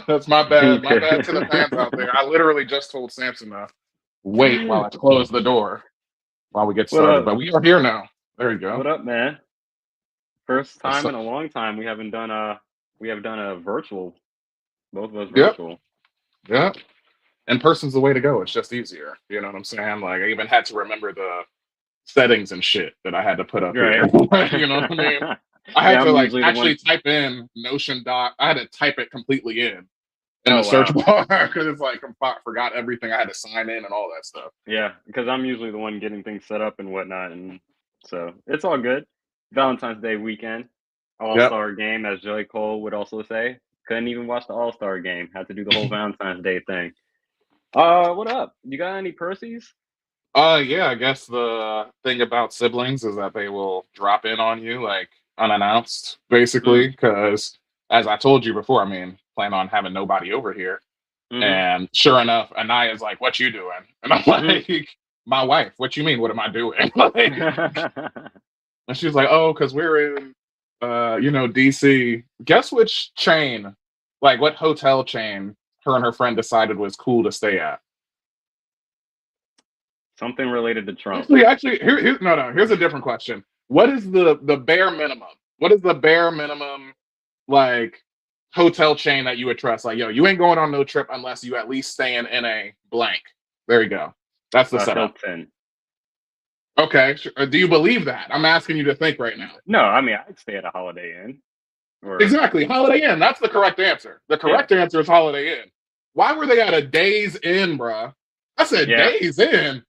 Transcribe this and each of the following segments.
That's my bad. My bad to the fans out there. I literally just told Samson to wait while I close the door while we get What started. up? But we are here now. There you go. What up, man? First What's time up? in a long time we have done a virtual, both of us Yep. virtual. Yep. In person's the way to go. It's just easier. You know what I'm saying? Like I even had to remember the settings and shit that I had to put up here. Right. You know what I mean? I had Yeah, to I'm like usually the one. actually type in Notion doc. I had to type it completely in the Oh search wow. bar because it's like I forgot everything. I had to sign in and all that stuff. Yeah, because I'm usually the one getting things set up and whatnot, and so it's all good. Valentine's Day weekend, Yep. All-Star game, as J. Cole would also say. Couldn't even watch the All-Star game. Had to do the whole Valentine's Day thing. What up? You got any Percy's? Yeah, I guess the thing about siblings is that they will drop in on you like unannounced, Mm. basically. Because as I told you before, I mean, plan on having nobody over here. Mm-hmm. And sure enough, Anaya's like, "What you doing?" And I'm Mm. like, "My wife. What you mean? What am I doing?" Like, and she was like, "Oh, because we're in, DC. Guess which chain? Like, what hotel chain? Her and her friend decided was cool to stay at." Something related to Trump. Actually, no. Here's a different question. What is the bare minimum? What is the bare minimum like hotel chain that you would trust? Like, yo, you ain't going on no trip unless you at least staying in a blank. There you go. That's the setup. Hilton. Okay, sure. Do you believe that? I'm asking you to think right now. No, I mean I'd stay at a Holiday Inn or Exactly, Holiday Inn. That's the correct answer. The yeah, correct answer is Holiday Inn. Why were they at a Days Inn, bruh? I said yeah, Days Inn.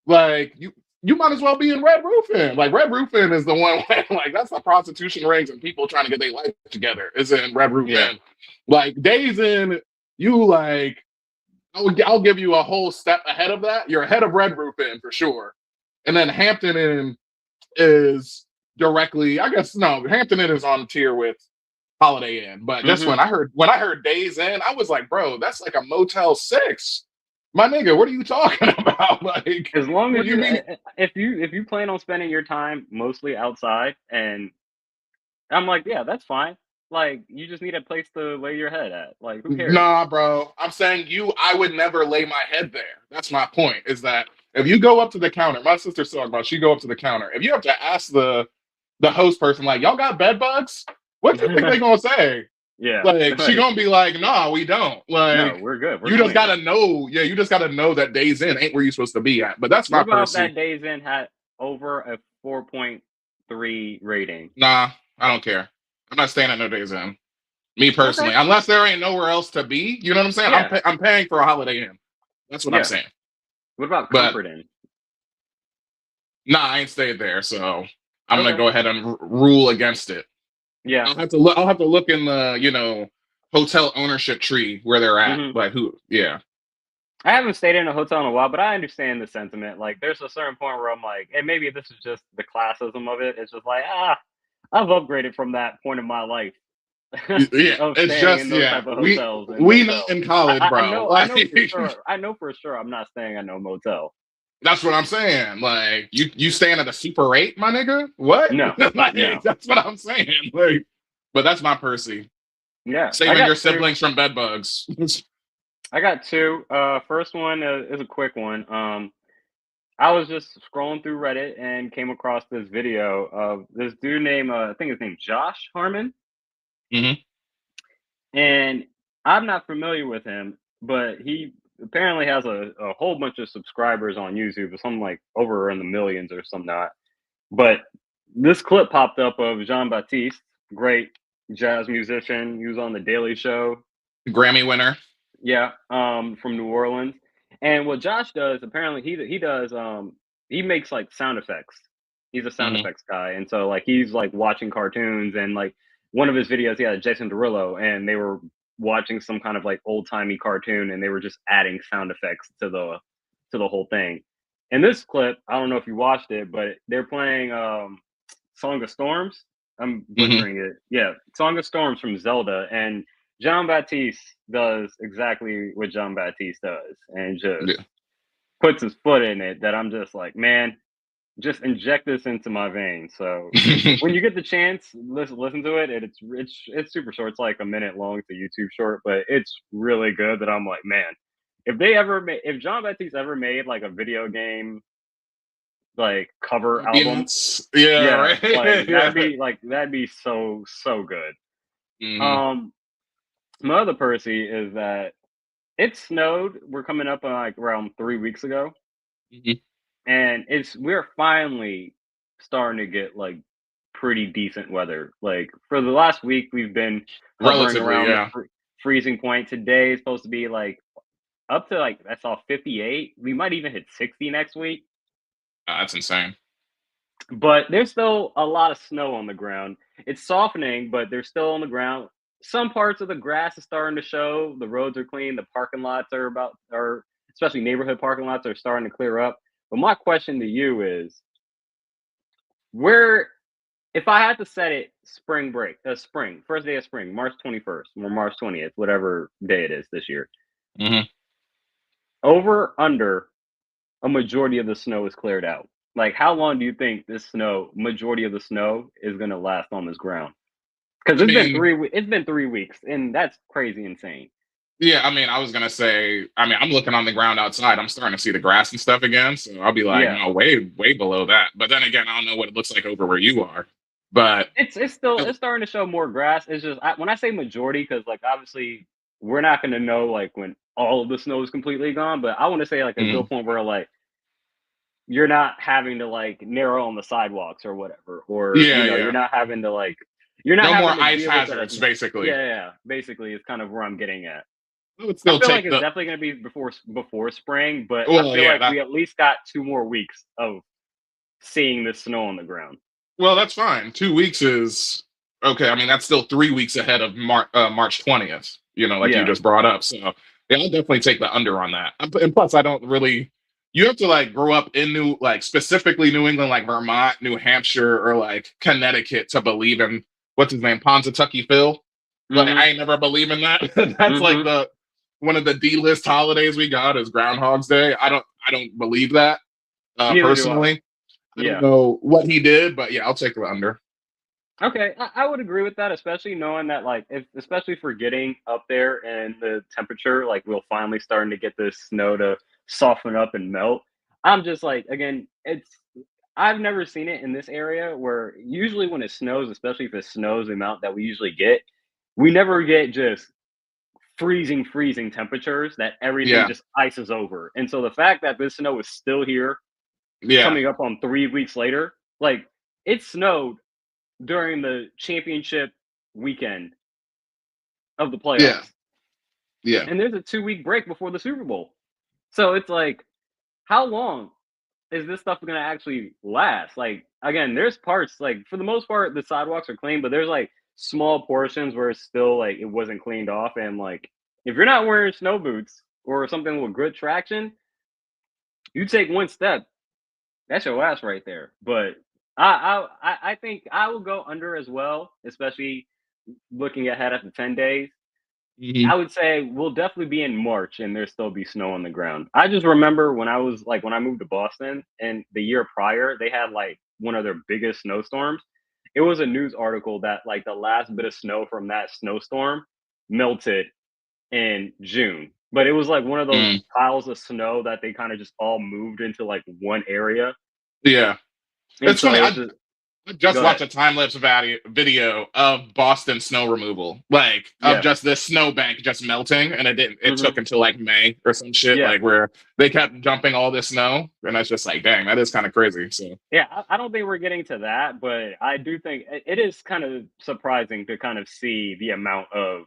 Like you might as well be in Red Roof Inn. Like Red Roof Inn is the one where, like that's the prostitution rings and people trying to get their life together. Is in Red Roof yeah. Inn. Like Days Inn, you like I'll give you a whole step ahead of that. You're ahead of Red Roof Inn for sure. And then Hampton Inn is directly, I guess no, Hampton Inn is on tier with Holiday Inn. But just Mm-hmm. when I heard Days Inn, I was like, bro, that's like a Motel 6. My nigga, what are you talking about? Like, As long what as do you you, mean? if you plan on spending your time mostly outside, and I'm like, yeah, that's fine. Like, you just need a place to lay your head at. Like, who cares? Nah, bro. I'm saying I would never lay my head there. That's my point. Is that if you go up to the counter, my sister's talking about she go up to the counter. If you have to ask the host person, like, y'all got bed bugs? What do you think they gonna say? Yeah, Like, she like gonna be like, nah, we don't. no, Like, we're good. We're you just clean. gotta know, yeah, you just gotta know that Days In ain't where you're supposed to be at. But that's What my about Percy. that Days In had over a 4.3 rating? Nah, I don't care. I'm not staying at no Days In. Me Okay. personally, unless there ain't nowhere else to be. You know what I'm saying? Yeah, I'm paying for a Holiday Inn. That's what I'm yeah. saying. What about But Comfort Inn? nah, I ain't stayed there, so I'm gonna Okay. go ahead and rule against it. Yeah. I'll have to look. I'll have to look in the hotel ownership tree where they're at. Hmm. Like who? Yeah. I haven't stayed in a hotel in a while, but I understand the sentiment. Like, there's a certain point where I'm like, and maybe this is just the classism of it. It's just like, I've upgraded from that point of my life Yeah. of It's staying just in those type of we hotels and we know motels. in college, bro. I Like know for sure. I know for sure I'm not staying at no motel. that's what I'm saying. Like you staying at a Super 8, my nigga? What? No, Like no. that's what I'm saying. Like, but that's my Percy. Yeah, I Saving your got two. siblings from bed bugs. I got two. First one is a quick one. I was just scrolling through Reddit and came across this video of this dude named I think his name's Josh Harmon, Hmm. and I'm not familiar with him, but he apparently has a whole bunch of subscribers on YouTube, something like over in the millions or some not. But this clip popped up of Jean Baptiste, great jazz musician. He was on the Daily Show. Grammy winner. Yeah, from New Orleans. And what Josh does, apparently, he does he makes like sound effects. He's a sound Hmm. effects guy, and so like he's like watching cartoons, and like one of his videos, he had Jason Derulo, and they were watching some kind of like old timey cartoon, and they were just adding sound effects to the whole thing. In this clip, I don't know if you watched it, but they're playing Song of Storms. I'm Hmm. butchering it. Yeah, Song of Storms from Zelda, and Jean Baptiste does exactly what Jean Baptiste does, and just Yeah. puts his foot in it. That I'm just like, man, just inject this into my veins. So when you get the chance, listen to it. And it's super short. It's like a minute long. It's a YouTube short, but it's really good. That I'm like, man, if John Baptiste ever made like a video game like cover album, Yeah, yeah, right. like Yeah. that'd be so good. Mhm. My other Percy is that it snowed. We're coming up on like around 3 weeks ago, Mhm. and we're finally starting to get like pretty decent weather. Like for the last week, we've been hovering Relatively, around the yeah. freezing point. Today is supposed to be like up to like I saw 58. We might even hit 60 next week. That's insane. But there's still a lot of snow on the ground. It's softening, but they're still on the ground. Some parts of the grass is starting to show. The roads are clean. The parking lots are especially neighborhood parking lots are starting to clear up. But my question to you is, where, if I had to set it spring break, first day of spring, March 21st or March 20th, whatever day it is this year, Mhm. over, under, a majority of the snow is cleared out. Like, how long do you think majority of the snow is going to last on this ground? Because I mean, it's been 3 weeks, and that's crazy insane. yeah, I mean, I was gonna say, I mean, I'm looking on the ground outside. I'm starting to see the grass and stuff again. So I'll be like, Yeah, no, way below that. But then again, I don't know what it looks like over where you are. But it's starting to show more grass. It's just when I say majority, because like obviously we're not going to know like when all of the snow is completely gone, but I want to say like to a mm, point where like you're not having to like narrow on the sidewalks or whatever, or yeah, you're yeah. not having to like you're not No more having to ice deal with that as hazards, much. basically. Yeah. Basically, is kind of where I'm getting at. I would I still feel like take it's the definitely going to be before spring, but I well, feel yeah, like that we at least got 2 more weeks of seeing the snow on the ground. well, that's fine. 2 weeks is okay. I mean, that's still 3 weeks ahead of March 20th, like you Yeah. just brought up. So yeah, I'll definitely take the under on that. And plus, I don't really you have to like grow up in specifically New England, like Vermont, New Hampshire, or like Connecticut to believe in what's his name, Ponzatucky Phil. Like Mhm. I ain't never believe in that. That's like Mhm. the one of the D-list holidays we got is Groundhog's Day. I don't believe that Neither do I. personally. I don't Yeah. know what he did, but yeah, I'll take the under. Okay, I would agree with that, especially knowing that, like, especially for getting up there and the temperature, like, we'll finally starting to get this snow to soften up and melt. I'm just like, again, I've never seen it in this area where usually when it snows, especially if it snows the amount that we usually get, we never get just freezing temperatures that everything Yeah, just ices over. And so the fact that this snow is still here, yeah, coming up on 3 weeks later, like, it snowed during the championship weekend of the yeah, playoffs. yeah. And there's a 2 week break before the Super Bowl. So it's like, how long is this stuff gonna actually last? Like, again, there's parts, like, for the most part, the sidewalks are clean, but there's like small portions where it's still like it wasn't cleaned off. And like, if you're not wearing snow boots or something with good traction, you take one step, that's your ass right there. But I think I will go under as well, especially looking ahead at the 10 days. Mhm. I would say we'll definitely be in March and there still be snow on the ground. I just remember when I moved to Boston and the year prior, they had like one of their biggest snowstorms. It was a news article that like the last bit of snow from that snowstorm melted in June. But it was like one of those Mm. piles of snow that they kind of just all moved into like one area. Yeah, And it's funny. so it's I just just go watched ahead. a time lapse video of Boston snow removal, like of Yeah. just this snowbank just melting, and it didn't. It Hmm. took until like May or some shit, Yeah. like where they kept dumping all this snow, and I was just like, dang, that is kind of crazy. So Yeah, I don't think we're getting to that, but I do think it is kind of surprising to kind of see the amount of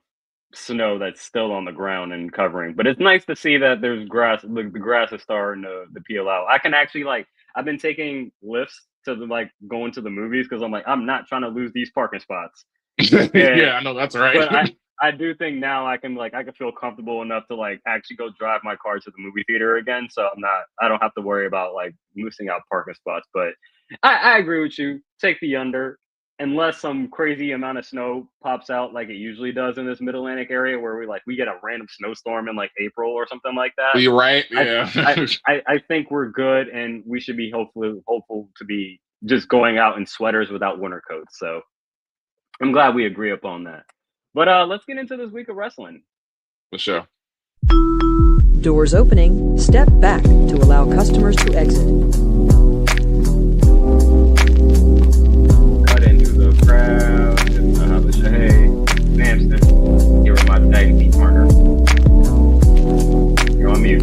snow that's still on the ground and covering. But it's nice to see that there's grass. The grass is starting to peel out. I can actually like. I've been taking lifts to like going to the movies because I'm like I'm not trying to lose these parking spots. And yeah, I know that's right. but I do think now I can feel comfortable enough to like actually go drive my car to the movie theater again. So I don't have to worry about like losing out parking spots. But I agree with you. Take the under. unless some crazy amount of snow pops out like it usually does in this Mid-Atlantic area, where we get a random snowstorm in like April or something like that. You're right. I, Yeah. I think we're good, and we should be hopeful to be just going out in sweaters without winter coats. So I'm glad we agree upon that. But let's get into this week of wrestling. For sure. Doors opening. Step back to allow customers to exit. Cut into the crowd. Just hey, Samson, you were my tag team partner. You're on mute.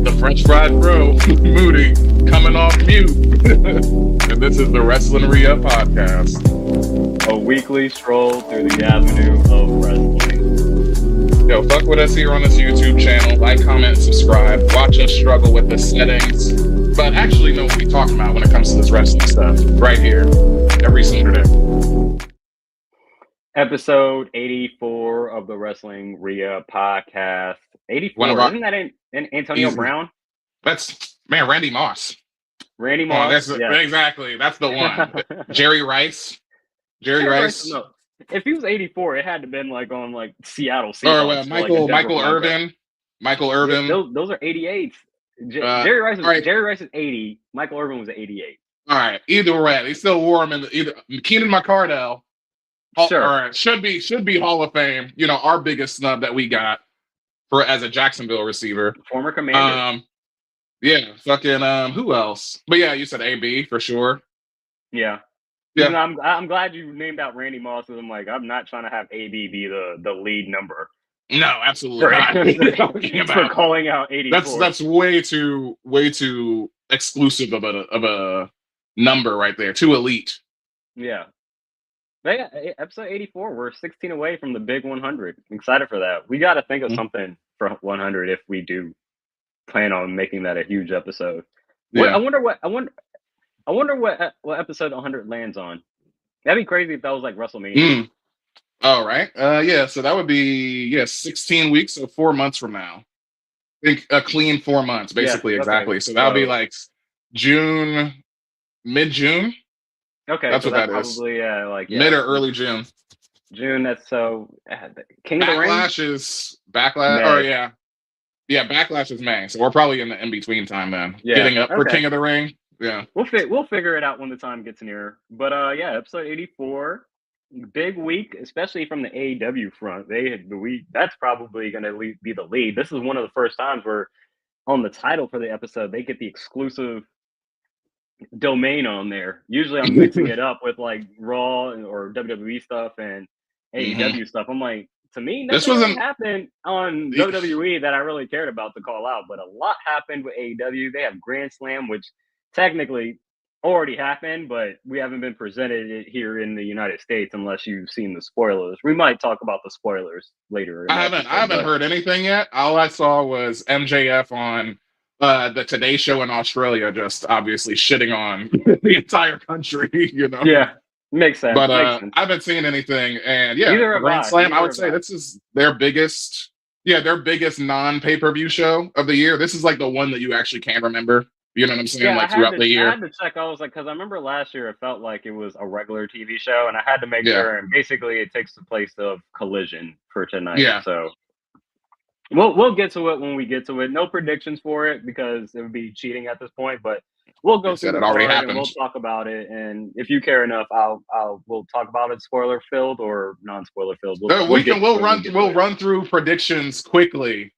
The French fried bro, Moody, coming off mute. And this is the Wrestling Re-Up Podcast. A weekly stroll through the avenue of wrestling. Yo, fuck with us here on this YouTube channel. Like, comment, subscribe. Watch us struggle with the settings. But actually know what we're talking about when it comes to this wrestling stuff. Right here, every Saturday. Episode 84 of the Wrestling Re-Up Podcast. 84. Isn't that Antonio Easy. Brown? That's, man, Randy Moss. Randy Moss. Exactly. That's the one. Jerry Rice. Jerry Rice. No. If he was 84, it had to have been like on like Seattle. Or Michael Irvin. Michael Irvin. Those are 88s. Jerry Rice is 80. Michael Irvin was 88. All right. Either way, they still wore him in either Keenan McCardell. Sure. Or should be Hall of Fame. You know, our biggest snub that we got for as a Jacksonville receiver. Former Commander. Yeah, fucking who else? But yeah, you said AB for sure. Yeah. Yeah. I'm glad you named out Randy Moss, because I'm like, I'm not trying to have AB be the lead number. No, absolutely not. For calling out 84. That's way too exclusive of a number right there. Too elite. Yeah. But yeah, episode 84, we're 16 away from the big 100. I'm excited for that. We got to think of something for 100 if we do plan on making that a huge episode. Yeah. I wonder what episode 100 lands on. That'd be crazy if that was like WrestleMania. All right. Yeah. So that would be 16 weeks, so 4 months from now. I think a clean 4 months, basically. Yeah, exactly. Okay. So that'll be like June, mid-June. Okay, that's so what that probably, is. Mid or early June. June. That's so. King of the Ring. Backlash. Oh yeah. Backlash is May, so we're probably in the in between time then. Yeah. Getting up for King of the Ring. Yeah. We'll figure it out when the time gets near. But episode 84, big week, especially from the AEW front. That's probably going to be the lead. This is one of the first times where on the title for the episode they get the exclusive domain on there. Usually I'm mixing it up with like Raw or WWE stuff and AEW stuff. I'm like, to me, nothing really happened on WWE that I really cared about to call out, but a lot happened with AEW. They have Grand Slam, which technically already happened, but we haven't been presented it here in the United States unless you've seen the spoilers. We might talk about the spoilers later. I haven't heard anything yet. All I saw was MJF on the Today Show in Australia, just obviously shitting on the entire country, you know? Yeah, makes sense. But I haven't seen anything. And Grand Slam, I would say this is their biggest non-pay-per-view show of the year. This is like the one that you actually can remember. You know what I'm saying? Yeah, like throughout the year. I had to check. I was like, because I remember last year it felt like it was a regular TV show, and I had to make sure. And basically, it takes the place of Collision for tonight. Yeah. So we'll get to it when we get to it. No predictions for it because it would be cheating at this point. But we'll go through it already and we'll talk about it. And if you care enough, we'll talk about it spoiler filled or non-spoiler filled. We'll run through predictions quickly,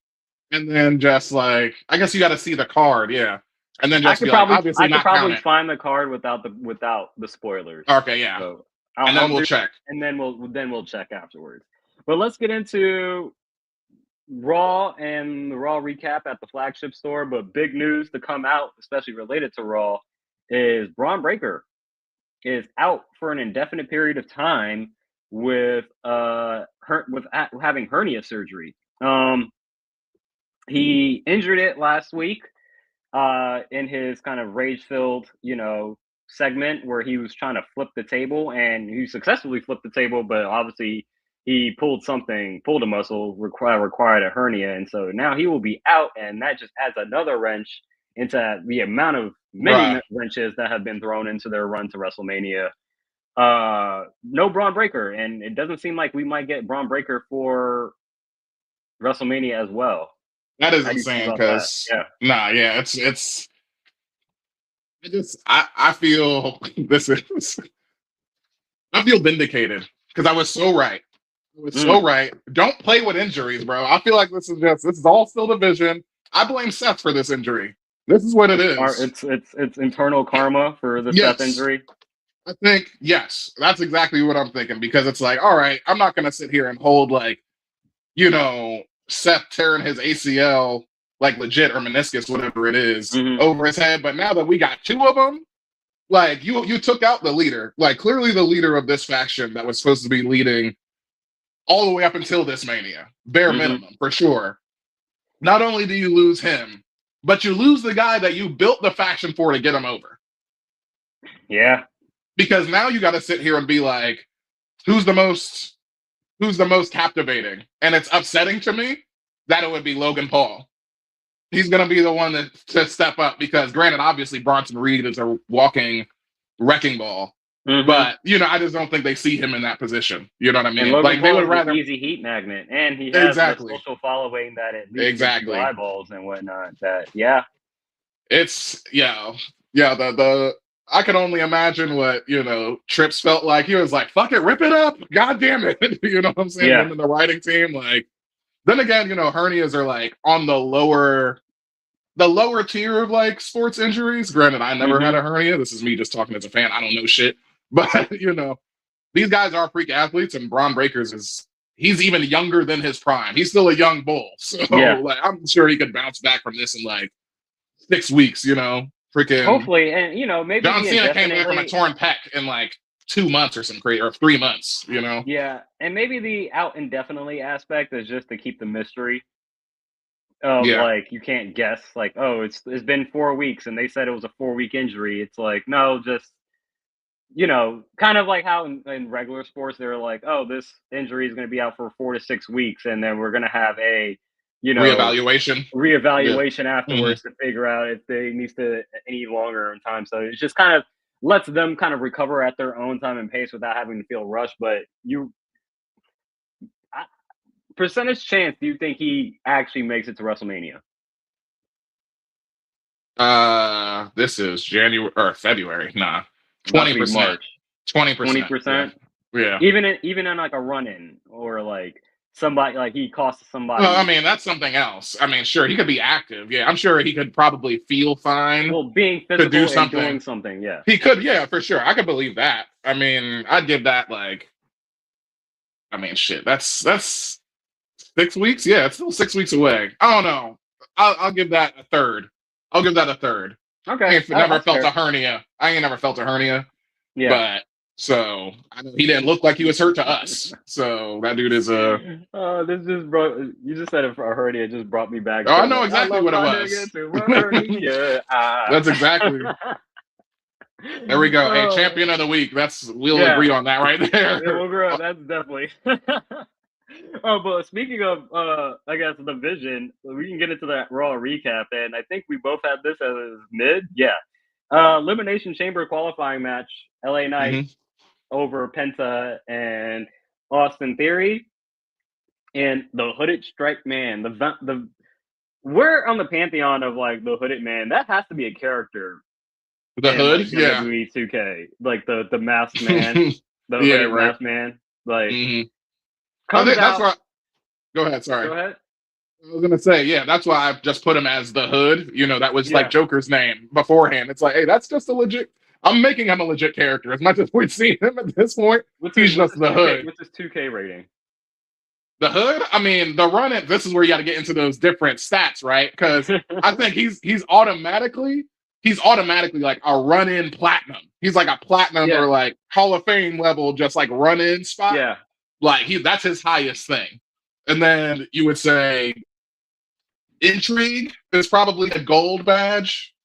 and then just like I guess you got to see the card. Yeah. And then just I could probably find the card without the spoilers. Okay, yeah. So we'll check. And then we'll check afterwards. But let's get into Raw and the Raw recap at the flagship store. But big news to come out, especially related to Raw, is Braun Breaker is out for an indefinite period of time with having hernia surgery. He injured it last week. In his kind of rage-filled, segment where he was trying to flip the table, and he successfully flipped the table, but obviously he pulled a muscle required a hernia, and so now he will be out, and that just adds another wrench into the amount of many wrenches that have been thrown into their run to WrestleMania. No Braun Breaker, and it doesn't seem like we might get Braun Breaker for WrestleMania as well. That is How do you feel insane about that? because Yeah. it's I feel this is I feel vindicated because I was so right. I was so right. Don't play with injuries, bro. I feel like this is all still division. I blame Seth for this injury. This is what it is. It's internal karma for the Yes. Seth injury. I think, yes, that's exactly what I'm thinking because it's like, all right, I'm not going to sit here and hold like, Seth tearing his ACL, like legit or meniscus, whatever it is, over his head. But now that we got two of them, like you took out the leader, like clearly the leader of this faction that was supposed to be leading all the way up until this Mania, bare minimum, for sure. Not only do you lose him, but you lose the guy that you built the faction for to get him over. Yeah. Because now you got to sit here and be like, who's the most captivating? And it's upsetting to me that it would be Logan Paul. He's going to be the one to step up because, granted, obviously Bronson Reed is a walking wrecking ball. But, I just don't think they see him in that position. You know what I mean? And Logan like Paul they would is rather an easy heat magnet, and he has the social following that it leads to eyeballs and whatnot. It's the I can only imagine what Trips felt like. He was like, "Fuck it, rip it up, god damn it." You know what I'm saying? Yeah. Him and the writing team, like. Then again, hernias are like on the lower tier of like sports injuries. Granted, I never had a hernia. This is me just talking as a fan. I don't know shit. But, these guys are freak athletes, and Braun Breakers he's even younger than his prime. He's still a young bull. So, like, I'm sure he could bounce back from this in like 6 weeks, freaking. Hopefully, and, maybe John Cena came in from a torn pec in like 2 months or some crazy, or 3 months, Yeah, and maybe the out indefinitely aspect is just to keep the mystery of like you can't guess like, oh, it's been 4 weeks and they said it was a 4-week injury. It's like, no, just kind of like how in regular sports they're like, oh, this injury is going to be out for 4 to 6 weeks, and then we're going to have a reevaluation afterwards to figure out if they need to any longer in time. So it's just kind of lets them kind of recover at their own time and pace without having to feel rushed. But percentage chance, do you think he actually makes it to WrestleMania? This is January or February. Nah, 20%. 20%. Yeah. Even in like a run-in or like somebody like he costs somebody. Well, I mean, that's something else. I mean, sure, he could be active. Yeah, I'm sure he could probably feel fine. Well, being physical to do and something. doing something, yeah. He could, yeah, for sure. I could believe that. I mean, I'd give that like. I mean, shit. That's 6 weeks. Yeah, it's still 6 weeks away. I don't know. I'll give that a third. Okay. I ain't never felt a hernia. Yeah. But so I know he didn't look like he was hurt to us. So that dude is this just brought. You just said a hernia. Just brought me back. Oh, I know exactly what it was. That's exactly. There we go. Hey, champion of the week. We'll agree on that right there. Yeah, we'll agree. That's definitely. But speaking of, I guess the division, we can get into that Raw recap, and I think we both had this as mid. Yeah. Elimination Chamber qualifying match, LA Knight over Penta and Austin Theory, and the Hooded Strike Man. We're on the pantheon of like the Hooded Man. That has to be a character. The Hood, like, WWE 2K, like the masked man, the Hooded masked man, like. I think that's why. Go ahead. Sorry. Go ahead. I was gonna say, yeah, that's why I just put him as the Hood. That was like Joker's name beforehand. It's like, hey, that's just a legit. I'm making him a legit character. As much as we've seen him at this point, he's just the Hood. What's his 2K rating? The Hood. I mean, the run. This is where you got to get into those different stats, right? Because I think he's automatically like a run-in platinum. He's like a platinum or like Hall of Fame level, just like run-in spot. Yeah. Like that's his highest thing. And then you would say intrigue is probably a gold badge,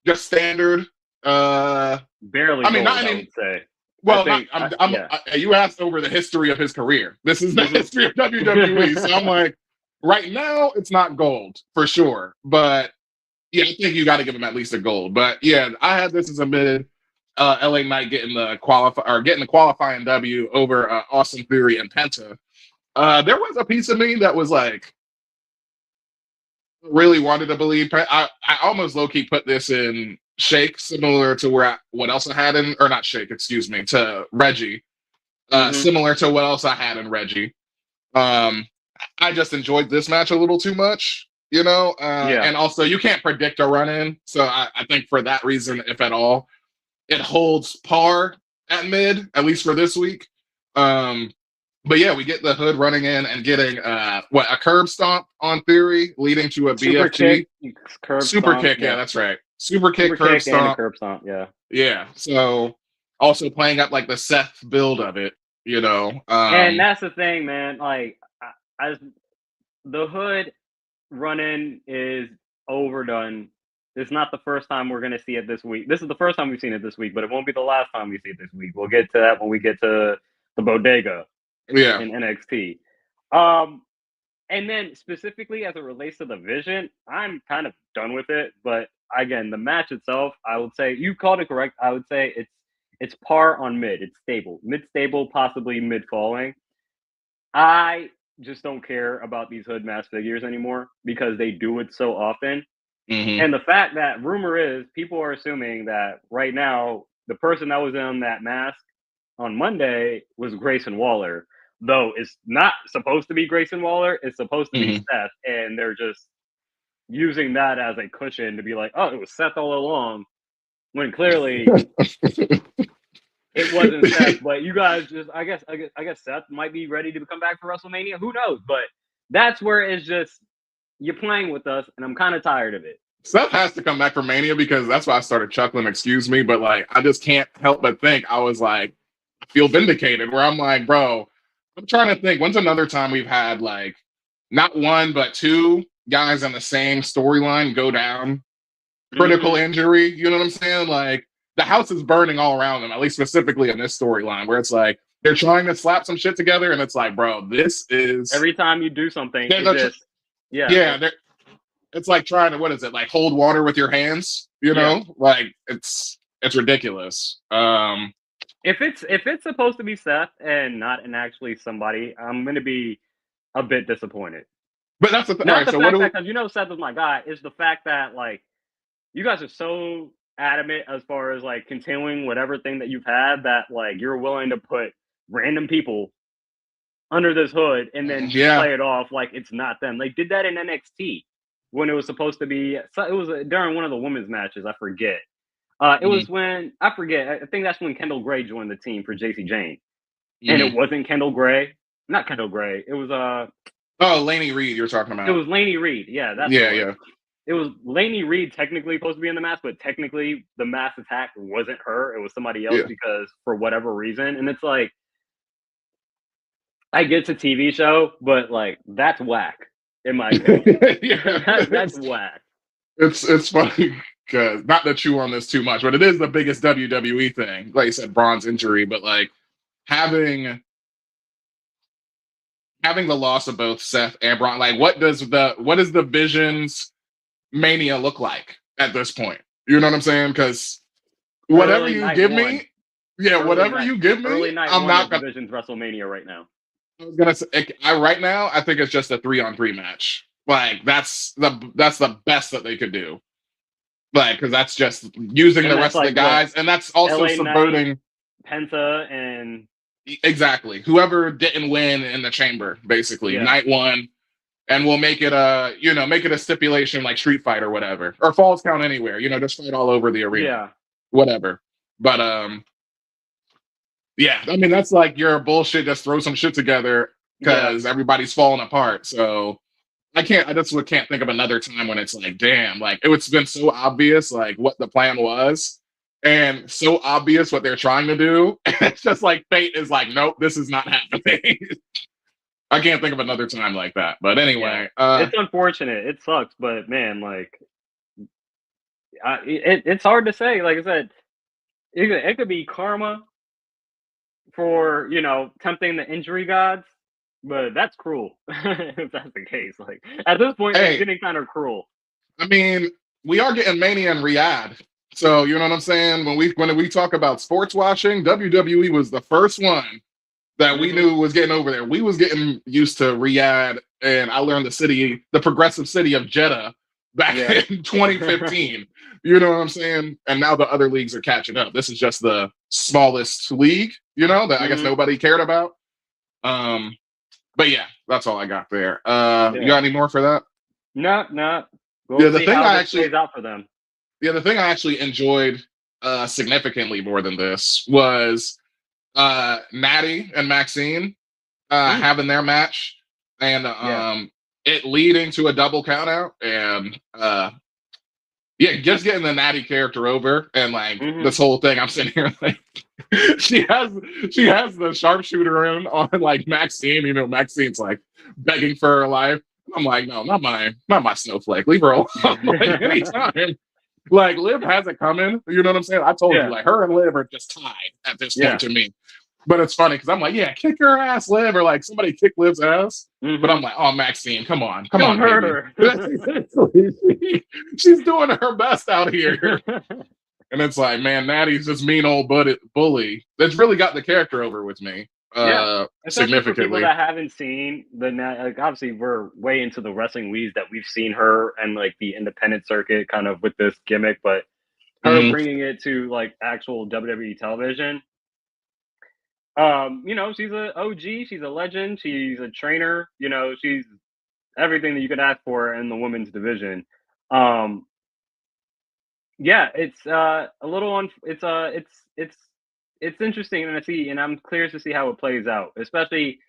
just standard. Barely. I mean, gold, not I any. would say. Well, you asked over the history of his career. This is the history of WWE. So I'm like, right now it's not gold for sure, but yeah, I think you got to give him at least a gold. But yeah, I had this as a mid. LA Knight getting the qualifying W over Austin Theory and Penta. There was a piece of me that was like really wanted to believe. I almost low key put this in Shake, similar to what else I had in, or not Shake, excuse me, to Reggie. Similar to what else I had in Reggie. I just enjoyed this match a little too much, you know? And also, you can't predict a run-in, so I think for that reason, if at all, it holds par at mid, at least for this week. But yeah, we get the Hood running in and getting a curb stomp on Theory, leading to a Super BFT. Super kick, yeah, that's right. Super kick, curb kick stomp. and a curb stomp, yeah. Yeah, so also playing up like the Seth build of it, you know. And that's the thing, man. Like, the Hood run-in is overdone. It's not the first time we're going to see it this week. This is the first time we've seen it this week, but it won't be the last time we see it this week. We'll get to that when we get to the bodega in NXT. And then specifically as it relates to the Vision, I'm kind of done with it. But again, the match itself, I would say you called it correct. I would say it's par on mid. It's stable, mid-stable, possibly mid-falling. I just don't care about these Hood mask figures anymore because they do it so often. And the fact that rumor is people are assuming that right now the person that was on that mask on Monday was Grayson Waller, though it's not supposed to be Grayson Waller. It's supposed to be Seth, and they're just using that as a cushion to be like, oh, it was Seth all along, when clearly it wasn't Seth. But you guys just, I guess Seth might be ready to come back for WrestleMania. Who knows? But that's where it's just, you're playing with us, and I'm kind of tired of it. Seth has to come back for Mania because that's why I started chuckling, excuse me, but like I just can't help but think, I was like, I feel vindicated, where I'm like, bro, I'm trying to think, when's another time we've had like not one but two guys in the same storyline go down, critical injury, you know what I'm saying? Like the house is burning all around them, at least specifically in this storyline, where it's like they're trying to slap some shit together, and it's like, bro, this is every time you do something, it's like trying to, what is it, like hold water with your hands, you know? Like it's ridiculous. If it's supposed to be Seth and not actually somebody, I'm gonna be a bit disappointed. But that's the thing. Not the fact that, because you know Seth is my guy, is the fact that like you guys are so adamant as far as like continuing whatever thing that you've had, that like you're willing to put random people under this hood and then play it off like it's not them. They did that in NXT when it was supposed to be. It was during one of the women's matches. I forget. It was when, I forget. I think that's when Kendall Gray joined the team for JC Jane, and it wasn't Kendall Gray. Not Kendall Gray. It was Laney Reed. You're talking about. It was Laney Reed. Yeah, that's It was Laney Reed technically supposed to be in the mask, but technically the mass attack wasn't her. It was somebody else because for whatever reason. And it's like, I get it's a TV show, but like that's whack in my opinion. That's whack. It's funny because not to chew on this too much, but it is the biggest WWE thing. Like you said, Braun's injury, but like having the loss of both Seth and Braun, like what does the Vision's Mania look like at this point? You know what I'm saying? Because whatever you give me, I'm not gonna. Vision's WrestleMania right now. I was gonna say, right now, I think it's just a 3-on-3 match. Like that's the best that they could do. Like, because that's just using the rest of the guys, and that's also LA subverting Knight, Penta, and exactly whoever didn't win in the chamber, basically night one, and we'll make it a stipulation like Street Fight or whatever, or Falls Count Anywhere. You know, just fight all over the arena, whatever. But I mean that's like your bullshit. Just throw some shit together because everybody's falling apart. So I just can't think of another time when it's like, damn, like it's been so obvious like what the plan was and so obvious what they're trying to do. It's just like fate is like, nope, this is not happening. I can't think of another time like that. But anyway, it's unfortunate. It sucks, but man, like it's hard to say. Like I said, it could be karma for, tempting the injury gods, but that's cruel if that's the case. Like at this point, it's getting kind of cruel. I mean, we are getting Mania in Riyadh, So you know what I'm saying? When we talk about sports watching, WWE was the first one that we knew was getting over there. We was getting used to Riyadh, and I learned the progressive city of Jeddah back in 2015. You know what I'm saying? And now the other leagues are catching up. This is just the smallest league, that I guess nobody cared about. But yeah, that's all I got there. You got any more for that? No. We'll see how this plays out for them. Yeah, the thing I actually enjoyed significantly more than this was Natty and Maxine having their match and it leading to a double countout and just getting the Natty character over and like this whole thing. I'm sitting here like she has the sharpshooter on like Maxine. Maxine's like begging for her life. I'm like, no, not my snowflake. Leave her alone. Like anytime. Like Liv has it coming. You know what I'm saying? I told you, like her and Liv are just tied at this point to me. But it's funny because I'm like, yeah, kick her ass, Liv, or like somebody kick Liv's ass. But I'm like, oh, Maxine, come on, hurt her. She's doing her best out here. And it's like, man, Natty's this mean old bully that's really got the character over with me. Significantly. For people that haven't seen obviously we're way into the wrestling leagues that we've seen her and like the independent circuit kind of with this gimmick, but her bringing it to like actual WWE television. She's an OG, she's a legend, she's a trainer, she's everything that you could ask for in the women's division. It's a little it's interesting and I'm curious to see how it plays out. Especially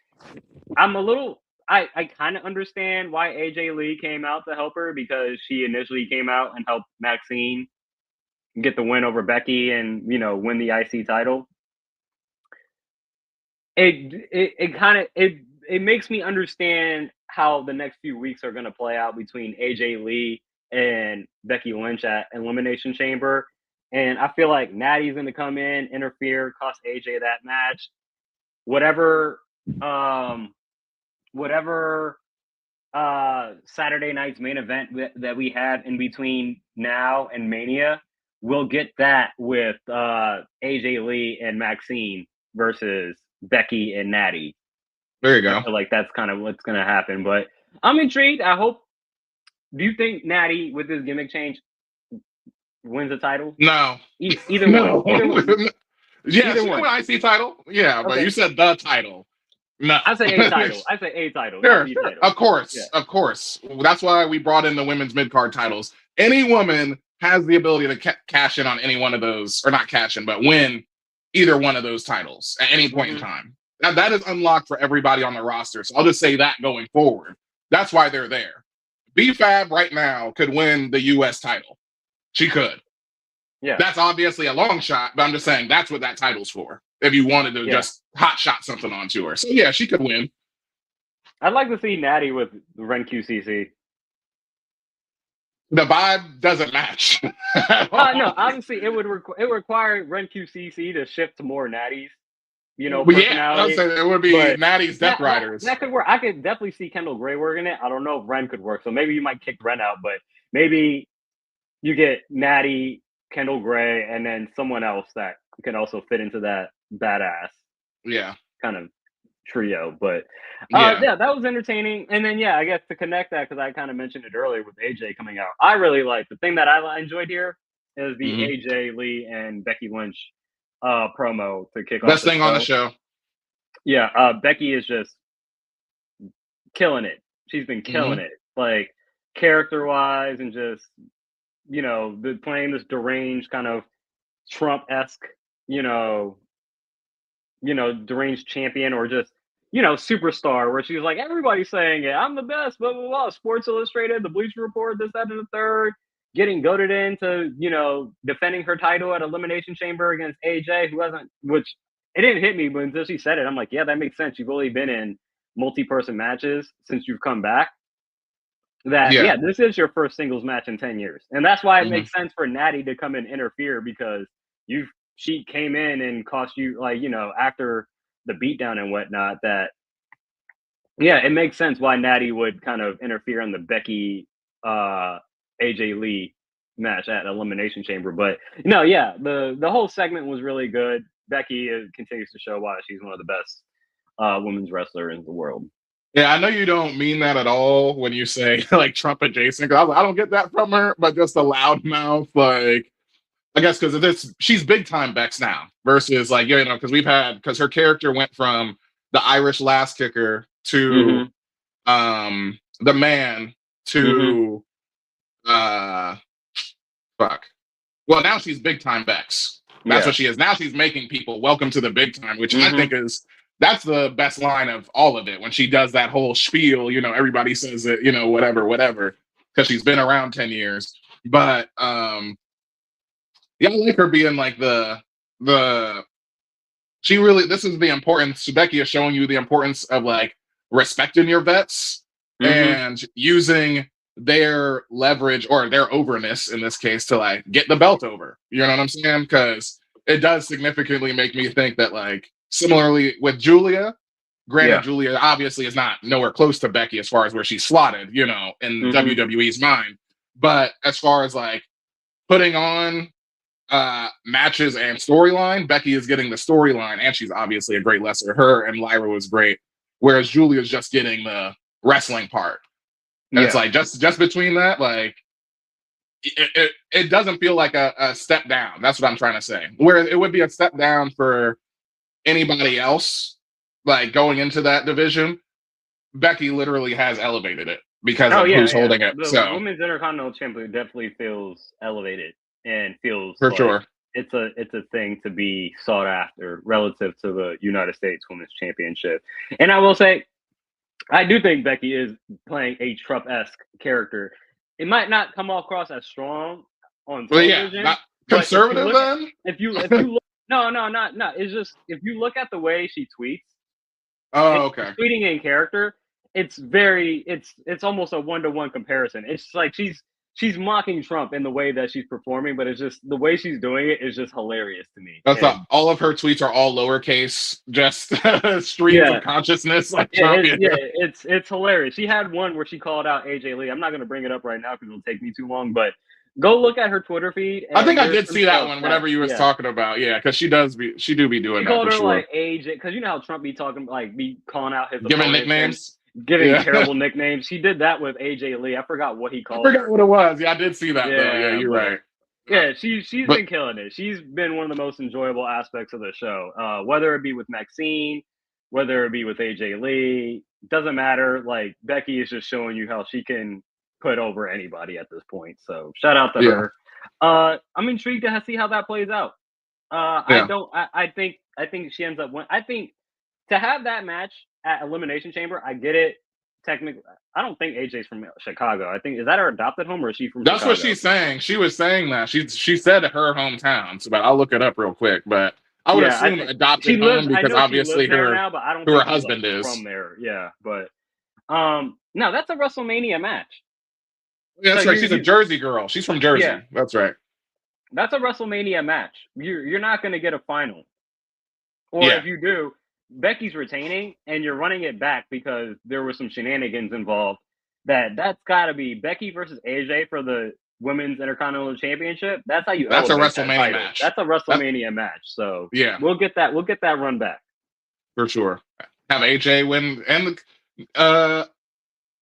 I kind of understand why AJ Lee came out to help her because she initially came out and helped Maxine get the win over Becky and win the IC title. It makes me understand how the next few weeks are going to play out between AJ Lee and Becky Lynch at Elimination Chamber. And I feel like Natty's going to come in, interfere, cost AJ that match. Whatever Saturday night's main event that we have in between now and Mania, we'll get that with AJ Lee and Maxine versus Becky and Natty. There you go. I feel like that's kind of what's going to happen. But I'm intrigued. Do you think Natty, with this gimmick change, wins the title? No. Either one. Yeah, she won IC title. Yeah, but you said the title. No. I say A title. Sure. Title. Of course. That's why we brought in the women's mid-card titles. Any woman has the ability to cash in on any one of those, or not cash in, but win either one of those titles at any point in time. Now, that is unlocked for everybody on the roster. So I'll just say that going forward. That's why they're there. B-Fab right now could win the U.S. title. She could. Yeah. That's obviously a long shot, but I'm just saying that's what that title's for. If you wanted to just hot shot something onto her. So yeah, she could win. I'd like to see Natty with Ren QCC. The vibe doesn't match. No, obviously it would require Ren QCC to shift to more Natties. Personality. Yeah, it would be Natty's Death Riders. That could work. I could definitely see Kendall Gray working it. I don't know if Ren could work. So maybe you might kick Ren out, but maybe you get Natty, Kendall Gray, and then someone else that can also fit into that badass kind of trio. But that was entertaining. And then I guess to connect that, because I kind of mentioned it earlier with AJ coming out, I really like the thing that I enjoyed here is the AJ Lee and Becky Lynch promo to kick off. Best thing on the show. Yeah, Becky is just killing it. She's been killing it, like character-wise, and just playing this deranged kind of Trump-esque, deranged champion, or just superstar, where she's like, everybody's saying it, I'm the best, blah blah blah. Sports Illustrated, the Bleacher Report, this, that, and the third. Getting goaded into, defending her title at Elimination Chamber against AJ, which it didn't hit me, but until she said it, I'm like, yeah, that makes sense. You've only been in multi-person matches since you've come back. This is your first singles match in 10 years. And that's why it makes sense for Natty to come and interfere, because she came in and cost you, after the beatdown and whatnot, it makes sense why Natty would kind of interfere on the Becky, AJ Lee match at Elimination Chamber. But no, yeah, the whole segment was really good. Becky continues to show why she's one of the best women's wrestlers in the world. Yeah, I know you don't mean that at all when you say like Trump adjacent. 'Cause I don't get that from her, but just a loudmouth, like I guess because she's big time Bex now versus like because her character went from the Irish lass kicker to the man to fuck. Well, now she's big time Bex. That's what she is. Now she's making people welcome to the big time, which I think that's the best line of all of it. When she does that whole spiel, everybody says it, whatever, because she's been around 10 years. But yeah, I like her being like this is the importance. Becky is showing you the importance of like respecting your vets and using their leverage or their overness in this case to like get the belt over. You know what I'm saying? Because it does significantly make me think that like similarly with Julia, granted Julia obviously is not nowhere close to Becky as far as where she's slotted, in WWE's mind. But as far as like putting on matches and storyline, Becky is getting the storyline, and she's obviously a great wrestler. Her and Lyra was great, whereas Julia's just getting the wrestling part. And it's like just between that, like it doesn't feel like a step down. That's what I'm trying to say. Where it would be a step down for anybody else, like going into that division, Becky literally has elevated it because of who's holding it. The Women's Intercontinental Champion definitely feels elevated and feels for sure. It's a thing to be sought after relative to the United States Women's Championship. And I will say, I do think Becky is playing a Trump-esque character. It might not come across as strong on television. Not conservative then? If you look, no. It's just if you look at the way she tweets. Oh, okay. Tweeting in character, it's almost a 1-to-1 comparison. It's like she's mocking Trump in the way that she's performing, but it's just the way she's doing it is just hilarious to me. That's all of her tweets are all lowercase, just streams of consciousness like Trump. It's hilarious. She had one where she called out AJ Lee. I'm not going to bring it up right now because it'll take me too long, but go look at her Twitter feed. I think I did see that one. Whatever you was talking about, because she do be doing that. Called for her sure. like AJ because you know how Trump be talking be calling out his giving nicknames. Giving terrible nicknames. She did that with AJ Lee. I forgot what he called. I forgot what it was. Yeah, I did see that though. Yeah, you're right. Yeah, she's been killing it. She's been one of the most enjoyable aspects of the show. Whether it be with Maxine, whether it be with AJ Lee, doesn't matter. Like Becky is just showing you how she can put over anybody at this point. So shout out to her. I'm intrigued to see how that plays out. I think she ends up winning. I think to have that match at Elimination Chamber, I get it. Technically, I don't think AJ's from Chicago. I think is that her adopted home or is she from? That's Chicago? What she's saying. She was saying that she said her hometown. So, but I'll look it up real quick. But I would assume adopted home because obviously her now, but I don't who think her husband is from there. Yeah, but no, that's a WrestleMania match. Yeah, that's right. She's a Jersey girl. She's from Jersey. Yeah. That's right. That's a WrestleMania match. You're not going to get a final, or if you do. Becky's retaining and you're running it back because there were some shenanigans involved. That's got to be Becky versus AJ for the Women's Intercontinental Championship. That's how you. That's a WrestleMania match. That's a WrestleMania match. So we'll get that run back for sure. Have AJ win and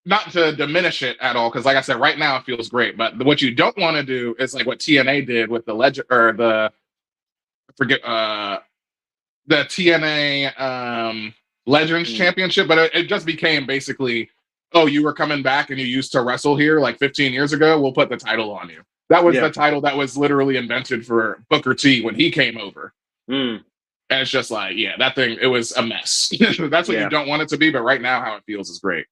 not to diminish it at all because, like I said, right now it feels great. But what you don't want to do is like what TNA did with the legend or the TNA Legends Championship, but it just became basically, oh, you were coming back and you used to wrestle here like 15 years ago. We'll put the title on you. That was the title that was literally invented for Booker T when he came over. And it's just like, that thing, it was a mess. That's what you don't want it to be, but right now how it feels is great.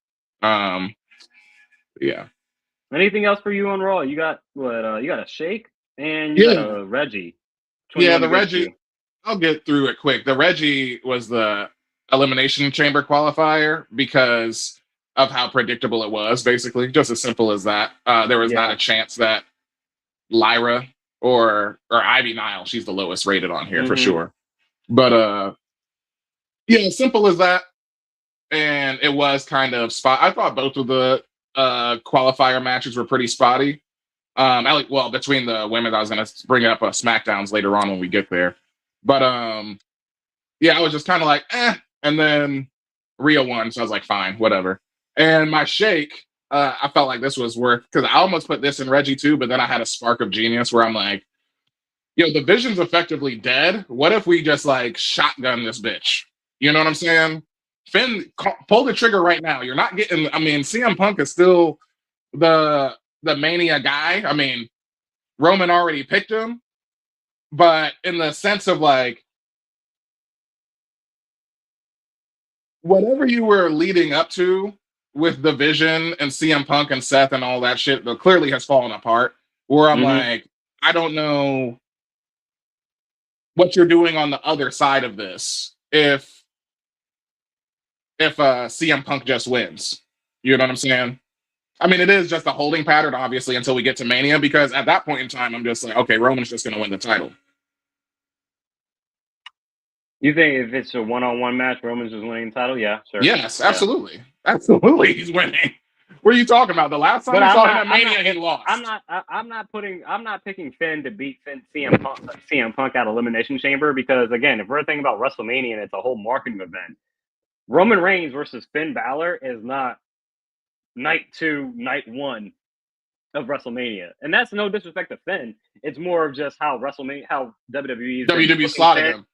Anything else for you on Raw? You got what? You got a Shake and you got a Reggie. Yeah, the Reggie. I'll get through it quick. The Reggie was the Elimination Chamber qualifier because of how predictable it was, basically. Just as simple as that. There was not a chance that Lyra or Ivy Nile, she's the lowest rated on here for sure. But simple as that. And it was kind of spot. I thought both of the qualifier matches were pretty spotty. Well, between the women, I was gonna bring up SmackDowns later on when we get there. But yeah, I was just kind of like, and then Rhea won, so I was like, fine, whatever. And my shake, I felt like this was worth, because I almost put this in Reggie too, but then I had a spark of genius where I'm like, the Vision's effectively dead. What if we just like shotgun this bitch? You know what I'm saying? Finn, pull the trigger right now. You're not getting. I mean, CM Punk is still the Mania guy. I mean, Roman already picked him, but in the sense of like, whatever you were leading up to with the Vision and CM Punk and Seth and all that shit, that clearly has fallen apart. Where I'm like, I don't know what you're doing on the other side of this if CM Punk just wins. You know what I'm saying? I mean, it is just a holding pattern, obviously, until we get to Mania, because at that point in time, I'm just like, okay, Roman's just going to win the title. You think if it's a one-on-one match, Roman's just winning the title? Yeah, sure. Yes, absolutely. Yeah. Absolutely, he's winning. What are you talking about? The last time we saw him at Mania, he lost. I'm not picking Finn to beat CM Punk at Elimination Chamber, because again, if we're thinking about WrestleMania and it's a whole marketing event, Roman Reigns versus Finn Balor is not night 2, night 1 of WrestleMania, and that's no disrespect to Finn. It's more of just how WWE slotted him,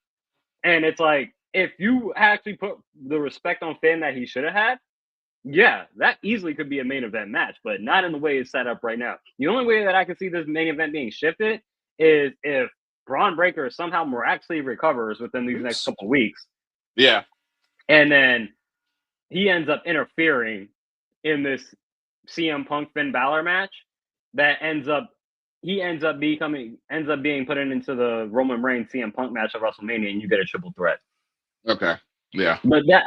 and it's like, if you actually put the respect on Finn that he should have had, yeah, that easily could be a main event match, but not in the way it's set up right now. The only way that I can see this main event being shifted is if Braun Breaker somehow miraculously recovers within these next couple of weeks. Yeah. And then he ends up interfering in this CM Punk Finn Balor match that ends up being put into the Roman Reigns CM Punk match at WrestleMania, and you get a triple threat. Okay. Yeah. But that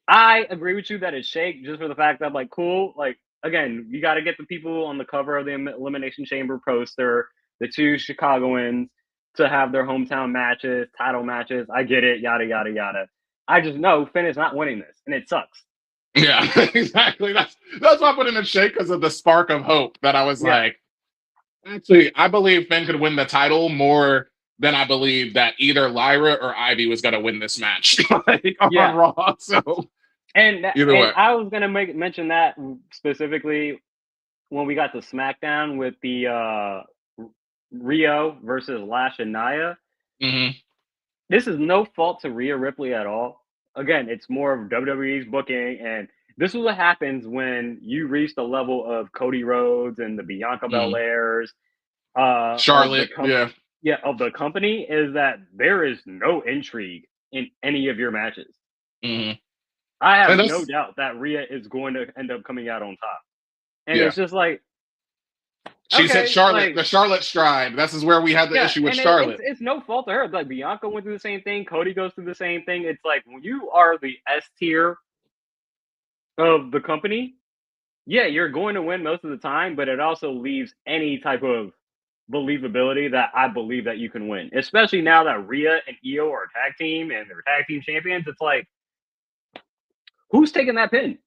I agree with you that it's shake, just for the fact that, like, cool. Like, again, you got to get the people on the cover of the Elimination Chamber poster, the 2 Chicagoans, to have their hometown matches, title matches. I get it, yada, yada, yada. I just know Finn is not winning this, and it sucks. Yeah, exactly. That's why I put in a shake, because of the spark of hope that I was like, actually, I believe Finn could win the title more than I believe that either Lyra or Ivy was going to win this match on Raw. So, either way, I was going to mention that specifically when we got to SmackDown with the Rio versus Lash and Nia. Mm-hmm. This is no fault to Rhea Ripley at all. Again, it's more of WWE's booking, and this is what happens when you reach the level of Cody Rhodes and the Bianca Belairs, Charlotte, of the company, is that there is no intrigue in any of your matches. Mm-hmm. I have no doubt that Rhea is going to end up coming out on top, and it's just like, she's hit Charlotte, the Charlotte stride. This is where we had the issue with Charlotte. It's no fault to her. Like, Bianca went through the same thing. Cody goes through the same thing. It's like, when you are the S tier of the company, yeah, you're going to win most of the time, but it also leaves any type of believability that I believe that you can win. Especially now that Rhea and Io are a tag team and they're tag team champions. It's like, who's taking that pin?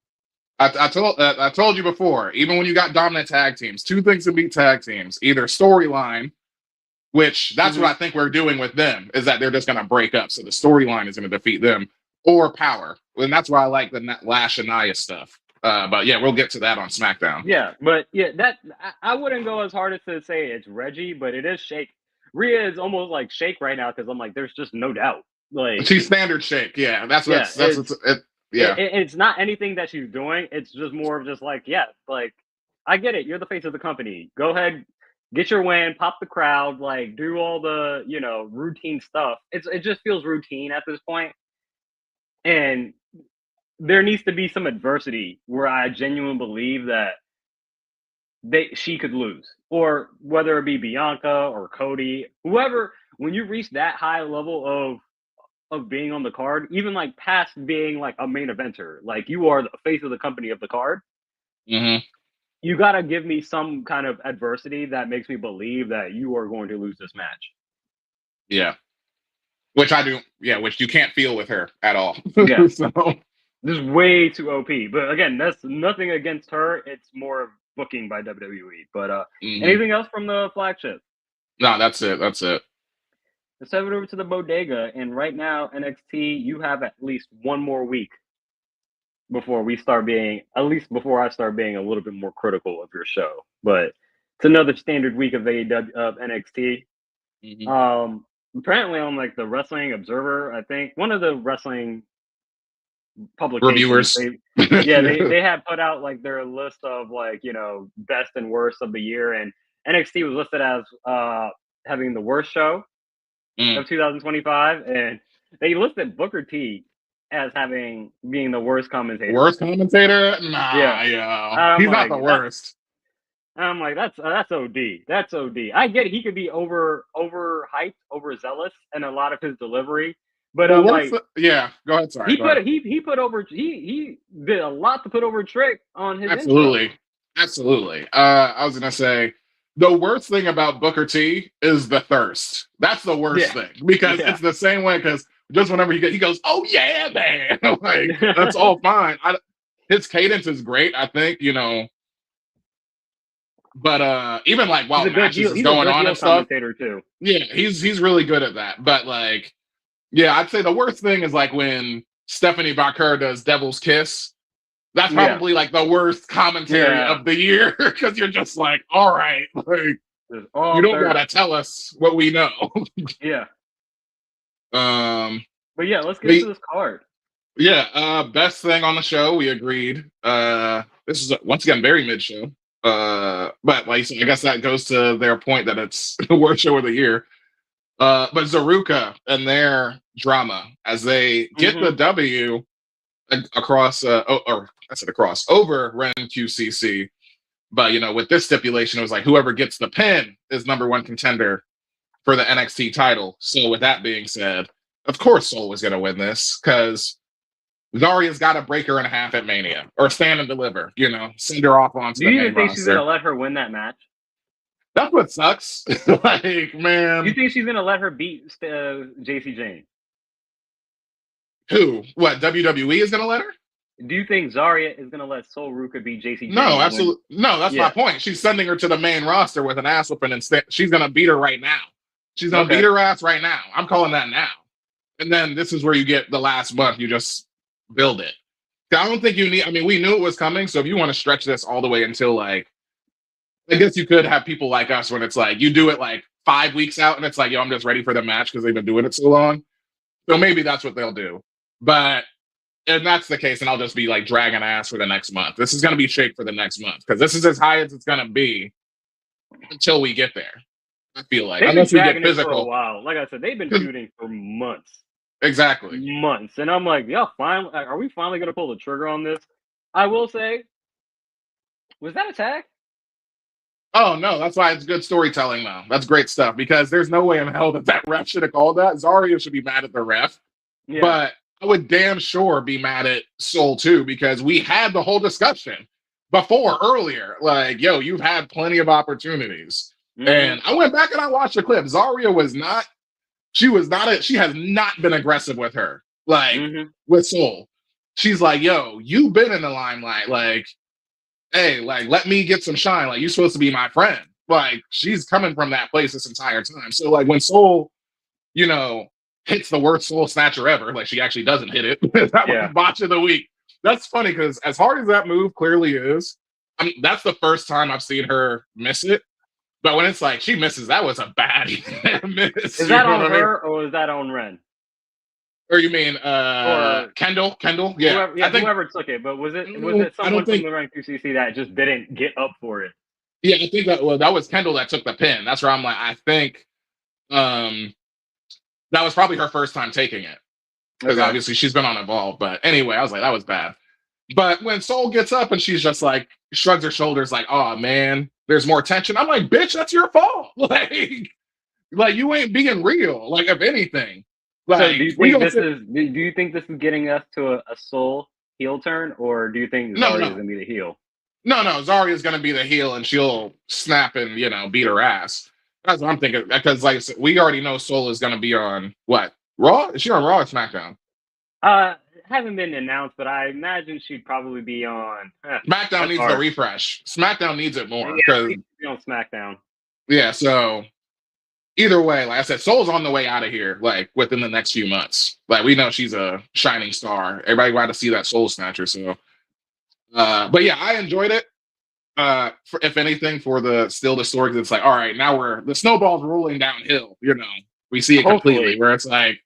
I told you before, even when you got dominant tag teams, 2 things to beat tag teams: either storyline, which that's what I think we're doing with them, is that they're just going to break up. So the storyline is going to defeat them, or power. And that's why I like the Lash and Nia stuff. But yeah, we'll get to that on SmackDown. Yeah, but yeah, that I wouldn't go as hard as to say it's Reggie, but it is shake. Rhea is almost like shake right now, because I'm like, there's just no doubt. Like, she's standard shake. Yeah, it's not anything that she's doing. It's just more of just like, yeah, like, I get it. You're the face of the company. Go ahead, get your win, pop the crowd, like, do all the, routine stuff. It just feels routine at this point. And there needs to be some adversity where I genuinely believe that she could lose, or whether it be Bianca or Cody, whoever. When you reach that high level of being on the card, even like past being like a main eventer, like, you are the face of the company of the card. Mm-hmm. You got to give me some kind of adversity that makes me believe that you are going to lose this match. Yeah. Which I do. Yeah. Which you can't feel with her at all. Yeah. So this is way too OP. But again, that's nothing against her. It's more of booking by WWE. But Mhm. anything else from the flagship? No, that's it. That's it. Let's head over to the bodega. And right now, NXT, you have at least one more week before we start being, at least before I start being a little bit more critical of your show. But it's another standard week of AEW of NXT. Mhm. Apparently on like the Wrestling Observer, I think one of the wrestling publications, Reviewers. they had put out like their list of like, best and worst of the year, and NXT was listed as having the worst show of 2025, and they listed Booker T as being the worst commentator. Worst commentator? Nah, Yeah. he's not the worst. I'm like, that's OD. That's OD. I get it. He could be over hyped, overzealous, and a lot of his delivery. But Well, I'm like, yeah, go ahead. Sorry. He did a lot to put over Trick on his Absolutely. intro. Absolutely. I was gonna say the worst thing about Booker T is the thirst. That's the worst thing, because it's the same way, because just whenever he goes, oh yeah, man. Like, that's all fine. His cadence is great, I think, but even like while matches is going on and stuff, too. Yeah, he's really good at that. But like, yeah, I'd say the worst thing is like when Stephanie Baker does Devil's Kiss. That's probably like the worst commentary of the year, because you're just like, all right, like, you don't gotta tell us what we know. Yeah. But yeah, let's get to this card. Yeah, best thing on the show, we agreed. This is once again very mid show. But like, I guess that goes to their point that it's the worst show of the year. But Zaruka and their drama as they get the W across over Ren QCC. But with this stipulation, it was like whoever gets the pin is number one contender for the NXT title. So with that being said, of course Soul was gonna win this, because Zarya's got to break her in half at Mania, or stand and deliver, send her off onto the main roster. Do you even think she's going to let her win that match? That's what sucks. Like, man. You think she's going to let her beat JC Jane? Who? What, WWE is going to let her? Do you think Zarya is going to let Sol Ruka beat JC Jane? No, absolutely. No, that's my point. She's sending her to the main roster with an ass whooping, and she's going to beat her right now. She's going to beat her ass right now. I'm calling that now. And then this is where you get the last month. You just build it. I don't think you need, we knew it was coming, so if you want to stretch this all the way until, like, I guess you could have people like us when it's like, you do it like 5 weeks out and it's like, yo, I'm just ready for the match because they've been doing it so long. So maybe that's what they'll do. But if that's the case, then I'll just be like dragging ass for the next month. This is going to be shake for the next month, because this is as high as it's going to be until we get there. I feel like, unless we get physical. For a while. Like I said, they've been shooting for months. Exactly. Months. And I'm like, are we finally going to pull the trigger on this? I will say, was that a tag? Oh, no, that's why it's good storytelling, though. That's great stuff, because there's no way in hell that ref should have called that. Zarya should be mad at the ref. Yeah. But I would damn sure be mad at Soul, too, because we had the whole discussion earlier. Like, yo, you've had plenty of opportunities. And I went back and I watched the clip. Zarya she has not been aggressive with her, like, with Soul. She's like, yo, you've been in the limelight. Like, hey, like, let me get some shine. Like, you're supposed to be my friend. Like, she's coming from that place this entire time. So, like, when Soul, hits the worst Soul Snatcher ever, like, she actually doesn't hit it. That was botch of the week. That's funny, because as hard as that move clearly is, that's the first time I've seen her miss it. But when it's like she misses, that was a bad miss. Is that on her or is that on Ren? Or you mean Kendall? Yeah, whoever took it. But was it someone from the Ren QCC that just didn't get up for it? Yeah, I think that was Kendall that took the pin. That's where I'm like, I think that was probably her first time taking it, because obviously she's been on Evolve. But anyway, I was like, that was bad. But when Soul gets up and she's just like shrugs her shoulders, like, oh man, there's more tension. I'm like, bitch, that's your fault. Like you ain't being real. Like, if anything. Like, so do you think this is getting us to a Soul heel turn, or do you think Zarya's gonna be the heel? No, Zarya's gonna be the heel, and she'll snap and beat her ass. That's what I'm thinking. Because like I said, we already know Soul is gonna be on what? Raw? Is she on Raw or SmackDown? hasn't been announced, but I imagine she'd probably be on. SmackDown needs the refresh. SmackDown needs it more because be on SmackDown. Yeah, so either way, like I said, Soul's on the way out of here, like within the next few months. Like we know she's a shining star. Everybody wanted to see that Soul Snatcher. So, but yeah, I enjoyed it. If anything, for the story, because it's like, all right, now the snowball's rolling downhill. We see it completely. Where it's like,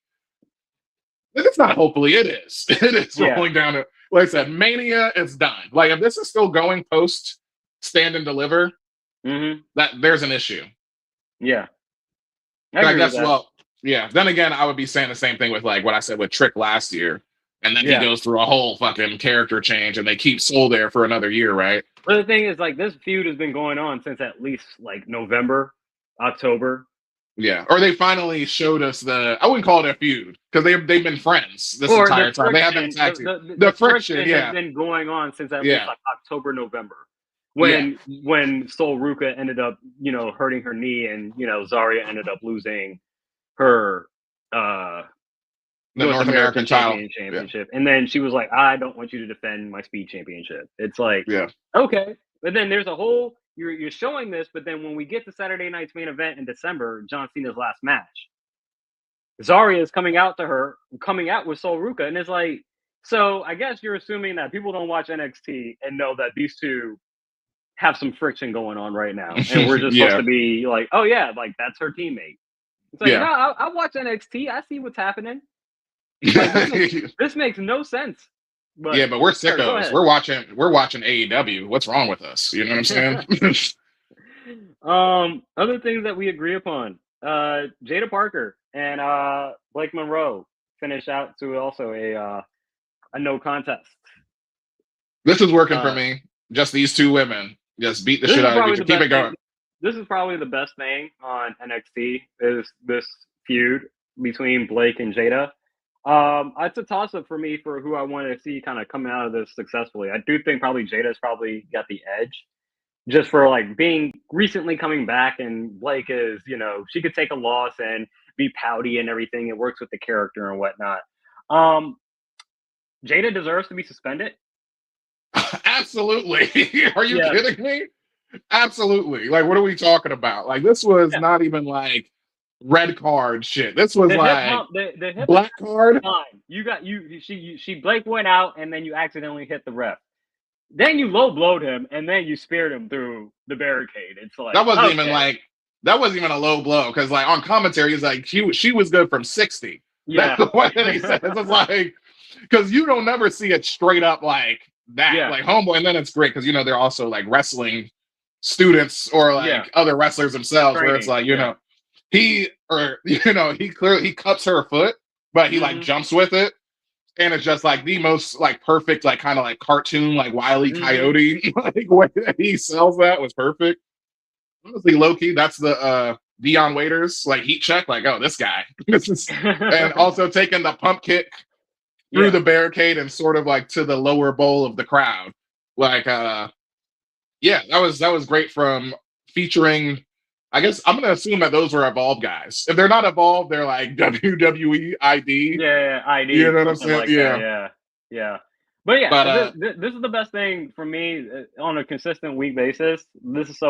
it's not. Hopefully, it is. It is rolling down. Like I said, Mania is done. Like if this is still going post Stand and Deliver, that there's an issue. Yeah. I guess. Well, yeah. Then again, I would be saying the same thing with like what I said with Trick last year, and then he goes through a whole fucking character change, and they keep Soul there for another year, right? But the thing is, like, this feud has been going on since at least like November, October. Yeah, or they finally showed us I wouldn't call it a feud because they've been friends this entire time. They have been tag team. The friction has been going on since at least like October, November. When Sol Ruca ended up, hurting her knee, and Zarya ended up losing her the North American championship, and then she was like, "I don't want you to defend my speed championship." It's like, okay, but then there's a whole you're showing this, but then when we get to Saturday night's main event in December, John Cena's last match, Zarya is coming out with Sol Ruca, and it's like, so I guess you're assuming that people don't watch NXT and know that these two have some friction going on right now, and we're just supposed to be like, oh yeah, like that's her teammate. It's like, no, I watch NXT. I see what's happening. Like, this makes no sense. But, but we're sickos. We're watching AEW. What's wrong with us? You know what I'm saying? Other things that we agree upon. Jada Parker and Blake Monroe finish out to also a no contest. This is working for me. Just these two women. Just beat the shit out of each other. Keep it going. This is probably the best thing on NXT is this feud between Blake and Jada. It's a toss-up for me for who I want to see kind of coming out of this successfully. I do think probably Jada's probably got the edge just for like being recently coming back, and Blake is, she could take a loss and be pouty and everything. It works with the character and whatnot. Jada deserves to be suspended. Absolutely. Are you kidding me? Absolutely. Like, what are we talking about? Like, this was not even like red card shit. This was the black card. She Blake went out, and then you accidentally hit the ref. Then you low blowed him, and then you speared him through the barricade. It's like that wasn't even a low blow, because like on commentary, he's like she was good from 60. Yeah, that's the way that he said. It's like, because you don't never see it straight up like that, like homeboy, and then it's great because they're also like wrestling students or like other wrestlers themselves, where it's like he cuts her foot, but he like jumps with it, and it's just like the most like perfect, like kind of like cartoon, like Wile E. Coyote like way that he sells that was perfect. Honestly, low-key, that's the Dion Waiters like heat check, like, oh, this guy. And also taking the pump kick through the barricade and sort of like to the lower bowl of the crowd. Like that was great from featuring. I guess I'm gonna assume that those were Evolve guys. If they're not Evolve, they're like WWE ID. Yeah, ID. You know what I'm saying? Like yeah. But this is the best thing for me on a consistent week basis. This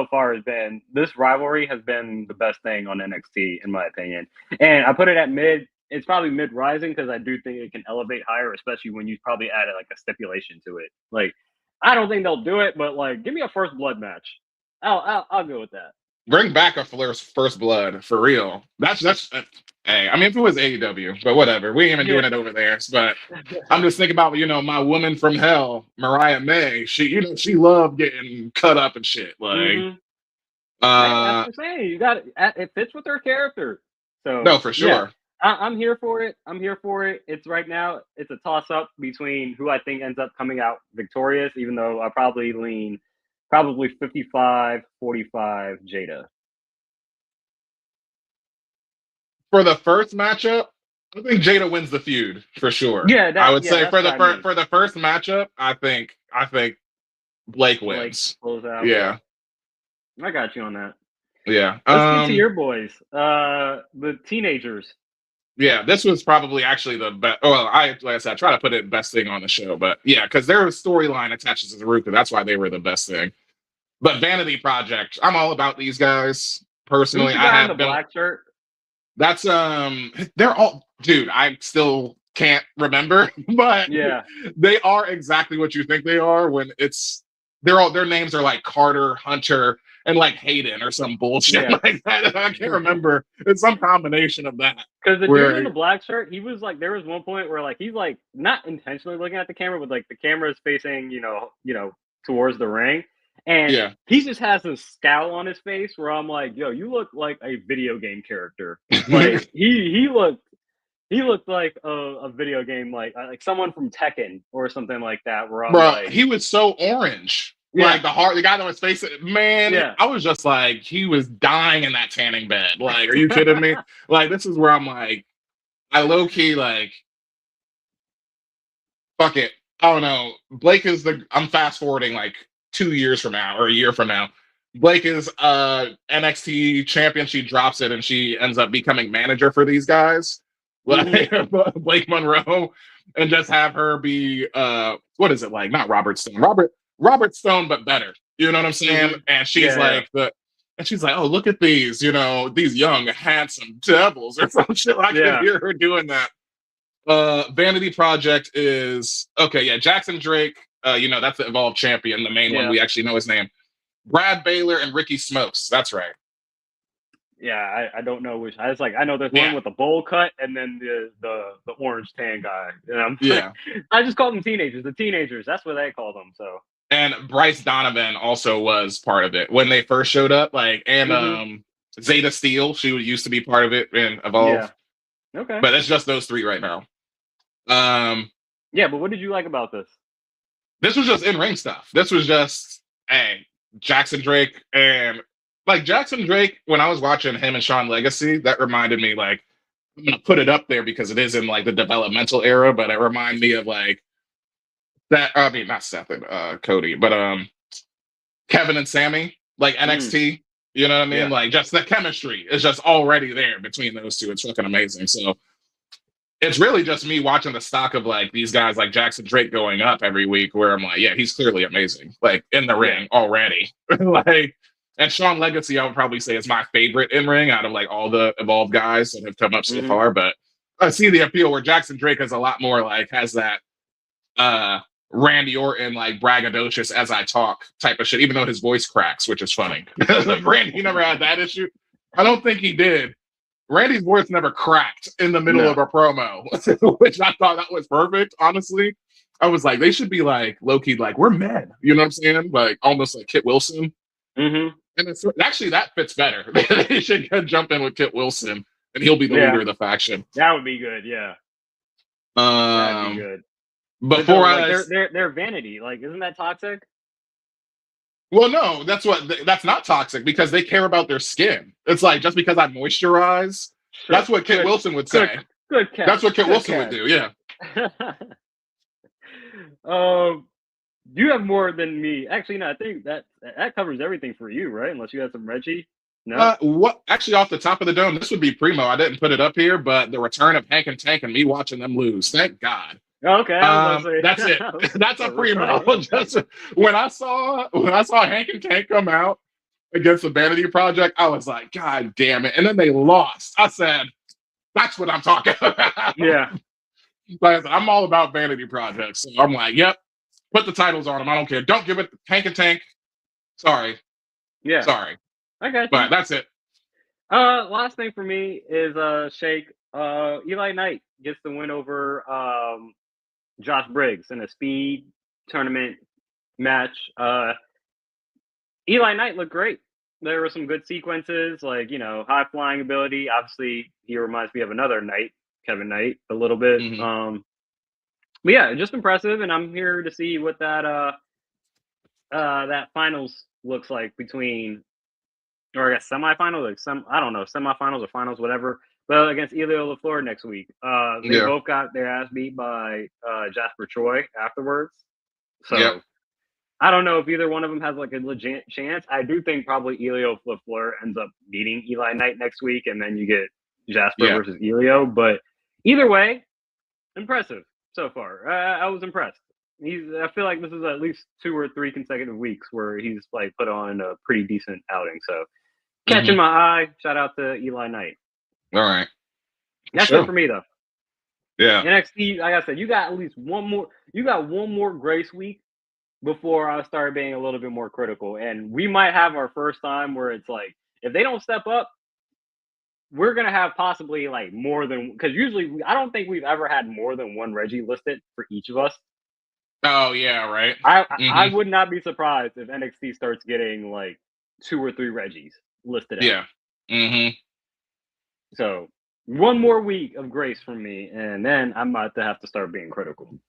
rivalry has been the best thing on NXT in my opinion. And I put it at mid. It's probably mid rising because I do think it can elevate higher, especially when you probably added like a stipulation to it. Like, I don't think they'll do it, but like, give me a first blood match. I'll go with that. Bring back a first blood for real. That's hey, I mean, if it was AEW, but whatever. We ain't even doing it over there. But I'm just thinking about my woman from hell, Mariah May. She loved getting cut up and shit. Like, that's what I'm saying. You got it fits with her character. So no, for sure. Yeah, I'm here for it. It's right now. It's a toss up between who I think ends up coming out victorious. Even though I probably lean. Probably 55-45 Jada. For the first matchup, I think Jada wins the feud for sure. Yeah, I would say for the first matchup, I think Blake wins. Blake pulls out. Yeah, I got you on that. Yeah. Let's get to your boys, the teenagers. Yeah, this was probably actually the best. Well, like I said, I try to put it best thing on the show, but yeah, because there was storyline attached to the Ruka. That's why they were the best thing. But Vanity Project, I'm all about these guys Who's personally. the I guy in have the been. black shirt? That's they're all, dude. I still can't remember, but Yeah. they are exactly what you think they are. When their names are like Carter, Hunter, and like Hayden or some bullshit Yeah. like that. I can't remember. It's some combination of that. Because the Where- dude in the black shirt, he was like, there was one point where like he's like not intentionally looking at the camera, but like the camera is facing, towards the ring. And Yeah. he just has this scowl on his face where I'm like, yo, you look like a video game character. Like he looked like a video game, like someone from Tekken or something like that. Where I'm Bro, like, he was so orange. Yeah. Like the guy that was facing, man, Yeah. I was just like, he was dying in that tanning bed. Like, are you kidding me? Like, this is where I'm like, I low key like, fuck it. I don't know. I'm fast forwarding like 2 years from now or a year from now. Blake is NXT champion. She drops it and she ends up becoming manager for these guys. Like Blake Monroe, and just have her be what is it like? Not Robert Stone. Robert Stone, but better. You know what I'm saying? And she's she's like, oh, look at these, these young, handsome devils or some shit. I can hear her doing that. Vanity Project is okay. Yeah, Jackson Drake. That's the Evolved champion, the main one. We actually know his name. Brad Baylor and Ricky Smokes. That's right. Yeah, I don't know which. I was like, I know there's one with the bowl cut and then the orange tan guy. And I just call them teenagers. The teenagers. That's what I call them. So. And Bryce Donovan also was part of it when they first showed up. Like, and Zeta Steele, she used to be part of it in Evolve. Yeah. Okay. But it's just those three right now. Yeah, but what did you like about this? This was just in-ring stuff. This was just, Jackson Drake. And like Jackson Drake, when I was watching him and Sean Legacy, that reminded me, like, I'm going to put it up there because it is in like the developmental era, but it reminded me of like that. I mean, not Seth and Cody, but Kevin and Sammy, like NXT. You know what I mean? Yeah. Like, just the chemistry is just already there between those two. It's fucking amazing. So it's really just me watching the stock of like these guys like Jackson Drake going up every week where I'm like, yeah, he's clearly amazing. Like in the ring already. Like, and Sean Legacy, I would probably say is my favorite in ring out of like all the Evolved guys that have come up so far. But I see the appeal where Jackson Drake is a lot more like has that Randy Orton like braggadocious as I talk type of shit, even though his voice cracks, which is funny. Randy never had that issue. I don't think he did. Randy's voice never cracked in the middle of a promo, which I thought that was perfect. Honestly, I was like, they should be like low-key, like, we're men. You know what I'm saying? Like almost like Kit Wilson. And it's actually that fits better. They should jump in with Kit Wilson, and he'll be the leader of the faction. That would be good. Yeah. That'd be good. Before their vanity, like, isn't that toxic? Well, no, that's not toxic because they care about their skin. It's like, just because I moisturize, that's what Kit Wilson would say. Good catch. That's what Kit Wilson would do, yeah. You have more than me. Actually, no, I think that covers everything for you, right? Unless you had some Reggie. No. What? Actually, off the top of the dome, this would be primo. I didn't put it up here, but the return of Hank and Tank and me watching them lose. Thank God. Okay, that's it. That's a primo. Just when I saw Hank and Tank come out against the Vanity Project, I was like, God damn it! And then they lost. I said, that's what I'm talking about. Yeah. But I'm all about Vanity Project, so I'm like, yep. Put the titles on them. I don't care. Don't give it Hank and Tank. Sorry. Yeah. Sorry. Okay. But that's it. Last thing for me is Shake. Eli Knight gets the win over Josh Briggs in a speed tournament match. Eli Knight looked great. There were some good sequences, like, high flying ability. Obviously, he reminds me of another Knight, Kevin Knight, a little bit. But yeah, just impressive, and I'm here to see what that finals looks like between, or I guess semifinals, like I don't know, semifinals or finals, whatever. But against Elio LaFleur next week. They both got their ass beat by Jasper Troy afterwards. So I don't know if either one of them has like a legit chance. I do think probably Elio LaFleur ends up beating Eli Knight next week, and then you get Jasper versus Elio. But Either way, impressive so far. I was impressed. I feel like this is at least 2 or 3 consecutive weeks where he's like put on a pretty decent outing. So catching my eye. Shout out to Eli Knight. All right. That's it for me though. Yeah. NXT, like I said, you got at least one more. You got one more Grace week before I start being a little bit more critical, and we might have our first time where it's like, if they don't step up, we're gonna have possibly like more than, because usually I don't think we've ever had more than one Reggie listed for each of us. Oh yeah, right. I would not be surprised if NXT starts getting like 2 or 3 Reggies listed out. Yeah. Mm-hmm. So one more week of grace from me, and then I'm about to have to start being critical.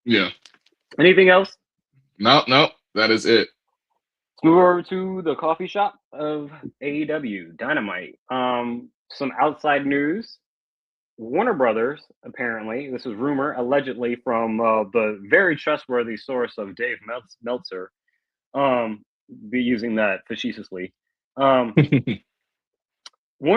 Yeah. Anything else? No, that is it. Let's move over to the coffee shop of AEW Dynamite. Some outside news. Warner Brothers, apparently, this is rumor, allegedly from the very trustworthy source of Dave Meltzer, be using that facetiously. Warner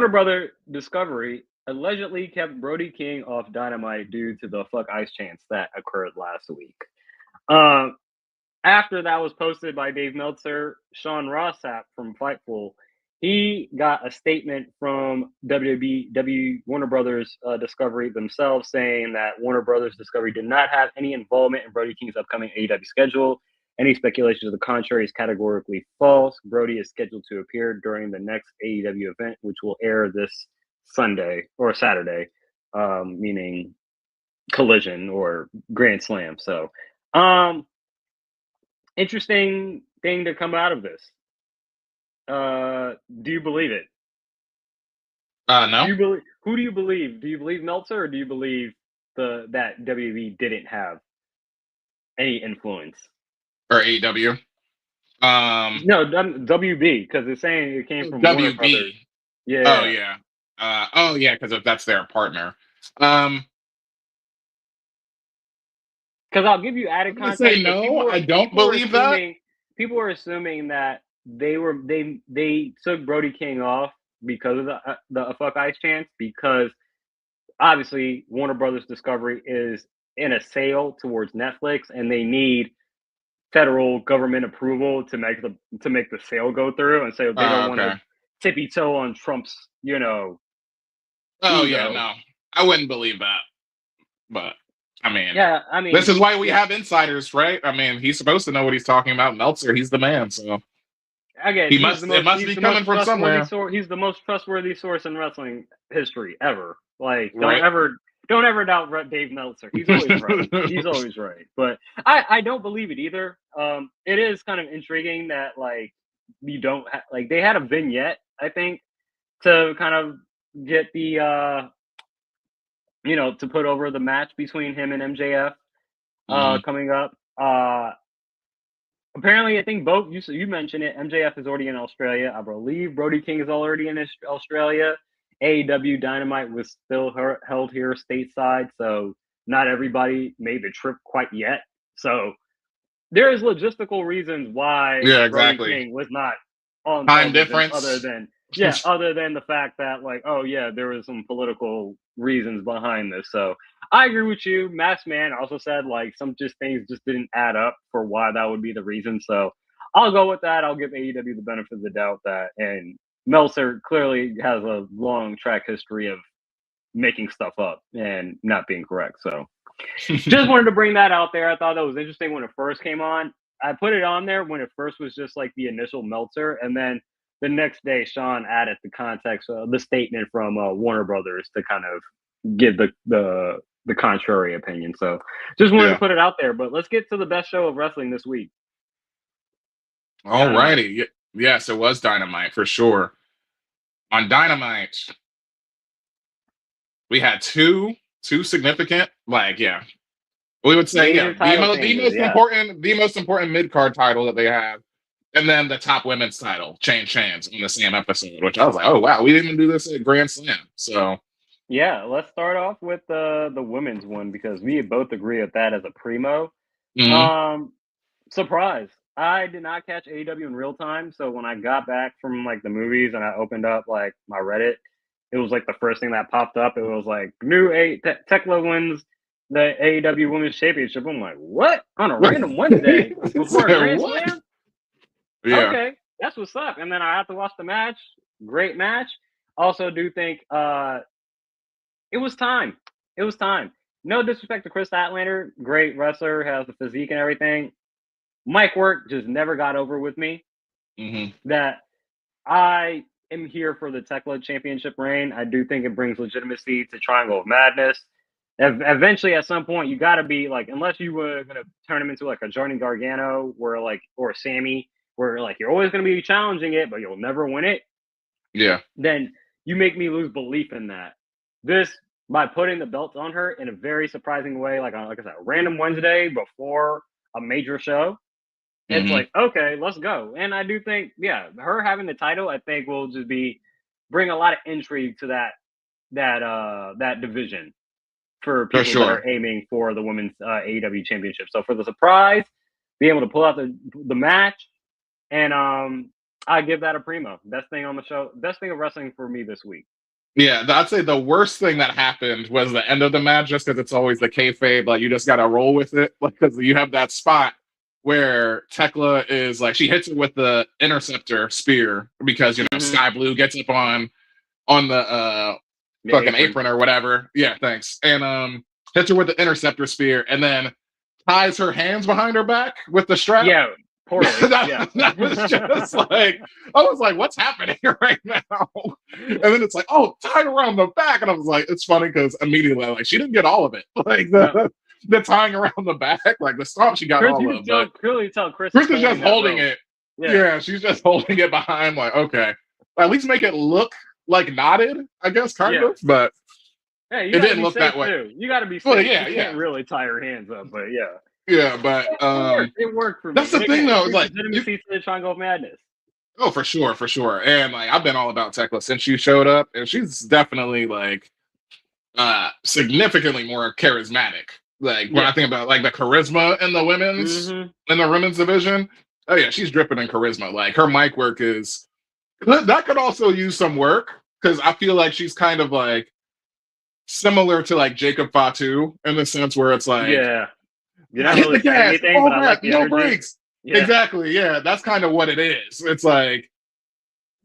Brother Discovery allegedly kept Brody King off Dynamite due to the fuck ice chants that occurred last week. After that was posted by Dave Meltzer, Sean Rossap from Fightful, he got a statement from Warner Brothers Discovery themselves saying that Warner Brothers Discovery did not have any involvement in Brody King's upcoming AEW schedule. Any speculation to the contrary is categorically false. Brody is scheduled to appear during the next AEW event, which will air this Sunday or Saturday, meaning Collision or Grand Slam. So, interesting thing to come out of this. Do you believe it? No. Who do you believe? Do you believe Meltzer, or do you believe that WWE didn't have any influence? Or AEW? No, WB, because it's saying it came from Warner WB. Brothers. Yeah. Oh yeah. Because that's their partner. Because I'll give you added context. Say no, I don't believe that. People are assuming that they took Brody King off because of the fuck ice chance, because obviously Warner Brothers Discovery is in a sale towards Netflix, and they need federal government approval to make the sale go through, and so they don't want to tippy toe on Trump's, ego. Yeah, no, I wouldn't believe that. But I mean, this is why we have insiders, right? I mean, he's supposed to know what he's talking about. Meltzer, he's the man, so again, it must be coming from somewhere. He's the most trustworthy source in wrestling history ever. Like, don't ever doubt Dave Meltzer. He's always right. He's always right. But I don't believe it either. It is kind of intriguing that like you don't like they had a vignette, I think, to kind of get the to put over the match between him and MJF coming up. Apparently, I think both you mentioned it. MJF is already in Australia. I believe Brody King is already in Australia. AEW Dynamite was still held here stateside, so not everybody made the trip quite yet. So there's logistical reasons why Brody King was not on time difference, other than the fact that there was some political reasons behind this. So I agree with you. Masked Man also said some things just didn't add up for why that would be the reason. So I'll go with that. I'll give AEW the benefit of the doubt that, and Meltzer clearly has a long track history of making stuff up and not being correct. So just wanted to bring that out there. I thought that was interesting when it first came on. I put it on there when it first was just like the initial Meltzer, and then the next day Sean added the context of the statement from Warner Brothers to kind of give the contrary opinion. So just wanted to put it out there. But let's get to the best show of wrestling this week. All righty. Yes, it was Dynamite for sure. On Dynamite, we had two significant, we would say, the most important mid-card title that they have, and then the top women's title, change hands in the same episode, which I was like, oh wow, we didn't even do this at Grand Slam. So yeah, let's start off with the women's one, because we both agree with that as a primo. Mm-hmm. Surprise. I did not catch AEW in real time, so when I got back from the movies and I opened up my Reddit, it was like the first thing that popped up. It was like Thekla wins the AEW Women's Championship. I'm like, what? On a random Wednesday before a Grand Slam? Yeah. Okay, that's what's up. And then I have to watch the match. Great match. Also, do think it was time. It was time. No disrespect to Kris Statlander, great wrestler, has the physique and everything. Mic work just never got over with me. That I am here for the Thekla Championship reign. I do think it brings legitimacy to Triangle of Madness. Eventually, at some point, you got to be like, unless you were going to turn him into like a Johnny Gargano, where like, or Sammy, where like you're always going to be challenging it, but you'll never win it. Yeah. Then you make me lose belief in that. This, by putting the belts on her in a very surprising way, like I said, a random Wednesday before a major show, it's like, okay, let's go. And I do think, yeah, her having the title, I think will just bring a lot of intrigue to that division for people that are aiming for the women's AEW championship. So for the surprise, be able to pull out the match, and I give that a primo. Best thing on the show, best thing of wrestling for me this week. Yeah, I'd say the worst thing that happened was the end of the match, just because it's always the kayfabe. Like, you just got to roll with it, because you have that spot where Thekla is like, she hits it with the interceptor spear because, Sky Blue gets up on the fucking apron or whatever. Yeah, thanks. And hits her with the interceptor spear and then ties her hands behind her back with the strap. Yeah. Poorly. that was just like, I was like, what's happening right now? And then it's like, oh, tied around the back. And I was like, it's funny because immediately, like, she didn't get all of it. Like, the tying around the back, like the stomp, she got all of it. Clearly tell Kris is just holding it. Yeah, she's just holding it behind, like, okay. At least make it look like knotted, I guess, kind of. But it didn't look that way. Too. You got to be safe. You can't really tie her hands up, but yeah. Yeah, but it worked for me. That's the thing, though. Like, legitimacy to the Triangle of Madness. Oh, for sure. And like, I've been all about Thekla since she showed up, and she's definitely like significantly more charismatic. Like, when I think about like the charisma in the women's division, oh yeah, she's dripping in charisma. Like, her mic work that could also use some work, because I feel like she's kind of like similar to like Jacob Fatu in the sense where it's like, you're not really saying anything, but I like the energy. Breaks. Yeah. Exactly. Yeah, that's kind of what it is. It's like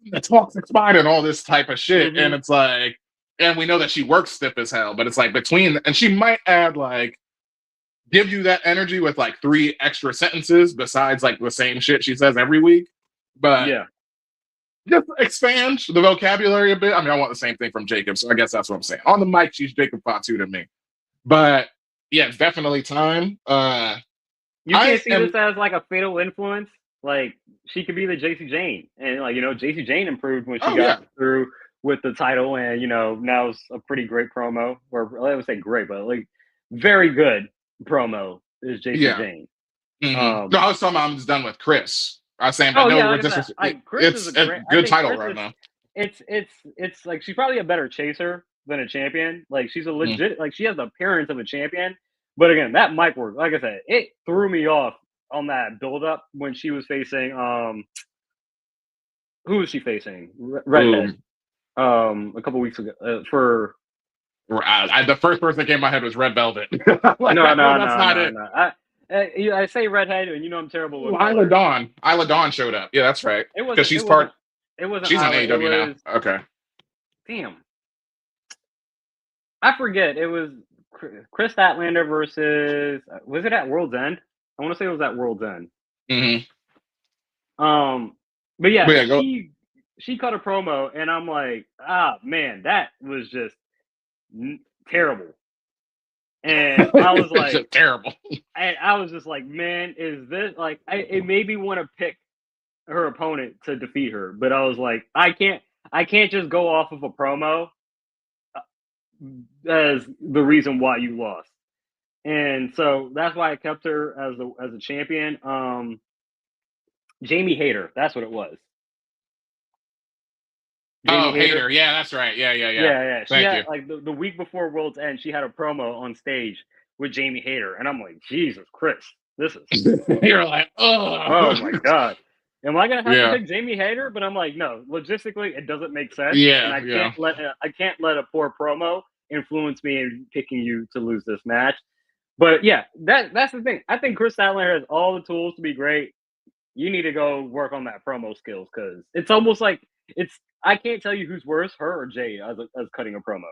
the toxic spine and all this type of shit, and it's like, and we know that she works stiff as hell, but it's like and she might add like, give you that energy with like 3 extra sentences besides like the same shit she says every week. But just expand the vocabulary a bit. I mean, I want the same thing from Jacob, so I guess that's what I'm saying. On the mic, she's Jacob Fatu to me. But yeah, it's definitely time. You can't see this as like a fatal influence. Like, she could be the JC Jane, and like, JC Jane improved when she got through with the title, and now it's a pretty great promo, or I would say great, but like very good promo is JC Jane. No, I was talking about I'm just done with Kris. I was saying, Kris is a good title right now. It's like, she's probably a better chaser than a champion. Like, she's a legit, like, she has the appearance of a champion. But again, that mic work, like I said, it threw me off on that build up when she was facing who was she facing? Redhead. A couple weeks ago for the first person that came to my head was Red Velvet. That's not it. I say Redhead, and I'm terrible with Isla Dawn showed up. Yeah, that's right. Because she's part. It wasn't. She's on AEW now. Okay. Damn. I forget. It was Kris Statlander versus. Was it at World's End? I want to say it was at World's End. But yeah, she cut a promo, and I'm like, man, that was just terrible. And I was like, just terrible. And I was just like, man, is this like? It made me want to pick her opponent to defeat her, but I was like, I can't just go off of a promo as the reason why you lost. And so that's why I kept her as a champion. Jamie Hayter, that's what it was. Hayter. Yeah, that's right. Yeah. She had, like, the week before World's End, she had a promo on stage with Jamie Hayter, and I'm like, Jesus Christ, this is. You're like, oh my god. Am I gonna have Yeah. to pick Jamie Hayter? But I'm like, no. Logistically, it doesn't make sense. Yeah, and yeah. I can't let a poor promo influence me in picking you to lose this match. But yeah, that's the thing. I think Kris Statlander has all the tools to be great. You need to go work on that promo skills because it's almost like I can't tell you who's worse, her or Jade, as cutting a promo.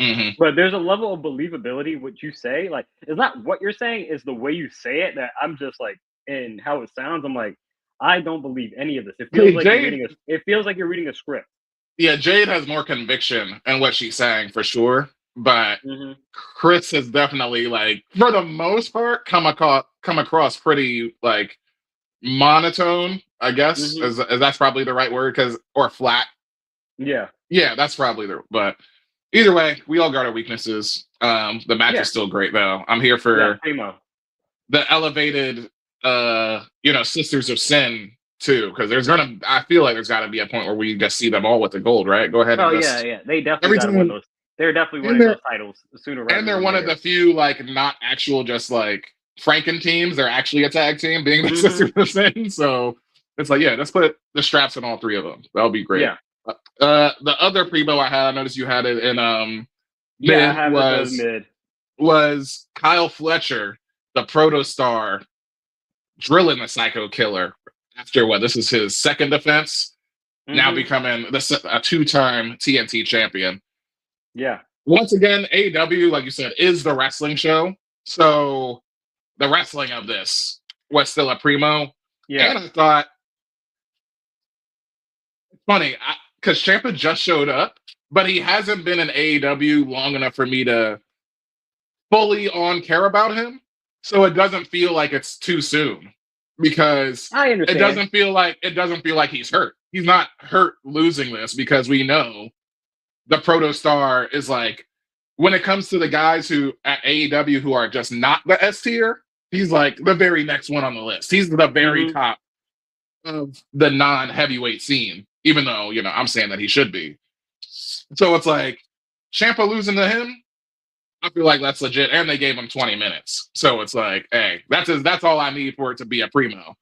hmm But there's a level of believability what you say. Like it's not what you're saying, it's the way you say it that I'm just like, and how it sounds. I'm like, I don't believe any of this. It feels like you're reading a script. Yeah, Jade has more conviction in what she's saying for sure. But Mm-hmm. Kris has definitely, like, for the most part, come across pretty like monotone, I guess, Mhm. as that's probably the right word, or flat. Yeah. Yeah, that's probably but either way, we all got our weaknesses. The match Yeah. is still great though. I'm here for Yeah. Primo. the elevated Sisters of Sin too, because I feel like there's gotta be a point where we just see them all with the gold, right? Go ahead and Oh just yeah. They definitely every got to win time. those. They're definitely And winning they're those titles sooner rather and they're than one of later. the few like not actual just like Franken teams. They're actually a tag team, being the Mhm. Sisters of Sin. So it's like, yeah, let's put the straps on all three of them. That'll be great. Yeah. The other primo I had, I noticed you had it in Yeah, I mid have it as mid. was Kyle Fletcher, the protostar, drilling the Psycho Killer after what? This is his second defense, now Mhm. becoming a two-time TNT champion. Yeah. Once again, AEW, like you said, is the wrestling show. So the wrestling of this was still a primo. Yeah. And I thought, funny, because Ciampa just showed up, but he hasn't been in AEW long enough for me to fully on care about him. So it doesn't feel like it's too soon because I understand. it doesn't feel like he's hurt. He's not hurt losing this because we know the protostar is like, when it comes to the guys who at AEW who are just not the S tier, he's like the very next one on the list. He's the very top of the non-heavyweight scene, even though, I'm saying that he should be. So it's like, Ciampa losing to him, I feel like that's legit. And they gave him 20 minutes. So it's like, hey, that's all I need for it to be a primo.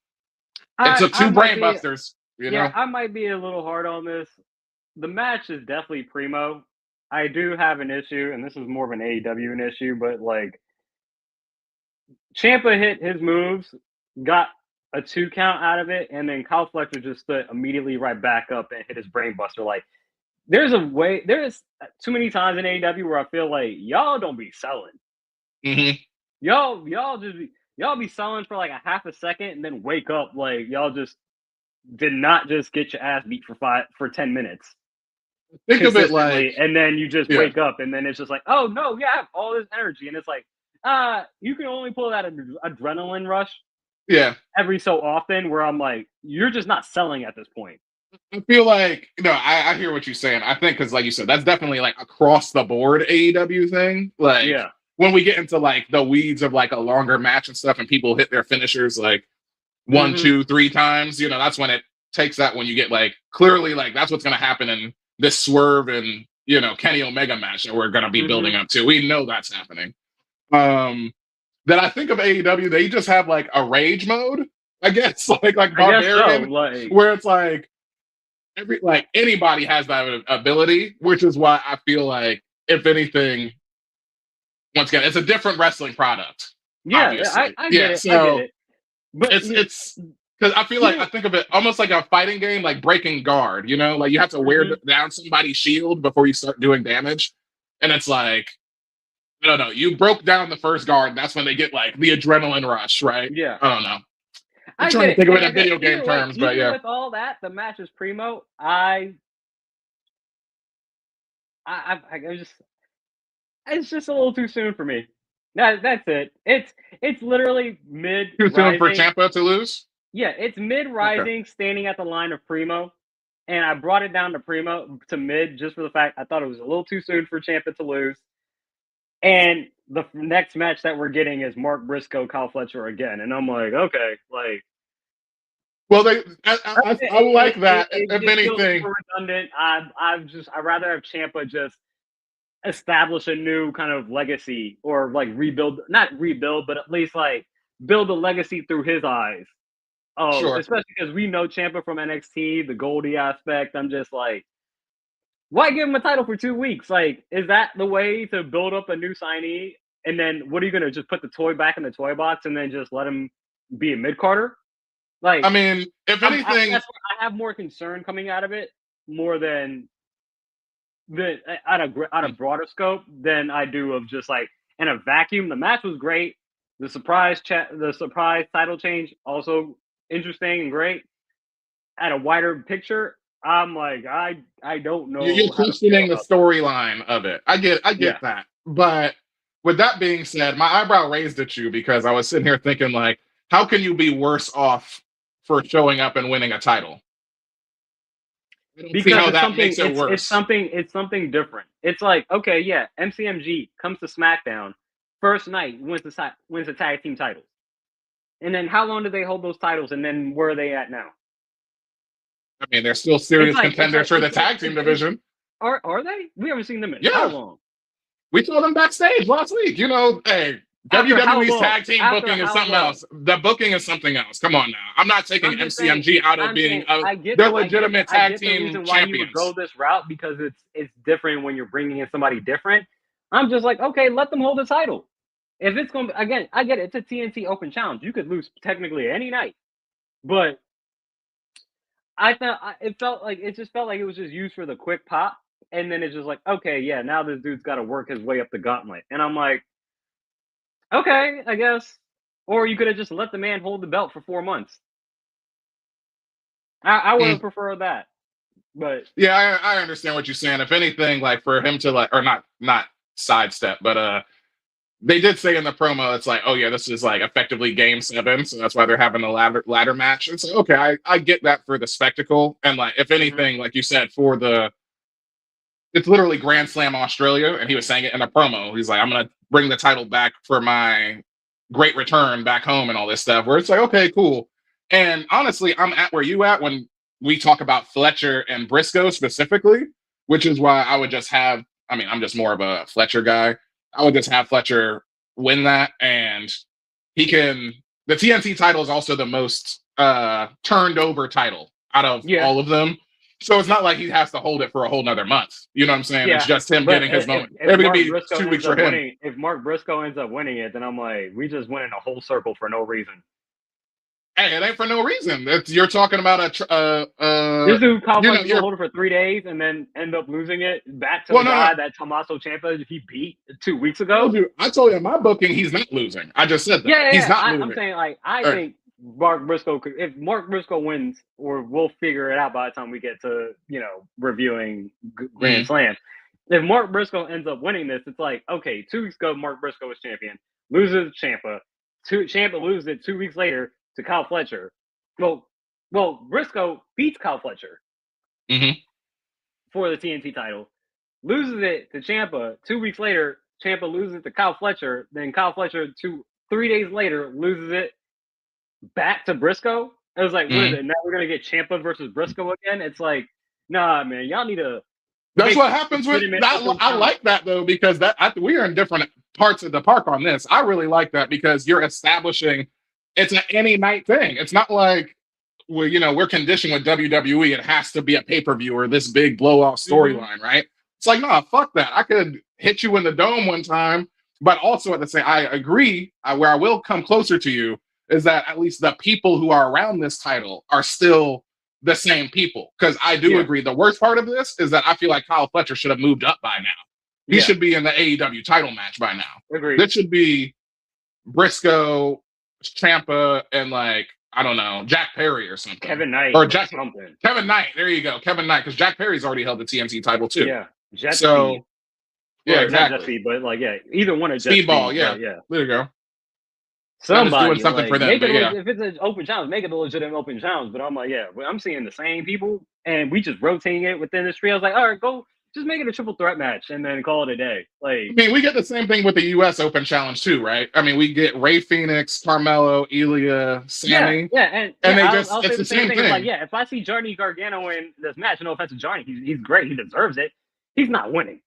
It's a two brain busters, know? I might be a little hard on this. The match is definitely primo. I do have an issue, and this is more of an AEW issue, but like Ciampa hit his moves, got a 2 count out of it, and then Kyle Fletcher just stood immediately right back up and hit his brain buster. Like there's too many times in AEW where I feel like y'all don't be selling. Mm-hmm. Y'all be selling for like a half a second and then wake up like y'all just did not just get your ass beat for 10 minutes. Think of it like, and then you just wake up and then it's just like, oh no, yeah, I have all this energy. And it's like, you can only pull that adrenaline rush every so often where I'm like, you're just not selling at this point. I feel like, I hear what you're saying. I think because like you said, that's definitely like across the board AEW thing. Like when we get into like the weeds of like a longer match and stuff and people hit their finishers like 1, 2, 3 times, that's when it takes that, when you get like clearly like that's what's going to happen in this Swerve and Kenny Omega match that we're going to be building up to. We know that's happening. That I think of AEW, they just have like a rage mode, I guess, like Barbarian, where it's like anybody has that ability, which is why I feel like, if anything, once again, it's a different wrestling product. Yeah, I get it. So I get it. But it's because I feel like I think of it almost like a fighting game, like Breaking Guard. Like you have to wear down somebody's shield before you start doing damage, and it's like, I don't know. You broke down the first guard. That's when they get like the adrenaline rush, right? Yeah. I don't know. I'm trying to think of it in video game terms, but yeah. With all that, the match is primo. I it's just a little too soon for me. That's it. It's literally mid. Too soon for Ciampa to lose? Yeah, it's mid rising, standing at the line of primo, and I brought it down to mid just for the fact I thought it was a little too soon for Ciampa to lose. And the next match that we're getting is Mark Briscoe, Kyle Fletcher again, and I'm like, okay, like. Well, I like that. If anything, redundant. I'd rather have Ciampa just establish a new kind of legacy, or like not rebuild, but at least like build a legacy through his eyes. Oh, Sure. especially because we know Ciampa from NXT, the Goldie aspect. I'm just like, why give him a title for 2 weeks? Like, is that the way to build up a new signee? And then what are you gonna just put the toy back in the toy box and then just let him be a mid carder? Like, I mean, if anything, that's where I have more concern coming out of it, more than at a broader scope than I do of just like in a vacuum. The match was great. The surprise title change also interesting and great. At a wider picture, I'm like, I don't know you're how to feel questioning the about that. storyline of it. I get Yeah. that. But with that being said, my eyebrow raised at you because I was sitting here thinking, like, how can you be worse off for showing up and winning a title? I don't see Because how it's that something, makes it worse. it's something different. It's like, okay, yeah, MCMG comes to SmackDown first night, wins the tag team titles, and then how long did they hold those titles, and then where are they at now? I mean, they're still serious It's like- contenders it's for like- the tag team division. Are they? We haven't seen them in Yeah. how long? We saw them backstage last week. You know, hey, After how WWE's long? tag team After booking is how something long? else. The booking is something else. Come on now. I'm not taking I'm just MCMG saying- out of I'm being saying, I get- they're I get- legitimate I tag get the team reason why you would champions. go this route because it's different when you're bringing in somebody different. I'm just like, okay, let them hold the title. If it's going to, again, I get it. It's a TNT Open Challenge. You could lose technically any night, but it just felt like it was just used for the quick pop, and then it's just like, okay, yeah, now this dude's got to work his way up the gauntlet, and I'm like, okay, I guess. Or you could have just let the man hold the belt for 4 months. I would have preferred that, but Yeah, I understand what you're saying. If anything, like for him to like, or not sidestep, but they did say in the promo, it's like, oh yeah, this is like effectively game 7, so that's why they're having a ladder match. It's like, okay, I get that for the spectacle, and like if anything, like you said, it's literally Grand Slam Australia, and he was saying it in a promo. He's like, I'm gonna bring the title back for my great return back home and all this stuff. Where it's like, okay, cool. And honestly, I'm at where you at when we talk about Fletcher and Briscoe specifically, which is why I would just have. I mean, I'm just more of a Fletcher guy. I would just have Fletcher win that, and he can. The TNT title is also the most turned over title out of all of them. So it's not like he has to hold it for a whole nother month. You know what I'm saying? Yeah, it's just him getting his moment. If It Mark could be Briscoe 2 weeks ends for up him. winning, if Mark Briscoe ends up winning it, then I'm like, we just went in a whole circle for no reason. Hey, it ain't for no reason. You're talking about This dude Kyle Fletcher you're- hold it for 3 days and then end up losing it back to the guy that Tommaso Ciampa he beat 2 weeks ago. I told you in my booking, he's not losing. I just said that. Yeah, He's not losing. I'm saying like I think Mark Briscoe if Mark Briscoe wins, or we'll figure it out by the time we get to reviewing Grand Slam. If Mark Briscoe ends up winning this, it's like, okay, 2 weeks ago Mark Briscoe was champion, loses Ciampa. Ciampa loses it 2 weeks later to Kyle Fletcher. Well, Briscoe beats Kyle Fletcher for the TNT title, loses it to Ciampa 2 weeks later. Ciampa loses it to Kyle Fletcher. Then Kyle Fletcher 3 days later loses it back to Briscoe. It was like, what is it? Now we're gonna get Ciampa versus Briscoe again? It's like, nah, man, y'all need to. That's what happens with that. I like that though, because we are in different parts of the park on this. I really like that because you're establishing it's an any night thing. It's not like we're conditioned with WWE. It has to be a pay-per-view or this big blow-off storyline, right? It's like, nah, fuck that. I could hit you in the dome one time, but also at the same, I agree. Where I will come closer to you is that at least the people who are around this title are still the same people. Because I do agree. The worst part of this is that I feel like Kyle Fletcher should have moved up by now. He should be in the AEW title match by now. Agreed. This should be Briscoe, Ciampa, and like, I don't know, Jack Perry or something. Kevin Knight. Or Kevin Knight. There you go. Kevin Knight. Because Jack Perry's already held the TNT title too. Yeah. So, yeah, exactly. Not Speed, but like, either one of Speedball, yeah. There you go. Somebody doing something for them. If it's an open challenge, make it a legitimate open challenge. But I'm like, I'm seeing the same people, and we just rotating it within the street. I was like, all right, go, just make it a triple threat match, and then call it a day. Like, I mean, we get the same thing with the U.S. Open Challenge too, right? I mean, we get Rey Fenix, Carmelo, Ilya, Sammy, and it's the same thing. Like, if I see Johnny Gargano in this match, no offense to Johnny, he's great, he deserves it. He's not winning.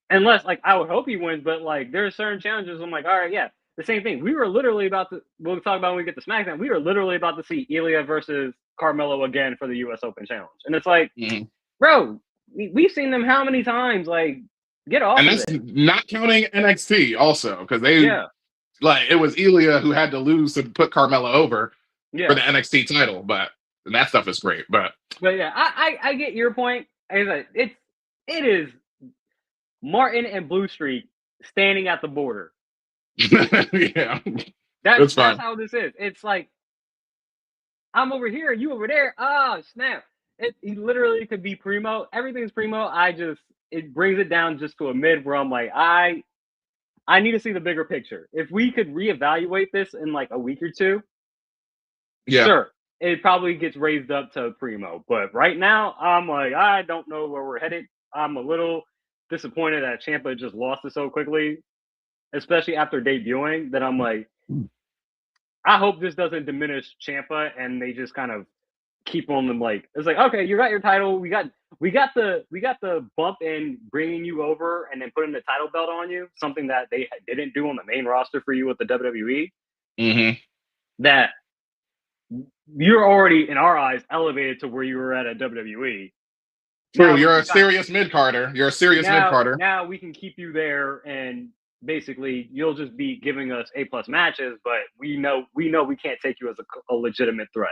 Unless, like, I would hope he wins, but like, there are certain challenges. I'm like, all right, the same thing. We were literally about to. We'll talk about when we get to SmackDown. We were literally about to see Ilya versus Carmelo again for the U.S. Open Challenge, and it's like, bro, we've seen them how many times? Like, get off. And that's not counting NXT also, because they like it was Ilya who had to lose to put Carmella over for the NXT title, but that stuff is great. But yeah, I get your point. It is Martin and Blue Streak standing at the border. Yeah, that's how this is. It's like I'm over here, you over there. Oh snap! He literally could be primo. Everything's primo. It brings it down just to a mid where I'm like, I need to see the bigger picture. If we could reevaluate this in like a week or two, sure, it probably gets raised up to primo. But right now, I'm like, I don't know where we're headed. I'm a little disappointed that Ciampa just lost it so quickly, especially after debuting. That I'm like, I hope this doesn't diminish Ciampa and they just kind of keep on them. Like, it's like, okay, you got your title. We got the bump in bringing you over and then putting the title belt on you, something that they didn't do on the main roster for you with the WWE. That you're already, in our eyes, elevated to where you were at WWE. True, you're a serious mid-carder. You're a serious mid-carder. Now we can keep you there, and basically you'll just be giving us A+ matches, but we know we can't take you as a legitimate threat.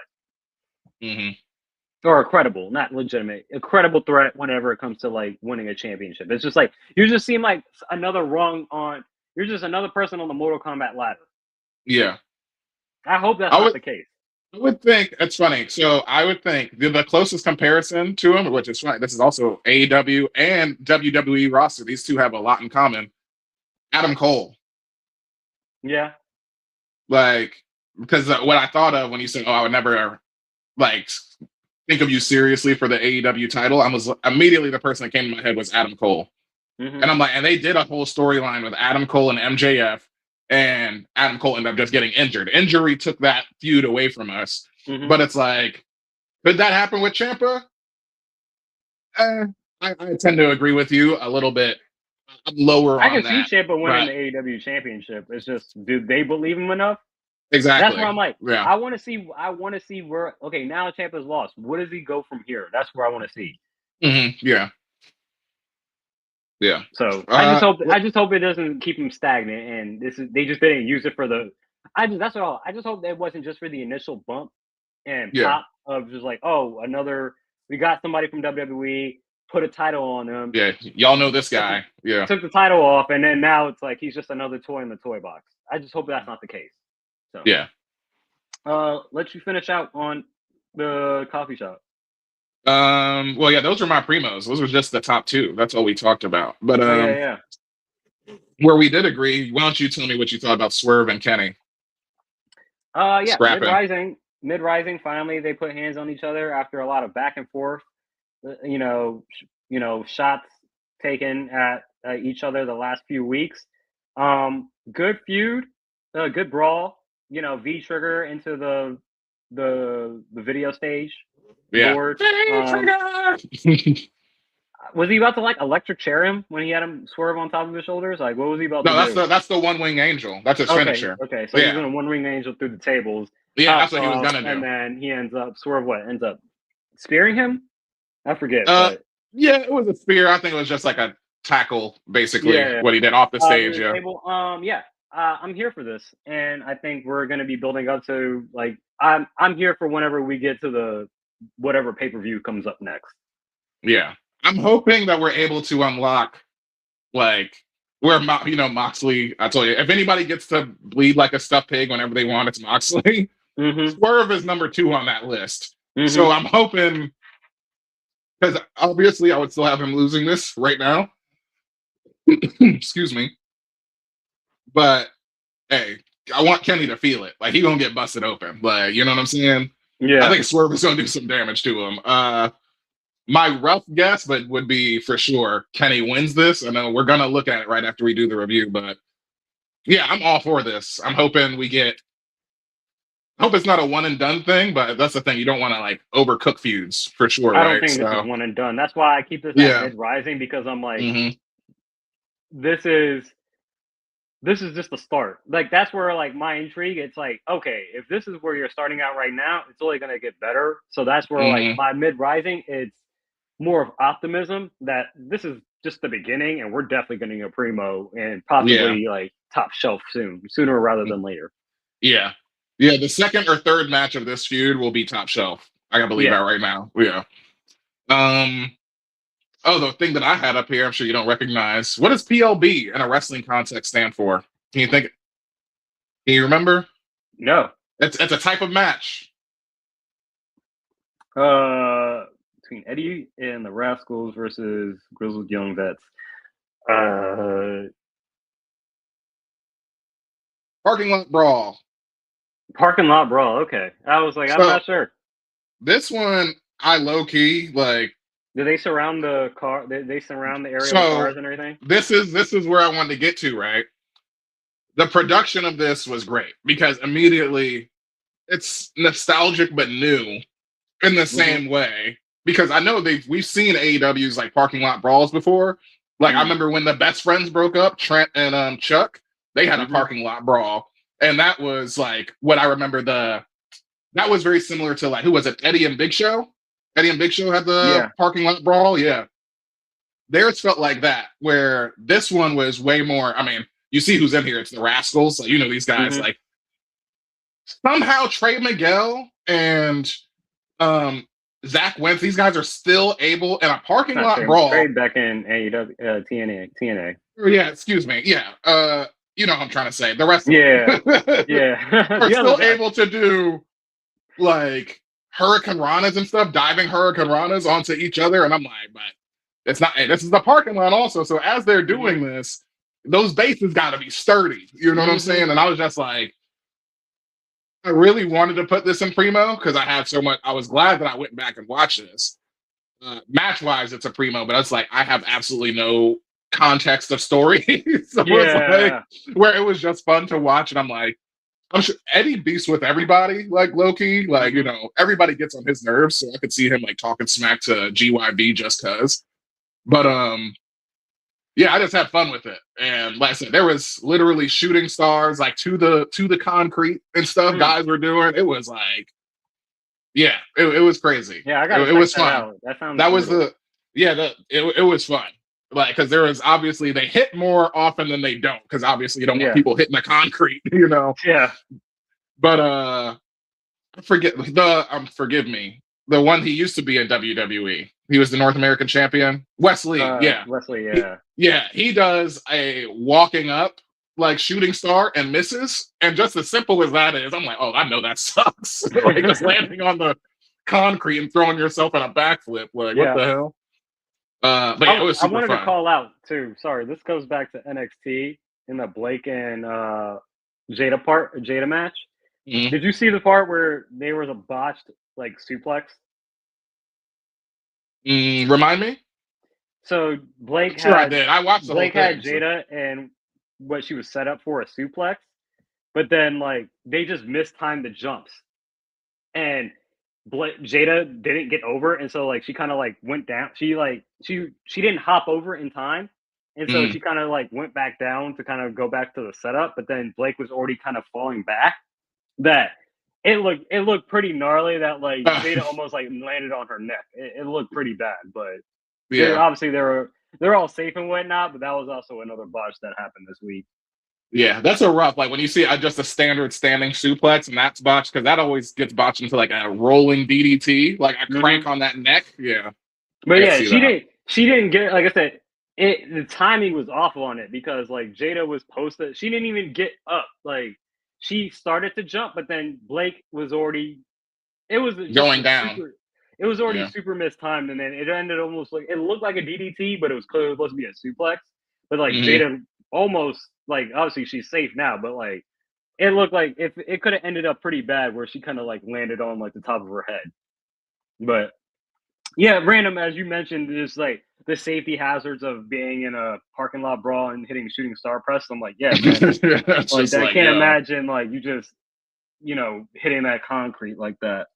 Or a credible, not legitimate, a credible threat whenever it comes to like winning a championship. It's just like you just seem like another rung on. You're just another person on the Mortal Kombat ladder. Yeah, I hope that's not the case. I would think it's funny. So I would think the closest comparison to him, which is funny, this is also AEW and WWE roster. These two have a lot in common. Adam Cole. Yeah. Like, because what I thought of when you said, "Oh, I would never like think of you seriously for the AEW title," I was immediately the person that came to my head was Adam Cole, and I'm like, and they did a whole storyline with Adam Cole and MJF. And Adam Cole ended up just getting injured. Injury took that feud away from us. But it's like, could that happen with Ciampa? I tend to agree with you a little bit. I'm lower on that. I can see Ciampa winning the AEW championship. It's just, do they believe him enough? Exactly. That's where I'm like, I want to see where, okay, now Ciampa's lost. Where does he go from here? That's where I want to see. Yeah. So I just hope it doesn't keep him stagnant, and they just didn't use it for the. I just hope that it wasn't just for the initial bump and pop of just like, oh, we got somebody from WWE, put a title on him. Yeah, y'all know this guy. Took the title off, and then now it's like he's just another toy in the toy box. I just hope that's not the case. So let you finish out on the coffee shop. Well, yeah, those were my primos. Those were just the top two. That's all we talked about. But where we did agree, why don't you tell me what you thought about Swerve and Kenny? Mid-rising. Finally, they put hands on each other after a lot of back and forth. Shots taken at each other the last few weeks. Good feud, good brawl. V trigger into the video stage. Board. Was he about to like electric chair him when he had him swerve on top of his shoulders? Like, what was he about to do? That's the one wing angel. That's his finisher. Okay, so he's gonna one wing angel through the tables. Yeah, that's what he was gonna do. And then he ends up ends up spearing him. I forget. Yeah, it was a spear. I think it was just like a tackle, basically. What he did off the stage. I'm here for this, and I think we're gonna be building up to like I'm here for whenever we get to the whatever pay-per-view comes up next. Yeah. I'm hoping that we're able to unlock like where Moxley, I told you, if anybody gets to bleed like a stuffed pig whenever they want, it's Moxley. Swerve is number 2 on that list. So I'm hoping, because obviously I would still have him losing this right now. Excuse me. But hey, I want Kenny to feel it. Like, he gonna get busted open. Like, you know what I'm saying? Yeah. I think Swerve is gonna do some damage to him. My rough guess, but would be for sure Kenny wins this. I know we're gonna look at it right after we do the review, but yeah, I'm all for this. I'm hoping hope it's not a one and done thing, but that's the thing. You don't want to like overcook feuds for sure. I don't think this is one and done. That's why I keep this at mid-rising, because I'm like, this is this is just the start. Like that's where like my intrigue. It's like, okay, if this is where you're starting out right now, it's only gonna get better. So that's where like Mhm. my mid rising, it's more of optimism that this is just the beginning, and we're definitely getting a primo and Yeah. possibly like top shelf sooner rather than later. Yeah. Yeah. The second or third match of this feud will be top shelf. I gotta believe that Yeah. right now. Yeah. Um. Oh, the thing that I had up here, I'm sure you don't recognize. What does PLB in a wrestling context stand for? Can you think? Can you remember? No. It's a type of match. Between Eddie and the Rascals versus Grizzled Young Vets. Uh, Parking lot brawl. Parking lot brawl. Okay, I was like, I'm So not sure. this one, I low key like. Did they surround the car? They surround the area with So cars and everything. this is where I wanted to get to. Right, the production of this was great because immediately it's nostalgic but new in the same way. Because I know we've seen AEW's like parking lot brawls before. Like I remember when the best friends broke up, Trent and Chuck, they had a parking lot brawl, and that was like what I remember. That was very similar to like who was it? Eddie and Big Show. Eddie and Big Show had the parking lot brawl. Yeah, theirs felt like that. Where this one was way more. I mean, you see who's in here? It's the Rascals. So you know these guys like somehow Trey Miguel and Zach Wentz. These guys are still able in a parking lot brawl. Trade back in AEW, TNA. Yeah, excuse me. Yeah, you know what I'm trying to say. The rest, yeah, are still able to do like hurricane ranas and stuff, diving hurricane ranas onto each other, and I'm like, but it's not. This is the parking lot also. So as they're doing this, those bases got to be sturdy. You know what I'm saying? And I was just like, I really wanted to put this in Primo because I had so much. I was glad that I went back and watched this. Match wise, it's a Primo, but it's like I have absolutely no context of story. So it's like where it was just fun to watch, and I'm like, I'm sure Eddie beasts with everybody, like low-key. Like, you know, everybody gets on his nerves, so I could see him like talking smack to GYB just cause. But yeah, I just had fun with it. And like I said, there was literally shooting stars like to the concrete and stuff guys were doing. It was like, yeah, it was crazy. Yeah, I got it was fun. Out. That sounds that was it was fun. Like, because there was obviously they hit more often than they don't, because obviously you don't want people hitting the concrete, you know. Yeah. But forgive me. The one he used to be in WWE. He was the North American champion. Wesley, Wesley, he does a walking up like shooting star and misses. And just as simple as that is, I'm like, oh, I know that sucks. Like just landing on the concrete and throwing yourself in a backflip. Like, what the hell? But yeah, it was super I wanted fun. to call out too. Sorry, this goes back to NXT in the Blake and Jada match. Did you see the part where there was a botched like suplex? Remind me. So Blake I did. I watched the Blake whole thing, had Jada and what she was set up for, a suplex, but then like they just mistimed the jumps, and Jada didn't get over, and so like she kind of like went down. She didn't hop over in time, and so she kind of like went back down to kind of go back to the setup. But then Blake was already kind of falling back. That it looked pretty gnarly. That like Jada almost like landed on her neck. It looked pretty bad, but obviously they're all safe and whatnot. But that was also another botch that happened this week. Yeah, that's a rough. Like when you see just a standard standing suplex and that's botched, because that always gets botched into like a rolling DDT, like a crank on that neck. Yeah, but yeah, she didn't get, like I said, the timing was off on it, because like Jada was posted, she didn't even get up. Like she started to jump, but then Blake was already, it was going down. It was already super mistimed, and then it ended almost like it looked like a DDT, but it was clearly supposed to be a suplex. But like Jada almost, like, obviously she's safe now, but like it looked like if it could have ended up pretty bad, where she kind of like landed on like the top of her head. But yeah, random, as you mentioned, just like the safety hazards of being in a parking lot brawl and hitting shooting star press. I'm like, yeah, man. Like, I can't imagine like you just, you know, hitting that concrete like that.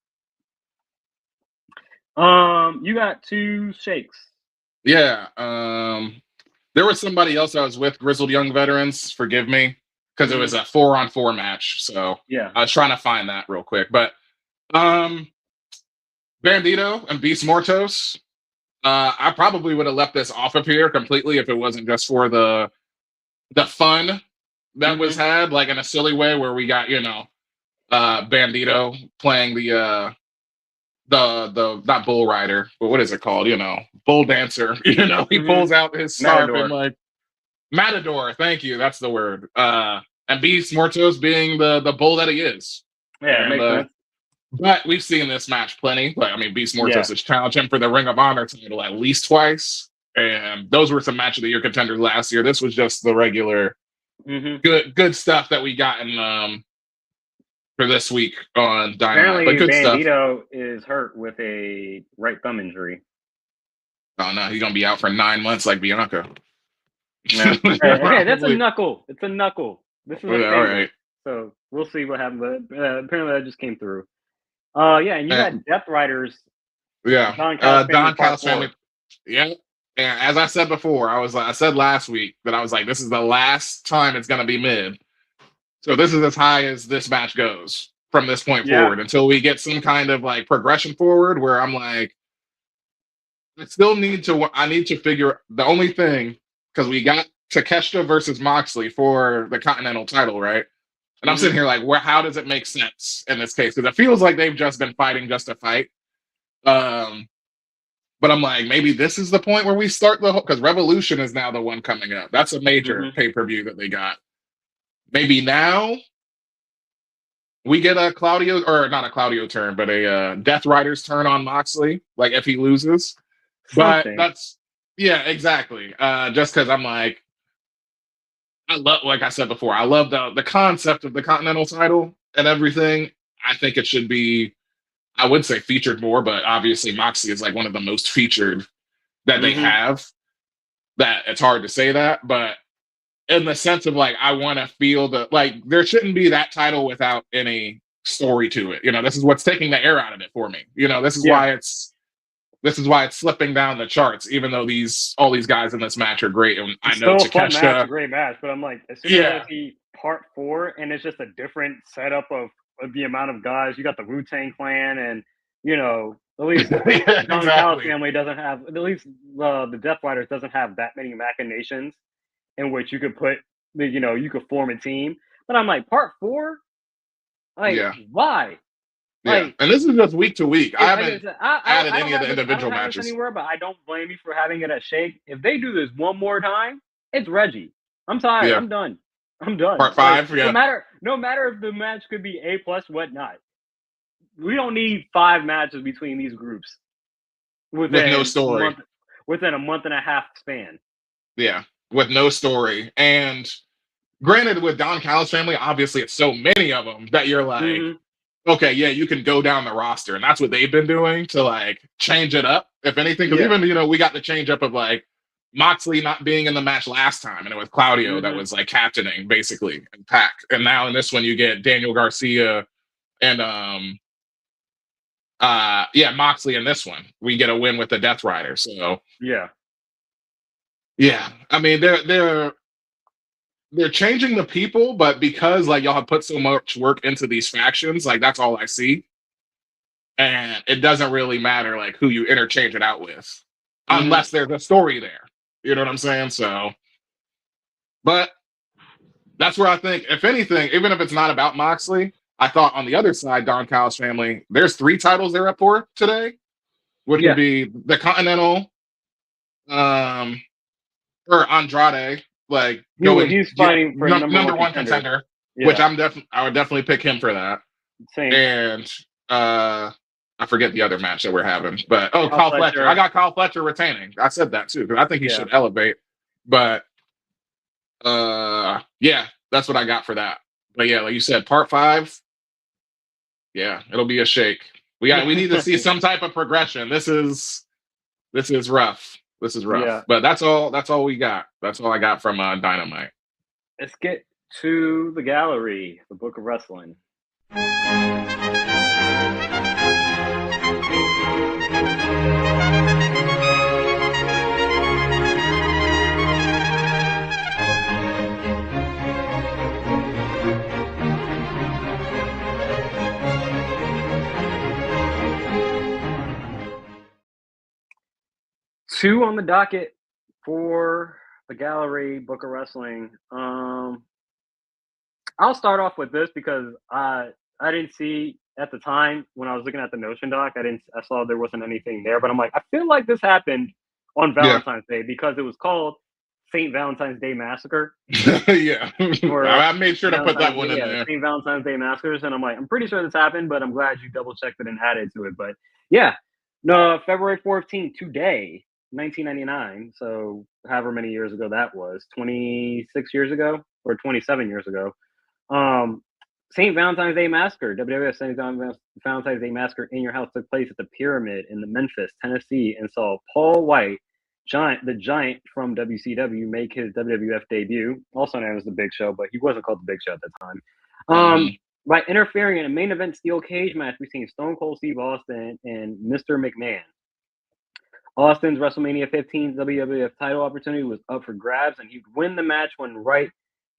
You got two shakes. Yeah. There was somebody else I was with, Grizzled Young Veterans. Forgive me, because it was a 4-on-4 match. So Yeah. I was trying to find that real quick. But Bandito and Beast Mortos. I probably would have left this off of here completely if it wasn't just for the fun that was had, like in a silly way where we got, Bandito playing the not bull rider, but what is it called? Bull dancer. He pulls out his scarf Matador. and like Matador. Thank you. That's the word. And Beast Mortos being the bull that he is. Yeah, And, makes sense. but we've seen this match plenty. Like, I mean, Beast Mortos has challenged him for the Ring of Honor title at least twice. And those were some match of the year contenders last year. This was just the regular good stuff that we got in for this week on Dynamite. Apparently, But good stuff. Bandito is hurt with a right thumb injury. Oh no, he's gonna be out for 9 months like Bianca. Hey, that's a knuckle. It's a knuckle. This is all right. So we'll see what happens. But apparently that just came through. And you got Death Riders. Yeah, Don Callis family. 4. Yeah, and as I said before, I said last week that I was like, this is the last time it's gonna be mid. So this is as high as this match goes from this point forward until we get some kind of like progression forward where I'm like, I need to figure the only thing, because we got Takeshita versus Moxley for the Continental title, right? And I'm sitting here like, how does it make sense in this case? Because it feels like they've just been fighting just to fight. But I'm like, maybe this is the point where we start the whole, because Revolution is now the one coming up. That's a major pay-per-view that they got. Maybe now we get a Claudio, or not a Claudio turn, but a Death Riders turn on Moxley, like if he loses. But exactly. Just because I'm like, like I said before, I love the concept of the Continental title and everything. I think it should be, I would say featured more, but obviously Moxley is like one of the most featured that they have. That it's hard to say that, but in the sense of like, I want to feel like there shouldn't be that title without any story to it. This is what's taking the air out of it for me. This is why it's slipping down the charts, even though all these guys in this match are great. And I know Takeshita, a great match, but I'm like, as soon as I see part 4, and it's just a different setup of the amount of guys. You got the Wu-Tang Clan, and at least the Don Callis family doesn't have. At least the Death Riders doesn't have that many machinations in which you could put you could form a team. But I'm like, part 4, why? Yeah, and this is just week to week. I haven't added any of the individual matches anywhere, but I don't blame you for having it at Shake. If they do this one more time, it's Reggie. I'm tired. Yeah. I'm done. Part 5, no matter if the match could be A+, whatnot. We don't need 5 matches between these groups with no story within a month and a half span. Yeah, with no story. And granted, with Don Callis family, obviously it's so many of them that you're like, okay, yeah, you can go down the roster, and that's what they've been doing to like change it up, if anything. Because even we got the change up of like Moxley not being in the match last time, and it was Claudio that was like captaining basically and Pac. And now in this one, you get Daniel Garcia and Moxley in this one. We get a win with the Death Rider. So yeah. I mean, they're changing the people, but because like y'all have put so much work into these factions, like that's all I see. And it doesn't really matter like who you interchange it out with, unless there's a story there. You know what I'm saying? So, but that's where I think, if anything, even if it's not about Moxley, I thought on the other side, Don Callis family, there's 3 titles they're up for today, which would be the Continental, or Andrade. Like he's fighting for number one contender, which I would definitely pick him for that. Same. And I forget the other match that we're having, but Kyle Fletcher. I got Kyle Fletcher retaining. I said that too because I think he should elevate. But that's what I got for that. But yeah, like you said, part 5. Yeah, it'll be a shake. We need to see some type of progression. This is rough. This is rough. Yeah. But that's all we got. That's all I got from Dynamite. Let's get to the gallery, the Book of Wrestling. 2 on the docket for the gallery book of wrestling. I'll start off with this because I didn't see at the time when I was looking at the Notion doc. I saw there wasn't anything there, but I'm like, I feel like this happened on Valentine's Day because it was called St. Valentine's Day Massacre. Yeah, Or I made sure to put that one in there. St. Valentine's Day Massacres, and I'm like, I'm pretty sure this happened, but I'm glad you double checked it and added to it. But yeah, no, February 14th today, 1999. So however many years ago that was, 26 years ago or 27 years ago. St. Valentine's Day Massacre, WWF St. Valentine's Day Massacre in Your House took place at the Pyramid in the Memphis, Tennessee, and saw Paul White, the Giant from WCW, make his WWF debut, also known as the Big Show, but he wasn't called the Big Show at the time. By interfering in a main event steel cage match between Stone Cold Steve Austin and Mr. McMahon. Austin's WrestleMania 15 WWF title opportunity was up for grabs, and he'd win the match when Wright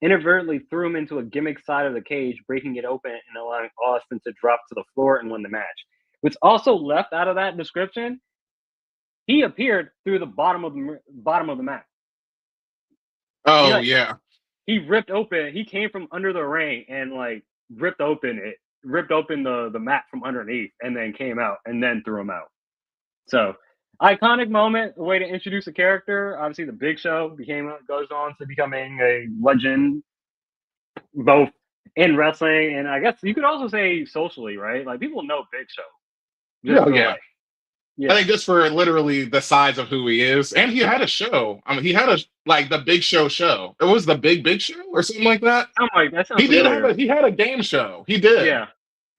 inadvertently threw him into a gimmick side of the cage, breaking it open and allowing Austin to drop to the floor and win the match. What's also left out of that description, he appeared through the bottom of the mat. Oh, yeah. He ripped open. He came from under the ring and ripped open the mat from underneath, and then came out and then threw him out. So iconic moment, a way to introduce a character. Obviously, the Big Show goes on to becoming a legend, both in wrestling and I guess you could also say socially, right? Like people know Big Show. I think just for literally the size of who he is, and he had a show. I mean, he had the Big Show show. It was the Big Show or something like that. I'm like, that sounds he familiar. did he had a game show. He did,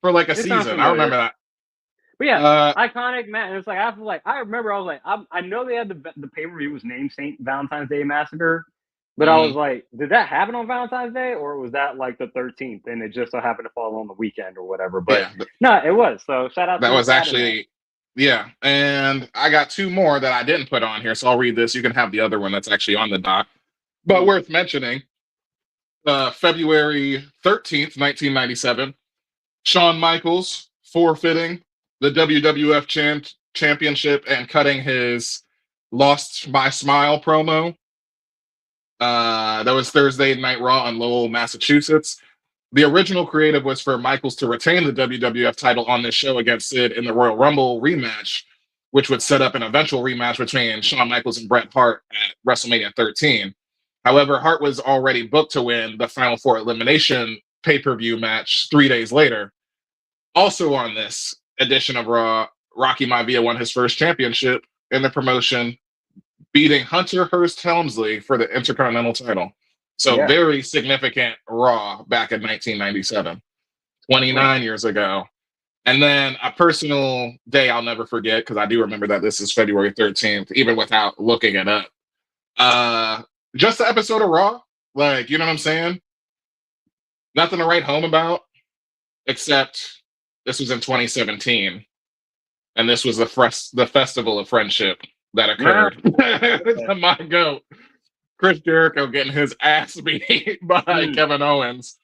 for like a season. I remember that. But yeah, iconic match. And it's like I remember I was like, I know they had the pay-per-view was named St. Valentine's Day Massacre, but I was like, did that happen on Valentine's Day or was that like the 13th and it just so happened to fall on the weekend or whatever? But no, it was. So shout out. That was actually. Yeah, and I got 2 more that I didn't put on here, so I'll read this. You can have the other one that's actually on the doc. But worth mentioning, February 13th, 1997, Shawn Michaels forfeiting the WWF Championship and cutting his Lost My Smile promo. That was Thursday Night Raw in Lowell, Massachusetts. The original creative was for Michaels to retain the WWF title on this show against Sid in the Royal Rumble rematch, which would set up an eventual rematch between Shawn Michaels and Bret Hart at WrestleMania 13. However, Hart was already booked to win the Final Four Elimination pay-per-view match 3 days later. Also on this edition of Raw, Rocky Maivia won his first championship in the promotion, beating Hunter Hearst Helmsley for the Intercontinental title. So very significant Raw back in 1997, 29 years ago. And then a personal day I'll never forget, because I do remember that this is February 13th, even without looking it up. Just the episode of Raw, like, you know what I'm saying? Nothing to write home about, except this was in 2017. And this was the Festival of Friendship that occurred. My goat. Chris Jericho getting his ass beat by Kevin Owens.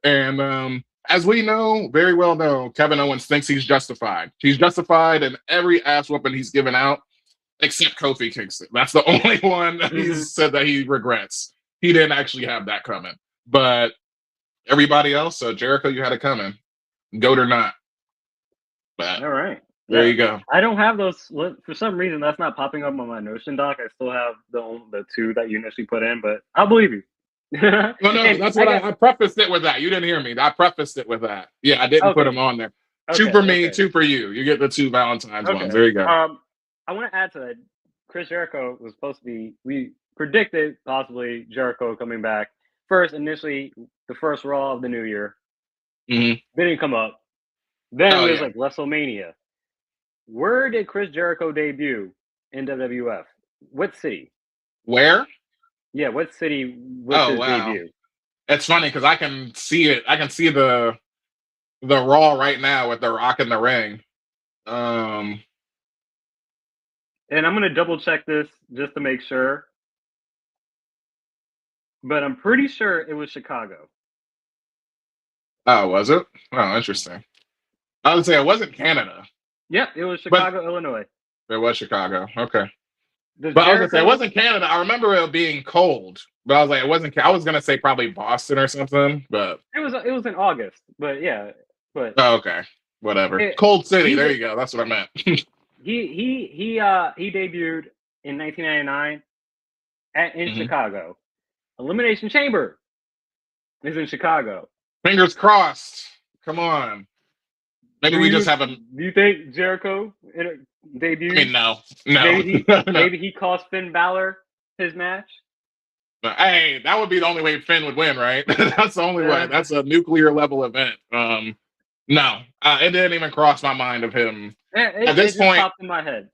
And as we know, very well know, Kevin Owens thinks he's justified. He's justified in every ass whooping he's given out, except Kofi Kingston. That's the only one that he's said that he regrets. He didn't actually have that coming. But everybody else, so Jericho, you had it coming. Goat or not. But all right. There you go. I don't have those for some reason. That's not popping up on my Notion doc. I still have the 2 that you initially put in, but I'll believe you. No, that's what I prefaced it with that. You didn't hear me. I prefaced it with that. Yeah, I didn't put them on there. 2 for me, 2 for you. You get the 2 Valentine's ones. There you go. I want to add to that. Chris Jericho was supposed to be. We predicted possibly Jericho coming back first. Initially, the first Raw of the new year. Didn't come up. Then it was like WrestleMania. Where did Chris Jericho debut in WWF? What city? Where? Yeah, what city was his debut? It's funny because I can see it. I can see the Raw right now with the Rock in the ring. And I'm gonna double check this just to make sure. But I'm pretty sure it was Chicago. Oh, was it? Oh, interesting. I would say it wasn't Canada. Yep, it was Chicago, Illinois. It was Chicago. Okay. But I was gonna say it wasn't Canada. I remember it being cold, but I was like, it wasn't. I was gonna say probably Boston or something, but it was in August. But yeah, but oh, okay, whatever. Cold City. There you go. That's what I meant. he debuted in 1999 in Chicago. Elimination Chamber is in Chicago. Fingers crossed. Come on. Maybe we just have a. Do you think Jericho debuted? I mean, no. Maybe he cost Finn Balor his match. But, hey, that would be the only way Finn would win, right? That's the only way. That's a nuclear level event. No, it didn't even cross my mind of him. At this point, popped in my head.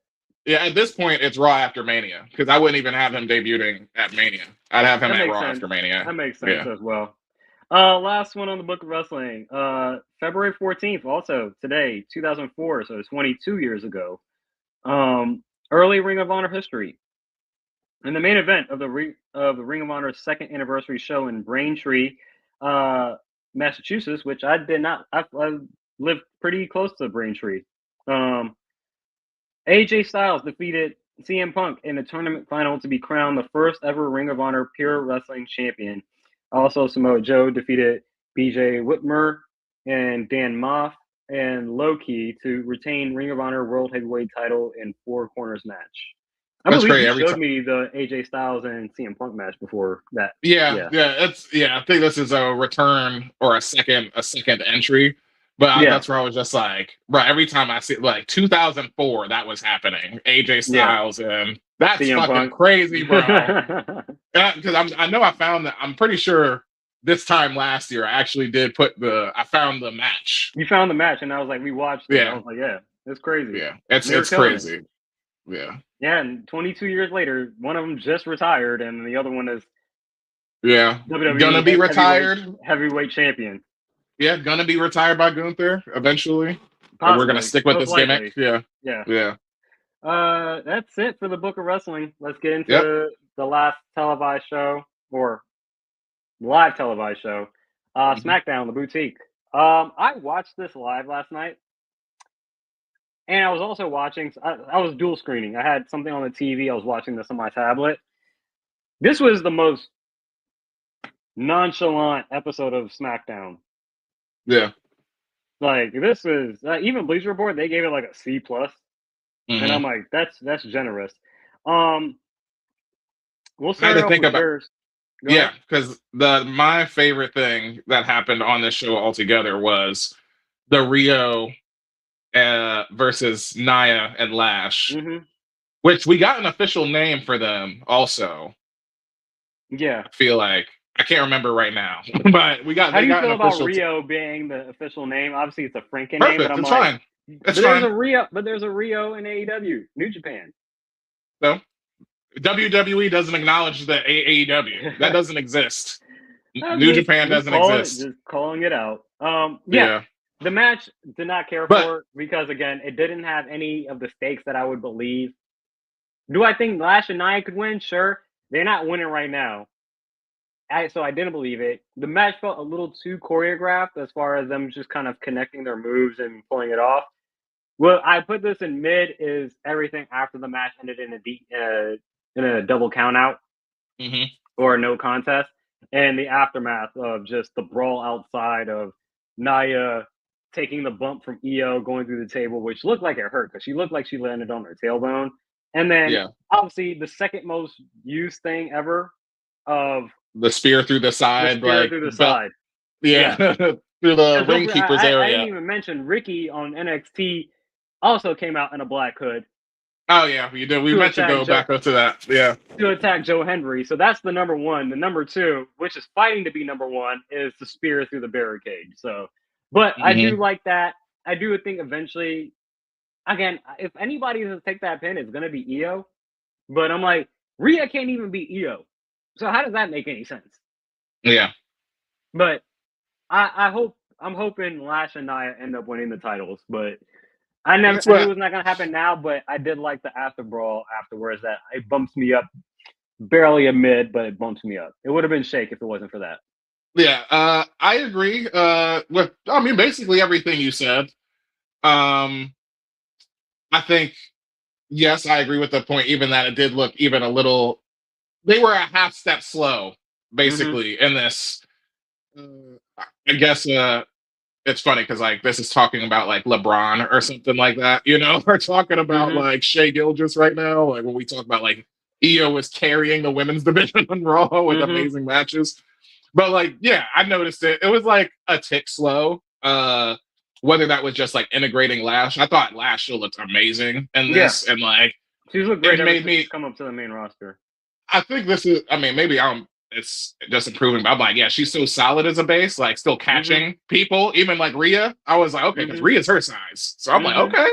Yeah, at this point, it's Raw after Mania because I wouldn't even have him debuting at Mania. I'd have him at Raw after Mania. That makes sense as well. Last one on the Book of Wrestling. February 14th, also today, 2004, so it's 22 years ago. Early Ring of Honor history. In the main event of the Ring of Honor's second anniversary show in Braintree, Massachusetts, which I did not. I lived pretty close to Braintree. AJ Styles defeated CM Punk in the tournament final to be crowned the first ever Ring of Honor Pure Wrestling Champion. Also, Samoa Joe defeated BJ Whitmer and Dan Moff and Low-Ki to retain Ring of Honor World Heavyweight title in Four Corners match. I believe you showed me the AJ Styles and CM Punk match before that. Yeah. I think this is a return or a second entry. But that's where I was just like, right, every time I see like 2004, that was happening. AJ Styles and that's CM fucking Punk. Crazy, bro. Because I know I found that. I'm pretty sure this time last year I actually did I found the match. You found the match, and I was like, we watched it. I was like, yeah, it's crazy. Yeah, it's crazy. Yeah. Yeah, and 22 years later, one of them just retired, and the other one is WWE gonna be retired heavyweight champion. Yeah, gonna be retired by Gunther eventually. Or we're gonna stick with this gimmick. Yeah. That's it for the Book of Wrestling. Let's get into the last televised show or live televised show. SmackDown, the Boutique. I watched this live last night. And I was also watching, I was dual screening. I had something on the TV. I was watching this on my tablet. This was the most nonchalant episode of SmackDown. Yeah. Like, this is, even Bleacher Report, they gave it like a C+. And I'm like, that's generous. We'll start off with yours. Yeah, because my favorite thing that happened on this show altogether was the Rio versus Nia and Lash, which we got an official name for them also. Yeah. I feel like I can't remember right now, but we got. How do you feel about Rio being the official name? Obviously, it's a Franken name, but I'm it's like, fine. It's fine. There's a Rio in AEW, New Japan. No, WWE doesn't acknowledge the AEW. That doesn't exist. New Japan doesn't exist. Just calling it out. The match did not care for because again, it didn't have any of the stakes that I would believe. Do I think Lash and Nia could win? Sure, they're not winning right now. So I didn't believe it. The match felt a little too choreographed as far as them just kind of connecting their moves and pulling it off. Well, I put this in mid is everything after the match ended in a double count out or a no contest, and the aftermath of just the brawl outside of Nia taking the bump from EO going through the table, which looked like it hurt because she looked like she landed on her tailbone. And then obviously the second most used thing ever of the spear through the side, through the side. Yeah. Through the ring keeper's area. I didn't even mention Ricky on NXT also came out in a black hood. Oh yeah, we did. We meant to go back up to that. Yeah. To attack Joe Hendry. So that's the number one. The number two, which is fighting to be number one, is the spear through the barricade. So, but I do like that. I do think eventually, again, if anybody's going to take that pin, it's going to be EO. But I'm like, Rhea can't even beat EO. So how does that make any sense? Yeah. But I'm hoping Lash and Nia end up winning the titles, but I knew it was not going to happen now, but I did like the after brawl afterwards that it bumps me up. Barely a mid, but it bumps me up. It would have been shake if it wasn't for that. Yeah, I agree with, basically everything you said. I think yes, I agree with the point, even that it did look even a little. They were a half step slow, basically, in this. I guess it's funny because like this is talking about like LeBron or something like that, you know. We're talking about like Shea Gilgeous right now, like when we talk about like Io was carrying the women's division on Raw with amazing matches. But like, yeah, I noticed it. It was like a tick slow. Whether that was just like integrating Lash, I thought Lash still looked amazing in this, and like she's looked great. It made me come up to the main roster. I think this is. I mean, maybe it's just improving, but I'm like, yeah, she's so solid as a base, like still catching people, even like Rhea. I was like, okay, because Rhea's her size, so I'm like, okay,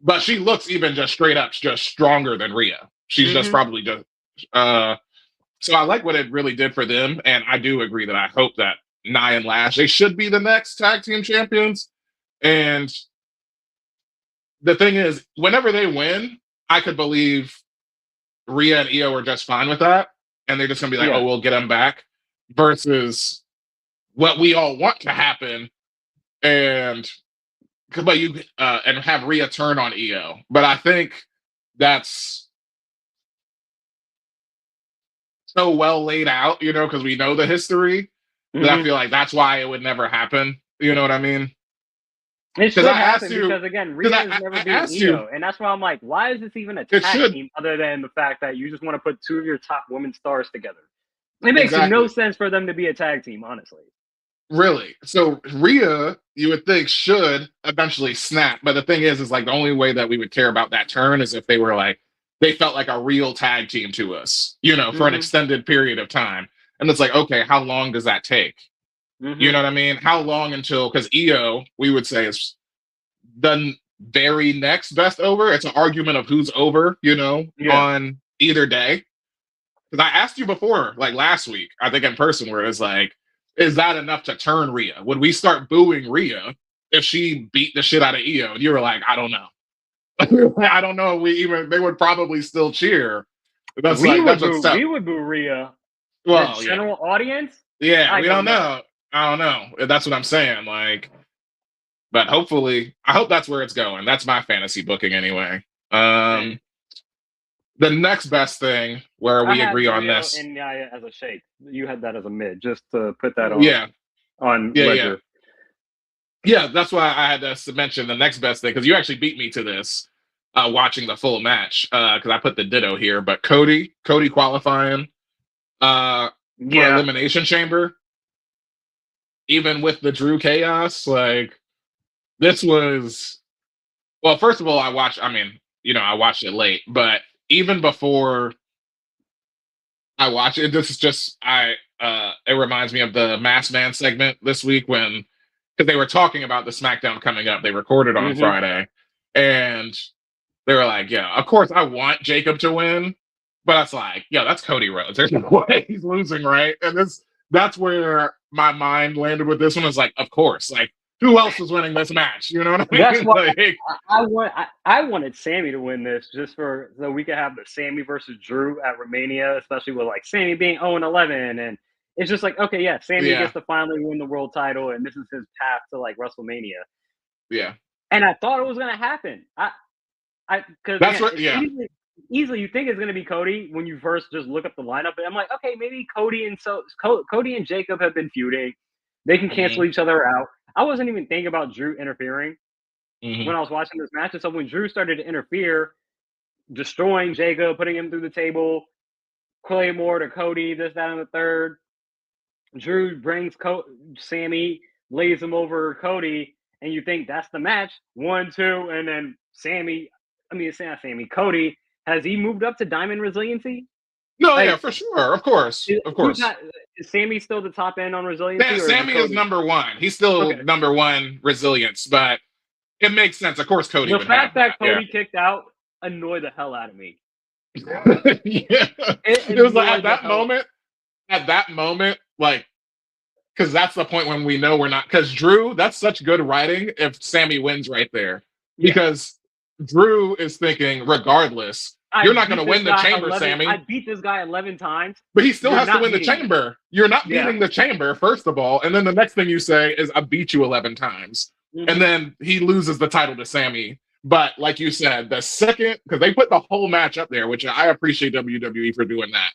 but she looks even just straight up just stronger than Rhea. She's just probably just. So I like what it really did for them, and I do agree that I hope that Nia and Lash, they should be the next tag team champions. And the thing is, whenever they win, I could believe Rhea and Io are just fine with that, and they're just gonna be like, "Oh, we'll get them back," versus what we all want to happen, and have Rhea turn on Io. But I think that's so well laid out, you know, because we know the history. That I feel like that's why it would never happen. You know what I mean? It should happen because again, Rhea has never been Io, and that's why I'm like, why is this even a tag team other than the fact that you just want to put two of your top women stars together? It makes no sense for them to be a tag team, honestly. Really? So Rhea, you would think, should eventually snap, but the thing is like the only way that we would care about that turn is if they were like they felt like a real tag team to us, you know, for an extended period of time. And it's like, okay, how long does that take? You know what I mean? How long until, because Io, we would say, is the very next best over. It's an argument of who's over, you know, on either day. Because I asked you before, like last week, I think in person, where it's like, is that enough to turn Rhea? Would we start booing Rhea if she beat the shit out of Io? And you were like, I don't know. I don't know. They would probably still cheer. That's we would boo Rhea. Well, the general audience? Yeah, we don't know. I don't know. That's what I'm saying. Like, but hopefully, I hope that's where it's going. That's my fantasy booking anyway. The next best thing where we agree on this. And Nia as a shake. You had that as a mid, just to put that on. On Ledger. Yeah, that's why I had to mention the next best thing, because you actually beat me to this watching the full match, because I put the ditto here. But Cody qualifying for Elimination Chamber, even with the Drew chaos, like this was. Well, first of all, I watched it late, but even before I watched it, this is just it reminds me of the Masked Man segment this week because they were talking about the SmackDown coming up. They recorded on Friday, and they were like, "Yeah, of course I want Jacob to win," but it's like, "Yeah, that's Cody Rhodes. There's no way he's losing, right?" And that's where my mind landed with this one. Is like, of course, like who else is winning this match? You know what I mean? That's why I wanted Sammy to win this, just so we could have the Sammy versus Drew at Romania, especially with like Sammy being 0-11, and it's just like, okay, yeah, Sammy gets to finally win the world title, and this is his path to like WrestleMania. Yeah, and I thought it was gonna happen. Because that's easily you think it's gonna be Cody when you first just look up the lineup, and I'm like, okay, maybe Cody and Jacob have been feuding. They can cancel each other out. I wasn't even thinking about Drew interfering when I was watching this match. And so when Drew started to interfere, destroying Jacob, putting him through the table, Claymore to Cody, this, that, and the third. Drew brings Sammy, lays him over Cody, and you think that's the match. 1, 2, and then Cody, has he moved up to Diamond Resiliency? No, for sure. Of course. Is Sammy still the top end on resiliency? Yeah, Sammy is number one. He's still number one resilience, but it makes sense. Of course, Cody would have that. The fact that Cody kicked out annoyed the hell out of me. It was like at that moment, like, because that's the point when we know we're not, because Drew, that's such good writing if Sammy wins right there. Because Drew is thinking, regardless, you're not going to win the chamber, Sammy. I beat this guy 11 times. But he still has to win the chamber. You're not beating the chamber, first of all. And then the next thing you say is, I beat you 11 times. And then he loses the title to Sammy. But like you said, the second, because they put the whole match up there, which I appreciate WWE for doing that,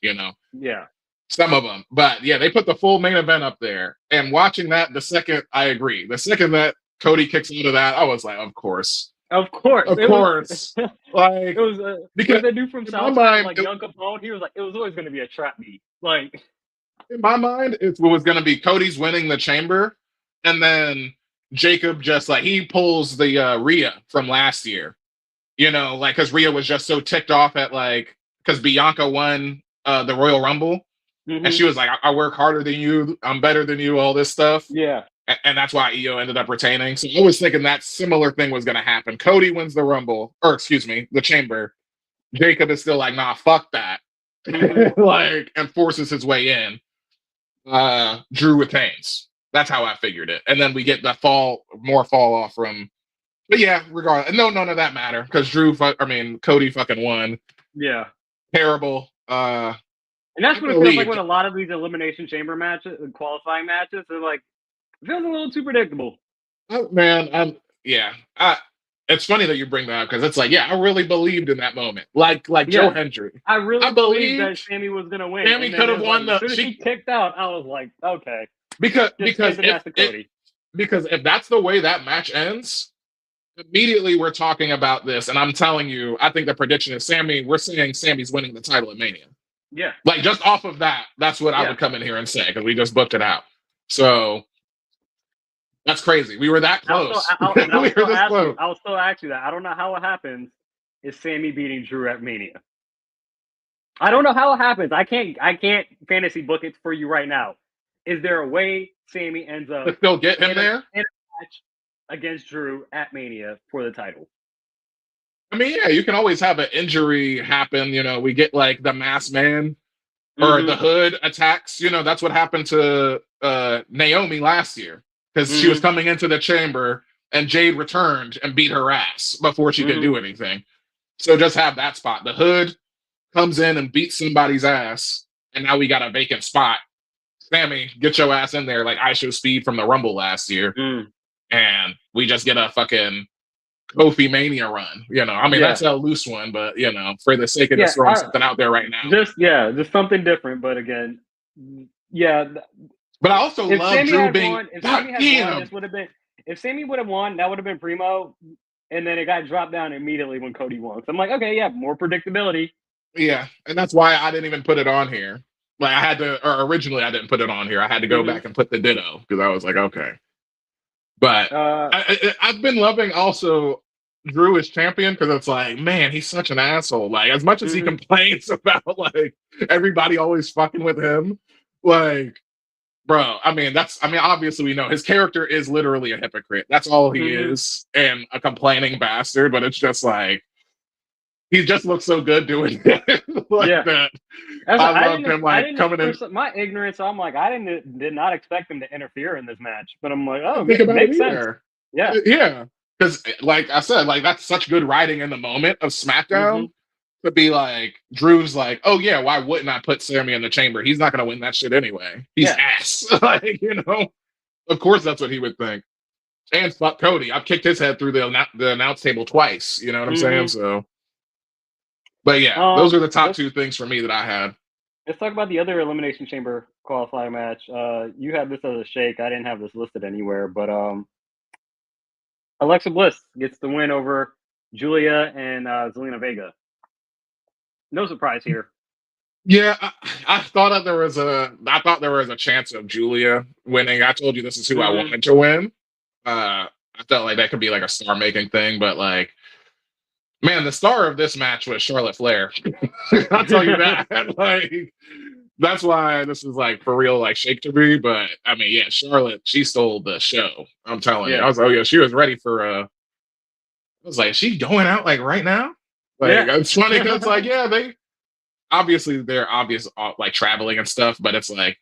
Yeah. some of them. But yeah, they put the full main event up there. And watching that, the second, I agree. The second that Cody kicks into that, I was like, of course. Of course. Of course. Like, it was because that dude from in my South mind, like Young Capone, he was like, it was always going to be a trap meet. Like, in my mind, it was going to be Cody's winning the chamber. And then Jacob just like, he pulls the Rhea from last year. Like, because Rhea was just so ticked off at like, because Bianca won the Royal Rumble. mm-hmm. And she was like, I work harder than you. I'm better than you, all this stuff. Yeah. And that's why EO ended up retaining. So I was thinking that similar thing was going to happen. Cody wins the Rumble, or excuse me, the Chamber. Jacob is still like, nah, fuck that. Mm-hmm. Like, and forces his way in. Drew retains. That's how I figured it. And then we get the more fall off from. But yeah, regardless, no, none of that matter because Cody fucking won. Yeah. Terrible. And that's what it feels like when a lot of these Elimination Chamber matches, qualifying matches, they're like, it feels a little too predictable. Oh, man, it's funny that you bring that up because it's like, yeah, I really believed in that moment. Like Joe Hendry. I really believed that Sammy was gonna win. Sammy could have won as soon as she kicked out, I was like, okay. Because if that's the way that match ends, immediately we're talking about this, and I'm telling you, I think the prediction is we're saying Sammy's winning the title at Mania. Yeah. Like just off of that, that's what I would come in here and say because we just booked it out. So that's crazy. We were that close. I'll still ask you that. I don't know how it happens. Is Sammy beating Drew at Mania? I don't know how it happens. I can't fantasy book it for you right now. Is there a way Sammy ends up to still get him there in a match against Drew at Mania for the title? I mean, yeah, you can always have an injury happen. We get like the Masked Man or the Hood attacks. That's what happened to Naomi last year. Because she was coming into the chamber and Jade returned and beat her ass before she could do anything. So just have that spot. The Hood comes in and beats somebody's ass, and now we got a vacant spot. Sammy, get your ass in there like ISO Speed from the Rumble last year. And we just get a fucking Kofi Mania run. That's a loose one, but, for the sake of just throwing something out there right now. Just something different. But again, yeah. But I also love Drew being. If Sammy would have won, that would have been primo, and then it got dropped down immediately when Cody won. So I'm like, okay, yeah, more predictability. Yeah, and that's why I didn't even put it on here. Like I had to, or originally I didn't put it on here. I had to go back and put the ditto because I was like, okay. But I've been loving also Drew as champion because it's like, man, he's such an asshole. Like as much as he complains about like everybody always fucking with him, like. Bro, obviously we know his character is literally a hypocrite. That's all he is, and a complaining bastard. But it's just like he just looks so good doing it that. I love him coming in. My ignorance, I'm like, I did not expect him to interfere in this match, but I'm like, oh, it makes sense. Yeah, yeah, because like I said, like that's such good writing in the moment of SmackDown. To be like, Drew's like, oh yeah, why wouldn't I put Sammy in the chamber? He's not gonna win that shit anyway. He's ass. Like, of course that's what he would think. And fuck Cody. I've kicked his head through the announce table twice. You know what I'm saying? So, but yeah, those are the top two things for me that I had. Let's talk about the other Elimination Chamber qualifying match. You had this as a shake. I didn't have this listed anywhere, but Alexa Bliss gets the win over Julia and Zelina Vega. No surprise here. Yeah, I thought there was a chance of Julia winning. I told you this is who I wanted to win. I felt like that could be like a star-making thing, but like, man, the star of this match was Charlotte Flair. I'll tell you that. Like, that's why this is like for real, like shake to me. But I mean, yeah, Charlotte, she stole the show. I'm telling you. I was like, oh yeah, she was ready for. I was like, is she going out like right now? Like it's funny because like they're obviously like traveling and stuff, but it's like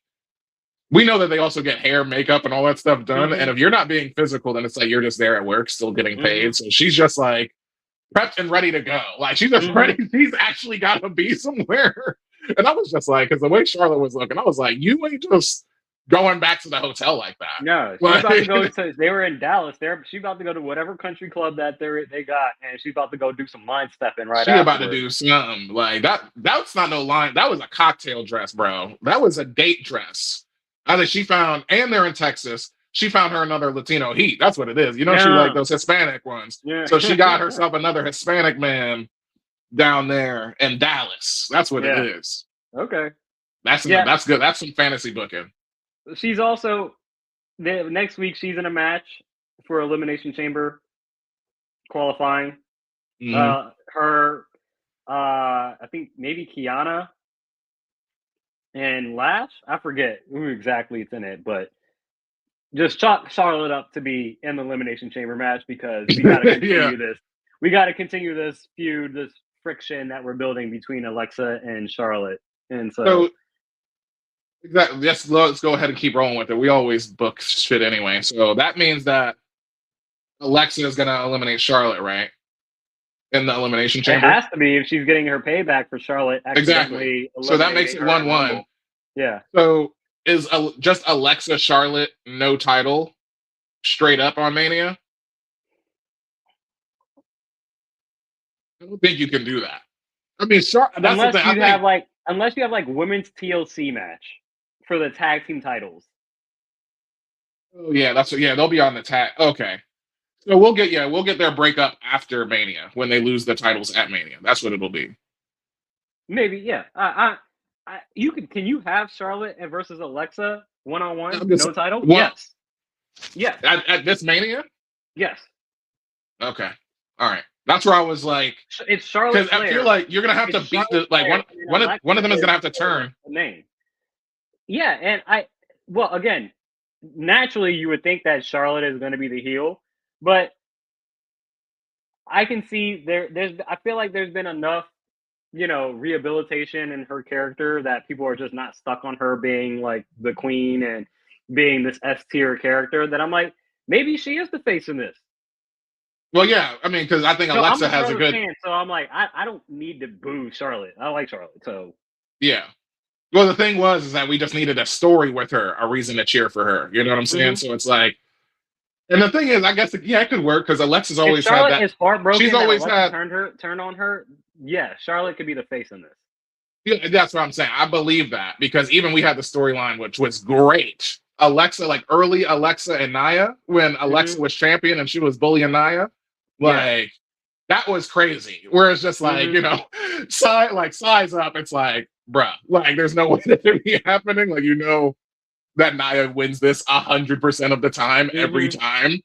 we know that they also get hair, makeup, and all that stuff done. And if you're not being physical, then it's like you're just there at work, still getting paid. So she's just like prepped and ready to go. Like she's just ready. She's actually got to be somewhere. And I was just like, because the way Charlotte was looking, I was like, you ain't just going back to the hotel like that. No, she's about to go to. They were in Dallas. She's about to go to whatever country club that they got, and she's about to go do some line stepping right. She about to do something like that. That's not no line. That was a cocktail dress, bro. That was a date dress. I think she found, and they're in Texas. She found her another Latino heat. That's what it is. You know, she like those Hispanic ones. Yeah. So she got herself another Hispanic man down there in Dallas. That's what it is. Okay. That's good. That's some fantasy booking. She's also next week. She's in a match for Elimination Chamber qualifying. Mm-hmm. I think maybe Kiana and Lash. I forget who exactly it's in it, but just chalk Charlotte up to be in the Elimination Chamber match because we got to continue this. We got to continue this feud, this friction that we're building between Alexa and Charlotte, and so exactly. Let's go ahead and keep rolling with it. We always book shit anyway, so that means that Alexa is gonna eliminate Charlotte, right? In the Elimination Chamber. It has to be if she's getting her payback for Charlotte. Exactly. So that makes it 1-1. Yeah. So is just Alexa Charlotte no title straight up on Mania? I don't think you can do that. I mean, unless you have like women's TLC match for the tag team titles. Oh yeah, they'll be on the tag. Okay. So we'll get their breakup after Mania when they lose the titles at Mania. That's what it'll be. Maybe, yeah. Can you have Charlotte versus Alexa 1-on-1, no title? Yes. Yeah. At this Mania? Yes. Okay. All right. That's where I was like, it's Charlotte. Because I feel like you're gonna have to beat one of them is gonna have to turn. Name. Yeah, and again, naturally you would think that Charlotte is going to be the heel. But I can see I feel like there's been enough, rehabilitation in her character that people are just not stuck on her being like the queen and being this S tier character that I'm like, maybe she is the face in this. Well, yeah, I mean, because I think Alexa has a good fan, so I'm like, I don't need to boo Charlotte. I like Charlotte, so yeah. Well, the thing is that we just needed a story with her, a reason to cheer for her. You know what I'm saying? Mm-hmm. So it's like. And the thing is, I guess it could work because Alexa's always had that. Is heartbroken. She's always had turned on her. Yeah, Charlotte could be the face in this. Yeah, that's what I'm saying. I believe that because even we had the storyline, which was great. Alexa, like early Alexa and Nia, when Alexa was champion and she was bullying Nia, that was crazy. Whereas just like size up, it's like, bruh, like there's no way that could be happening. Like that Nia wins this 100% of the time, every time.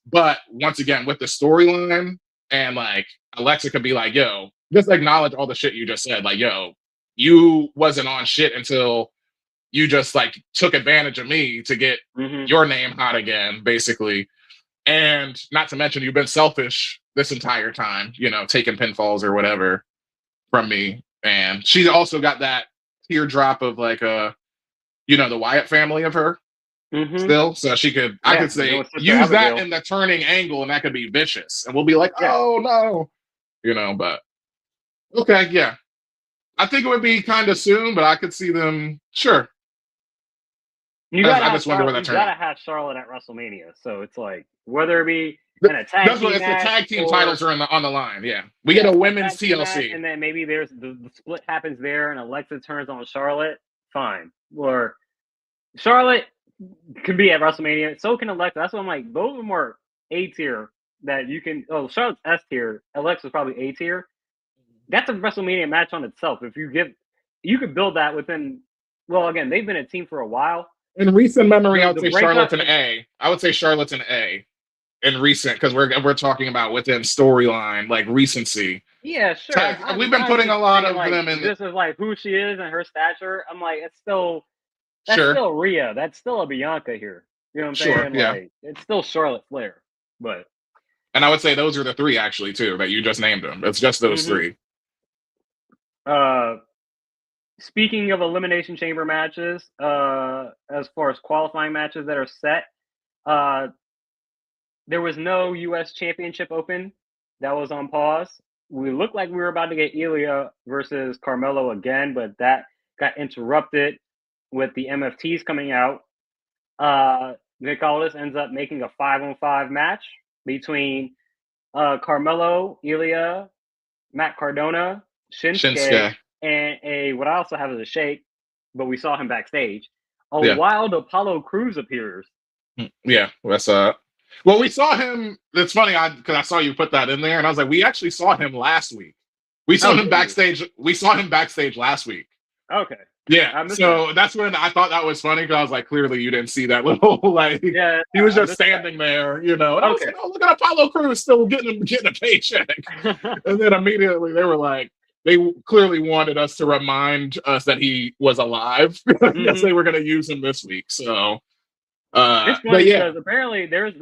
But once again, with the storyline and like Alexa could be like, yo, just acknowledge all the shit you just said. Like, yo, you wasn't on shit until you just like took advantage of me to get your name hot again, basically. And not to mention you've been selfish this entire time, taking pinfalls or whatever from me. And she also got that teardrop of like the Wyatt family of her still. So I could say, use that in the turning angle and that could be vicious. And we'll be like, oh no, but okay. Yeah. I think it would be kind of soon, but I could see them. Sure. I just wonder where that turns. You gotta have Charlotte at WrestleMania. So it's like, whether it be in a tag team match, the tag team titles are on the line. Yeah. We get a women's TLC. And then maybe there's the split happens there and Alexa turns on Charlotte. Fine. Or Charlotte could be at WrestleMania. So can Alexa. That's what I'm like. Those are more A tier that you can. Oh, Charlotte's S tier. Alexa's probably A tier. That's a WrestleMania match on itself. If you could build that within. Well, again, they've been a team for a while. In recent memory, I would say Charlotte's an A. I would say Charlotte's an A. In recent, because we're talking about within storyline, like recency. Yeah, sure. We've been putting a lot of them in. This is like who she is and her stature. I'm like, still Rhea. That's still a Bianca here. You know what I'm saying? Yeah. Like, it's still Charlotte Flair. But and I would say those are the three actually too that you just named them. It's just those three. Speaking of Elimination Chamber matches, as far as qualifying matches that are set, there was no U.S. Championship Open that was on pause. We looked like we were about to get Ilya versus Carmelo again, but that got interrupted with the MFTs coming out Nick Aldis ends up making a 5-on-5 match between Carmelo, Ilya, Matt Cardona, Shinsuke, and what I also have is a shake, but we saw him backstage. Wild Apollo Crews appears. Yeah, that's well, we saw him. It's funny because I saw you put that in there, and I was like, we actually saw him last week. We saw him backstage. We saw him backstage last week. Okay. Yeah. So that's when I thought that was funny because I was like, clearly you didn't see that little he was just standing there, you know. And I was like, oh, look at Apollo Crews still getting a paycheck. And then immediately they were like, they clearly wanted us to remind us that he was alive because they were going to use him this week. So it's funny because apparently there's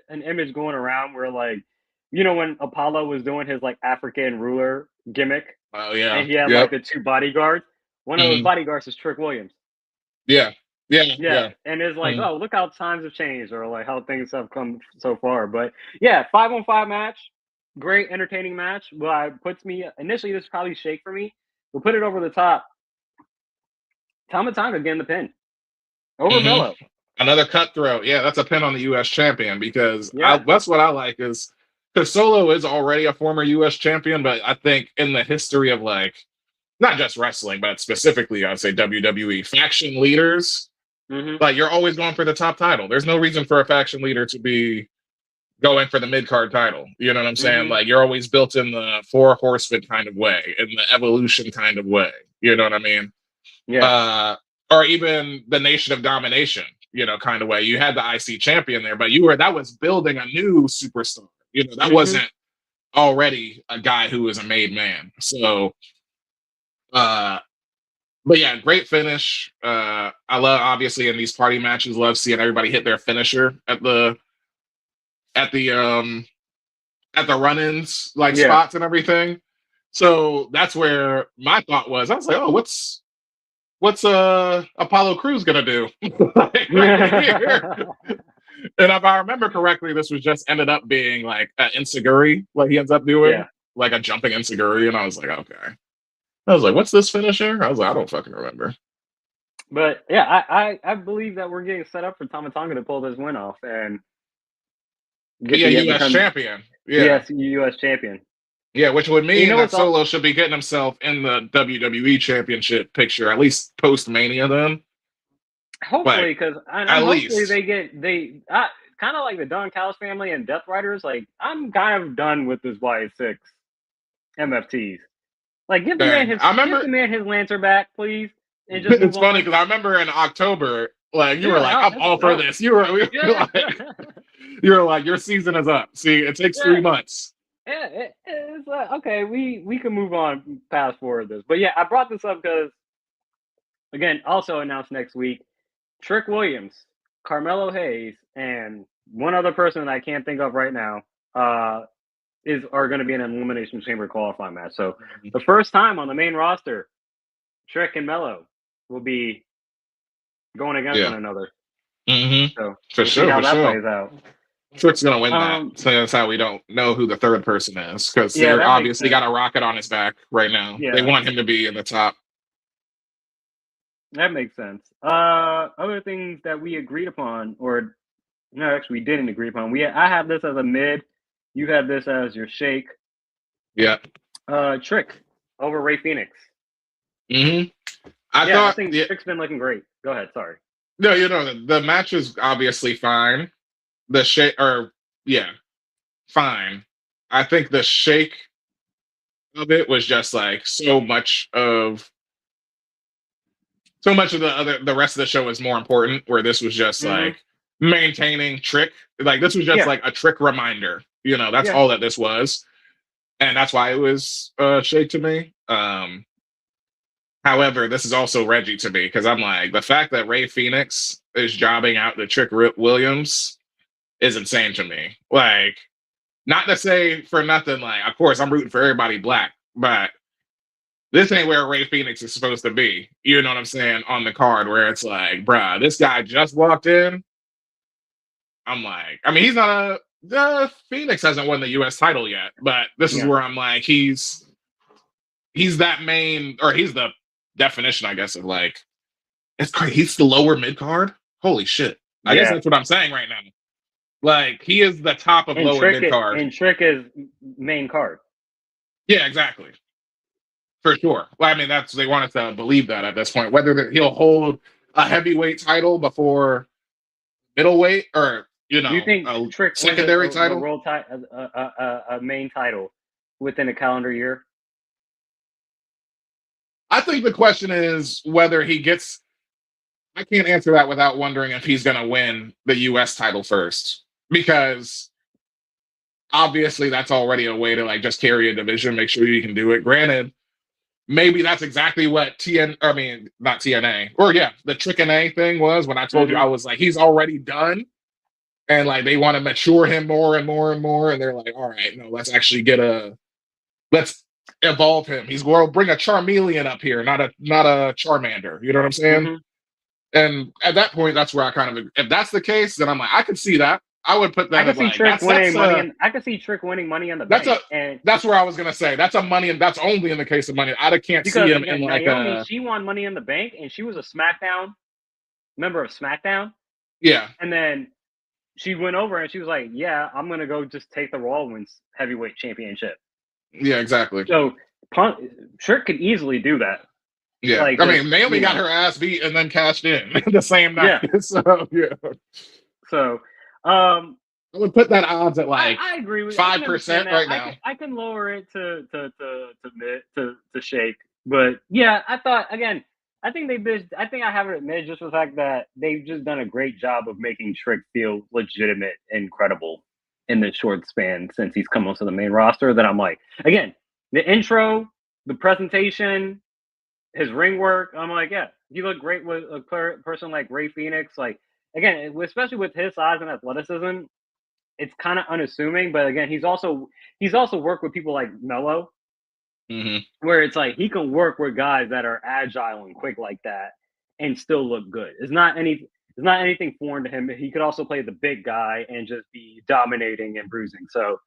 an image going around where when Apollo was doing his African ruler gimmick. Oh yeah. And he had the 2 bodyguards. One of those bodyguards is Trick Williams. Yeah. And it's oh, look how times have changed, or how things have come so far. But yeah, 5-on-5 match, great entertaining match. Well, puts me initially, this is probably shake for me. We'll put it over the top. Tama Tonga getting the pin over Melo. Another cutthroat. Yeah, that's a pin on the U.S. champion because that's what I like is because Solo is already a former U.S. champion, but I think in the history of not just wrestling, but specifically, I'd say WWE faction leaders, you're always going for the top title. There's no reason for a faction leader to be going for the mid-card title. You know what I'm saying? You're always built in the 4 horsemen kind of way, in the evolution kind of way. You know what I mean? Yeah. Or even the Nation of Domination, kind of way. You had the IC champion there, but that was building a new superstar. That wasn't already a guy who was a made man. So, but yeah, great finish. I love, obviously, in these party matches, love seeing everybody hit their finisher at the run-ins, spots and everything. So that's where my thought was. I was like, oh, what's Apollo Crews gonna do? And if I remember correctly, this was just ended up being an enziguri, he ends up doing, a jumping enziguri, and I was like, okay. I was like, what's this finisher? I was like, I don't fucking remember. But yeah, I believe that we're getting set up for Tama Tonga to pull this win off and U.S. champion. Yes, U.S. champion. Yeah, which would mean that Solo should be getting himself in the WWE Championship picture, at least post-Mania then. Hopefully, because hopefully they kind of like the Don Callis family and Death Riders. I'm kind of done with this Y6 MFTs. Give the man his Lancer back, please. And just it's funny because I remember in October, you were like, I'm all for this. You were like, your season is up. See, it takes 3 months. Yeah, it's okay. We can move on past forward this, but yeah, I brought this up because again, also announced next week, Trick Williams, Carmelo Hayes, and one other person that I can't think of right now are going to be in an Elimination Chamber qualifying match. So the first time on the main roster, Trick and Melo will be going against one another. So for sure, how that plays out. Trick's gonna win that. So that's how we don't know who the third person is because they're obviously got a rocket on his back right now. Yeah. They want him to be in the top. That makes sense. Other things that we agreed upon, or no, actually we didn't agree upon. I have this as a mid. You have this as your shake. Yeah. Trick over Ray Phoenix. I think Trick's been looking great. Go ahead. Sorry. No, the match is obviously fine. The shake, fine. I think the shake of it was just so much of the rest of the show is more important. Where this was just maintaining Trick. This was just a Trick reminder. That's all that this was, and that's why it was shake to me. However, this is also Reggie to me because I'm like the fact that Ray Phoenix is jobbing out the Trick Williams is insane to me. Not to say for nothing, of course I'm rooting for everybody black, but this ain't where Ray Phoenix is supposed to be. You know what I'm saying? On the card where it's bruh, this guy just walked in. I'm like, I mean, he's not Phoenix hasn't won the US title yet, but this is where I'm like, he's that main, or he's the definition, I guess, of it's crazy. He's the lower mid card. Holy shit. I guess that's what I'm saying right now. Like, he is the top of lower mid card. And Trick is main card. Yeah, exactly. For sure. Well, I mean, they want us to believe that at this point. Whether he'll hold a heavyweight title before middleweight, or do you think a Trick secondary title, a world a main title within a calendar year? I think the question is whether he gets. I can't answer that without wondering if he's going to win the U.S. title first, because obviously that's already a way to like just carry a division, make sure you can do it. Granted, maybe that's exactly what not TNA, or the Trick and A thing was when I told you, I was like, he's already done. And like, they want to mature him more and more and more. And they're like, all right, no, let's actually let's evolve him. We'll bring a Charmeleon up here, not a Charmander. You know what I'm saying? And at that point, that's where if that's the case, then I'm like, I could see that. I would put that. I could see Trick winning money. I could see Trick winning Money in the Bank. That's where I was gonna say. That's that's only in the case of Money. I can't see him in like Naomi, she won Money in the Bank, and she was a SmackDown member of SmackDown. Yeah. And then she went over and she was like, "Yeah, I'm gonna go just take the Raw Women's Heavyweight Championship." Yeah, exactly. So Trick could easily do that. Yeah, like, I mean, Naomi got her ass beat and then cashed in the same night. Yeah. So I would put that odds at like I agree with 5% right now. I can lower it to shake, but yeah, I thought again. I think I have it at mid just for the fact that they've just done a great job of making Trick feel legitimate and credible in the short span since he's come onto the main roster. That I'm like, again, the intro, the presentation, his ring work. I'm like, yeah, you look great with a person like Rey Fenix. Like, again, especially with his size and athleticism, it's kind of unassuming. But again, he's also worked with people like Mello, where it's like he can work with guys that are agile and quick like that and still look good. It's not anything foreign to him. He could also play the big guy and just be dominating and bruising. So,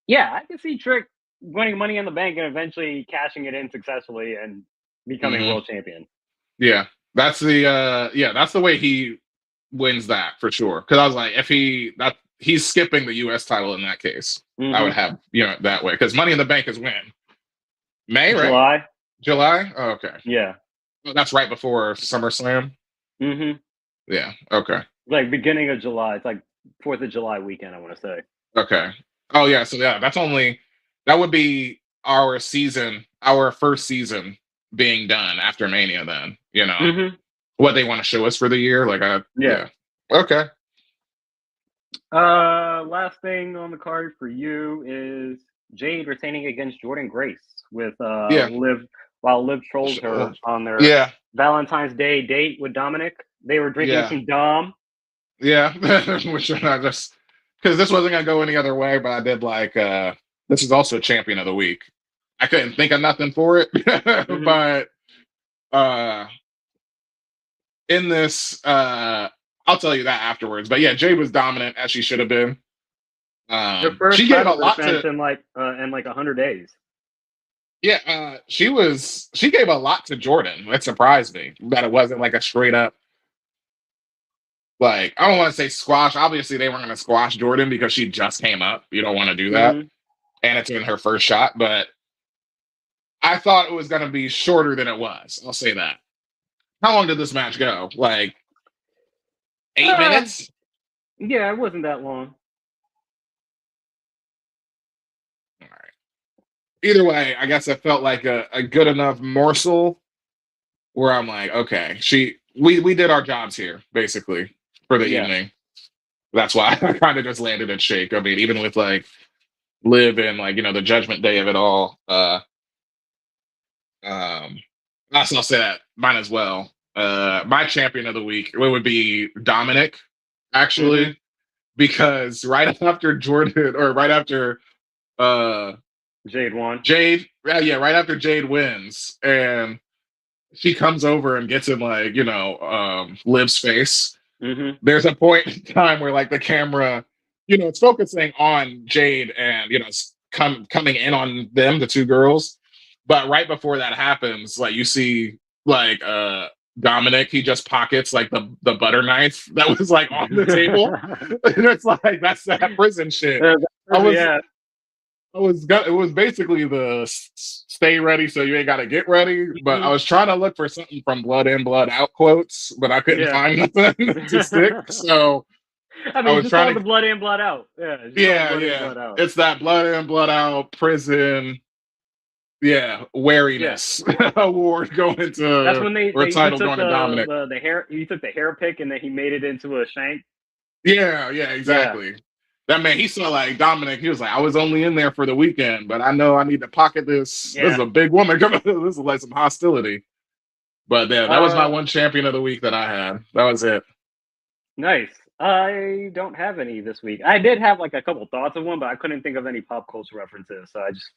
yeah, I can see Trick winning Money in the Bank and eventually cashing it in successfully and becoming world champion. Yeah, that's the way he wins that for sure. Because I was like, if he's skipping the U.S. title in that case, I would have that way, because Money in the Bank is when May, right? July. Oh, okay. Yeah. Well, that's right before SummerSlam. Yeah. Okay. Like beginning of July. It's like 4th of July weekend, I want to say. Okay. Oh yeah. So yeah, that would be our first season being done after Mania. Then what they want to show us for the year. Like yeah. Okay. Last thing on the card for you is Jade retaining against Jordan Grace with Liv, while Liv trolls her on their Valentine's Day date with Dominic. They were drinking some Dom. Yeah, which I just because this wasn't gonna go any other way, but I did like this is also Champion of the Week. I couldn't think of nothing for it, but in this I'll tell you that afterwards. But yeah, Jade was dominant as she should have been. She gave a lot in like 100 days. Yeah, she gave a lot to Jordan. It surprised me that it wasn't like a straight up, like, I don't want to say squash. Obviously, they weren't going to squash Jordan because she just came up. You don't want to do that. And it's in her first shot. But I thought it was going to be shorter than it was. I'll say that. How long did this match go? Like 8 minutes? Yeah, it wasn't that long. All right. Either way, I guess it felt like a good enough morsel where I'm like, okay, we did our jobs here, basically, for the evening. That's why I kind of just landed at shake. I mean, even with like Liv and like, the Judgment Day of it all. I'll say that mine as well. My champion of the week, it would be Dominic, actually, because right after Jordan, or right after Jade won. Right after Jade wins, and she comes over and gets in like, Liv's face. There's a point in time where like the camera, it's focusing on Jade and, it's coming in on them, the two girls. But right before that happens, like you see like Dominic, he just pockets like the butter knife that was like on the table. And it's like that's that prison shit. It was basically the stay ready so you ain't got to get ready. But I was trying to look for something from Blood In, Blood Out quotes, but I couldn't find nothing to stick. So I was just trying to the Blood In, Blood Out. Blood out. It's that Blood In, Blood Out prison. Yeah, wariness award going to. That's when they title going to Dominic. The hair. He took the hair pick and then he made it into a shank. Yeah, exactly. Yeah. That man, he saw like Dominic. He was like, I was only in there for the weekend, but I know I need to pocket this. Yeah. This is a big woman coming. This is like some hostility. But yeah, that was my one champion of the week that I had. That was it. Nice. I don't have any this week. I did have like a couple thoughts of one, but I couldn't think of any pop culture references. So I just.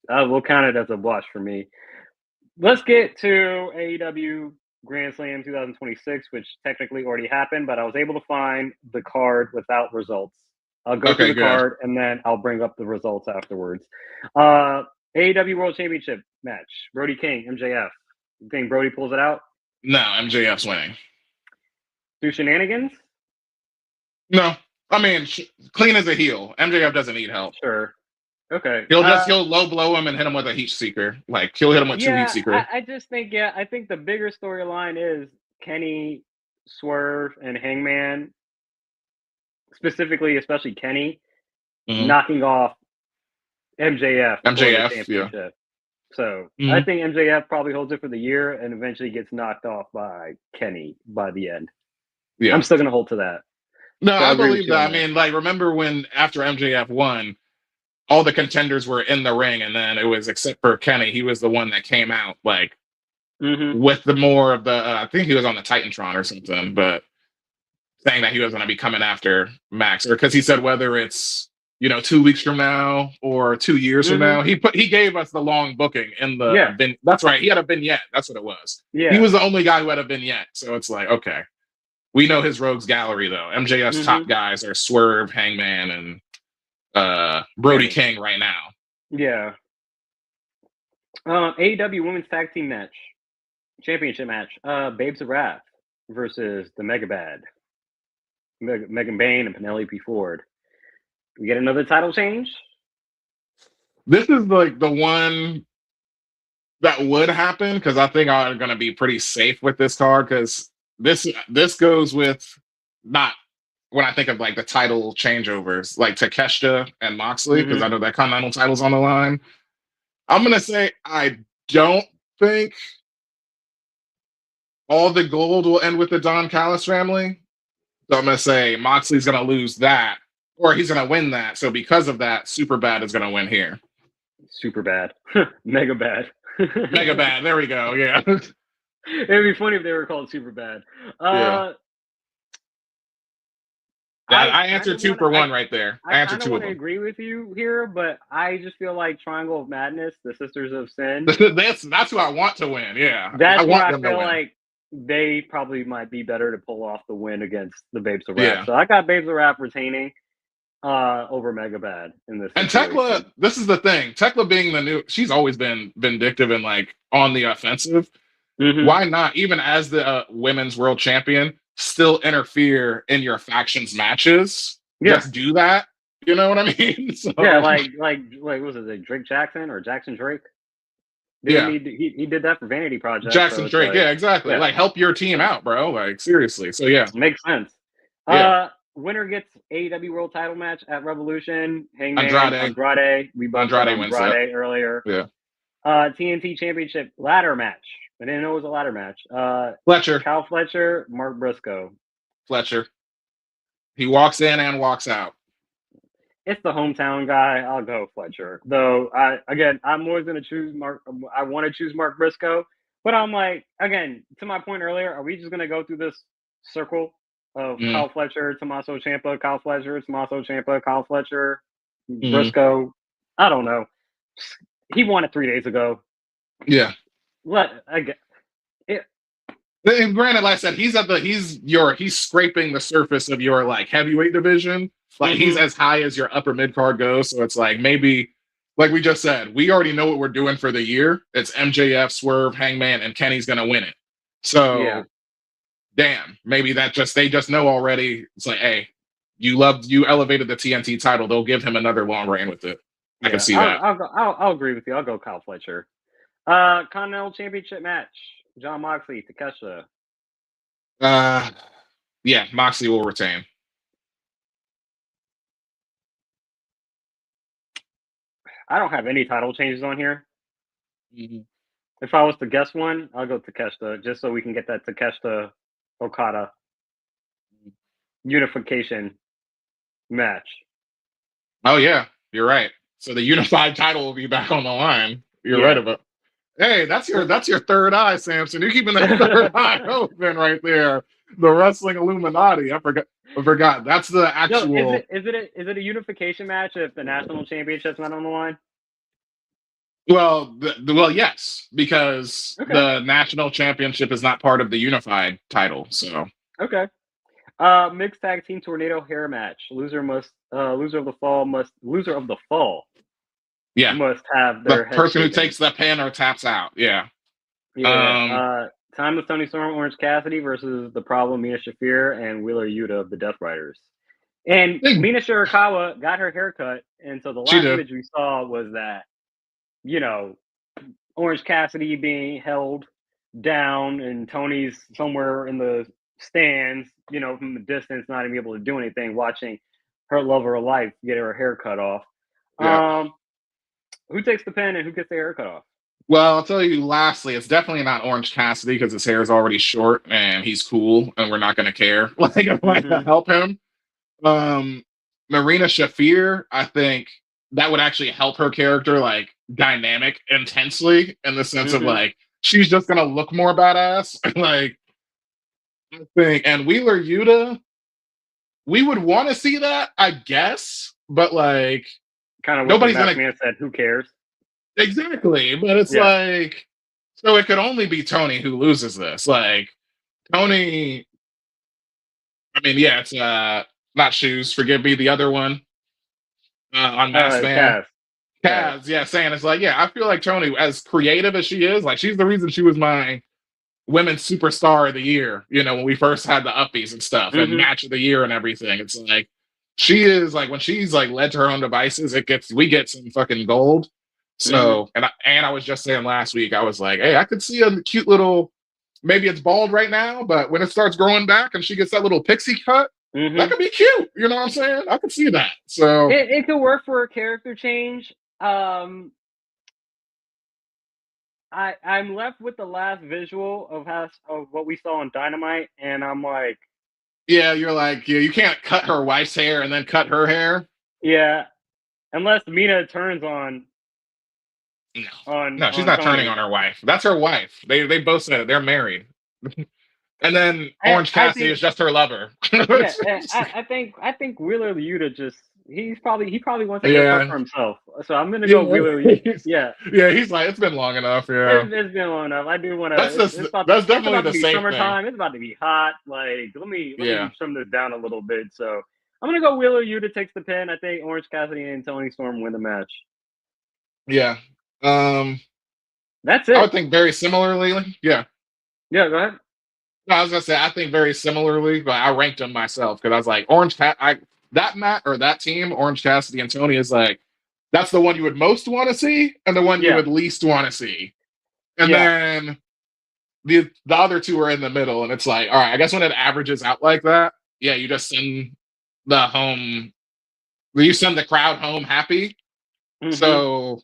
We'll count it as a blush for me. Let's get to AEW Grand Slam 2026, which technically already happened, but I was able to find the card without results. I'll go through the card, and then I'll bring up the results afterwards. AEW World Championship match. Brody King, MJF. You think Brody pulls it out? No, MJF's winning. Through shenanigans? No. I mean, clean as a heel. MJF doesn't need help. Sure. Okay. He'll low blow him and hit him with a heat seeker. Like he'll hit him with two heat seekers. I just think I think the bigger storyline is Kenny, Swerve, and Hangman, especially Kenny, knocking off MJF. Yeah. So I think MJF probably holds it for the year and eventually gets knocked off by Kenny by the end. Yeah. I'm still gonna hold to that. No, so I believe that. I mean, like remember when after MJF won, all the contenders were in the ring, and then it was except for Kenny. He was the one that came out like with the more of the. I think he was on the Titantron or something, but saying that he was going to be coming after Max, or because he said whether it's 2 weeks from now or 2 years from now. He gave us the long booking in the. That's right. He had a vignette. That's what it was. Yeah, he was the only guy who had a vignette. So it's like okay, we know his rogues gallery though. MJF's top guys are Swerve, Hangman, and. Brody King right now. Yeah. AEW Women's Tag Team match, championship match. Babes of Wrath versus the Mega Bad, Megan Bayne and Penelope Ford. We get another title change. This is like the one that would happen because I think I'm going to be pretty safe with this card because this goes with not. When I think of like the title changeovers, like Takeshita and Moxley, because I know that Continental title's on the line. I'm gonna say I don't think all the gold will end with the Don Callis family. So I'm gonna say Moxley's gonna lose that, or he's gonna win that. So because of that, Super Bad is gonna win here. Super Bad, Mega Bad, Mega Bad. There we go. Yeah, it'd be funny if they were called Super Bad. I answered 2 for 1 right there. I answered 2 of them. I agree with you here, but I just feel like Triangle of Madness, the Sisters of Sin. That's who I want to win. Yeah, that's why I feel like they probably might be better to pull off the win against the Babes of Wrath. Yeah. So I got Babes of Wrath retaining over Mega Bad in this. And Thekla, this is the thing. Thekla being the new, she's always been vindictive and like on the offensive. Why not, even as the women's world champion? Still interfere in your faction's matches. Just do that. You know what I mean? So, like what was it, like Drake Jackson or Jackson Drake? He did that for Vanity Project. Jackson Drake, exactly. Like help your team out, bro. Like seriously. So makes sense. Winner gets AEW World Title match at Revolution. Hangman Andrade. We both Andrade earlier. Yeah. TNT Championship ladder match. I didn't know it was a ladder match. Fletcher. Kyle Fletcher, Mark Briscoe. Fletcher. He walks in and walks out. It's the hometown guy. I'll go Fletcher. Though, I'm always going to choose Mark. I want to choose Mark Briscoe. But I'm like, again, to my point earlier, are we just going to go through this circle of Kyle Fletcher, Tommaso Ciampa, Kyle Fletcher, Tommaso Ciampa, Kyle Fletcher, Briscoe? I don't know. He won it 3 days ago. Yeah. And granted, like I said, he's scraping the surface of your like heavyweight division. Like he's as high as your upper mid card goes. So it's like maybe, like we just said, we already know what we're doing for the year. It's MJF, Swerve, Hangman, and Kenny's gonna win it. So, damn, maybe they just know already. It's like, hey, you elevated the TNT title. They'll give him another long reign with it. I can see that. I'll agree with you. I'll go Kyle Fletcher. Continental Championship match: Jon Moxley, Thekla. Yeah, Moxley will retain. I don't have any title changes on here. Mm-hmm. If I was to guess one, I'll go Thekla, just so we can get that Thekla Okada unification match. Oh yeah, you're right. So the unified title will be back on the line. You're right about. Hey, that's your third eye, Samson. You're keeping that third eye open right there. The wrestling Illuminati. I forgot. That's the actual. No, is it a unification match if the national championship's not on the line? Well, yes, because the national championship is not part of the unified title. So mixed tag team tornado hair match. Loser of the fall. Yeah, must have their the person who takes the pin or taps out. Yeah. Time with Tony Storm, Orange Cassidy versus The Problem, Mina Shafir, and Wheeler Yuta of the Death Riders. And Mina Shirakawa got her haircut, and so the last image we saw was that, Orange Cassidy being held down, and Tony's somewhere in the stands, from the distance, not even able to do anything, watching her love of her life get her hair cut off. Yeah. Who takes the pin and who gets their hair cut off? Well, I'll tell you lastly, it's definitely not Orange Cassidy because his hair is already short and he's cool and we're not going to care. To help him. Marina Shafir, I think that would actually help her character, dynamic intensely in the sense of she's just going to look more badass. I think, and Wheeler Yuta, we would want to see that, I guess, but kind of nobody's going to said, who cares? Exactly, but it's so it could only be Tony who loses this. Tony, it's not Shoes, forgive me, the other one on Masked Man. Kaz, saying it's I feel like Tony, as creative as she is, she's the reason she was my women's superstar of the year, when we first had the uppies and stuff and match of the year and everything. It's she is when she's led to her own devices, we get some fucking gold. So, and I was just saying last week, I was hey, I could see a cute little, maybe it's bald right now, but when it starts growing back and she gets that little pixie cut, that could be cute. You know what I'm saying? I could see that. So it could work for a character change. I'm left with the last visual of what we saw on Dynamite, and I'm yeah, you're you can't cut her wife's hair and then cut her hair. Yeah, unless Mina turns on. No, she's not turning on her wife. That's her wife. They both said it. They're married. And then Orange Cassidy is just her lover. I think Wheeler Yuta he probably wants to get for himself. So I'm gonna go Wheeler Yuta. Yeah, he's it's been long enough. Yeah, it's been long enough. I do want to. That's definitely the same summertime. It's about to be hot. Let me trim this down a little bit. So I'm gonna go Wheeler Yuta takes the pin. I think Orange Cassidy and Tony Storm win the match. Yeah. That's it. I would think very similarly. Yeah. Yeah, go ahead. No, I was gonna say I think very similarly, but I ranked them myself because I was that team, Orange Cassidy and Tony is that's the one you would most want to see and the one you would least want to see. And then the other two are in the middle, and it's all right, I guess when it averages out like that, you just send the crowd home happy. So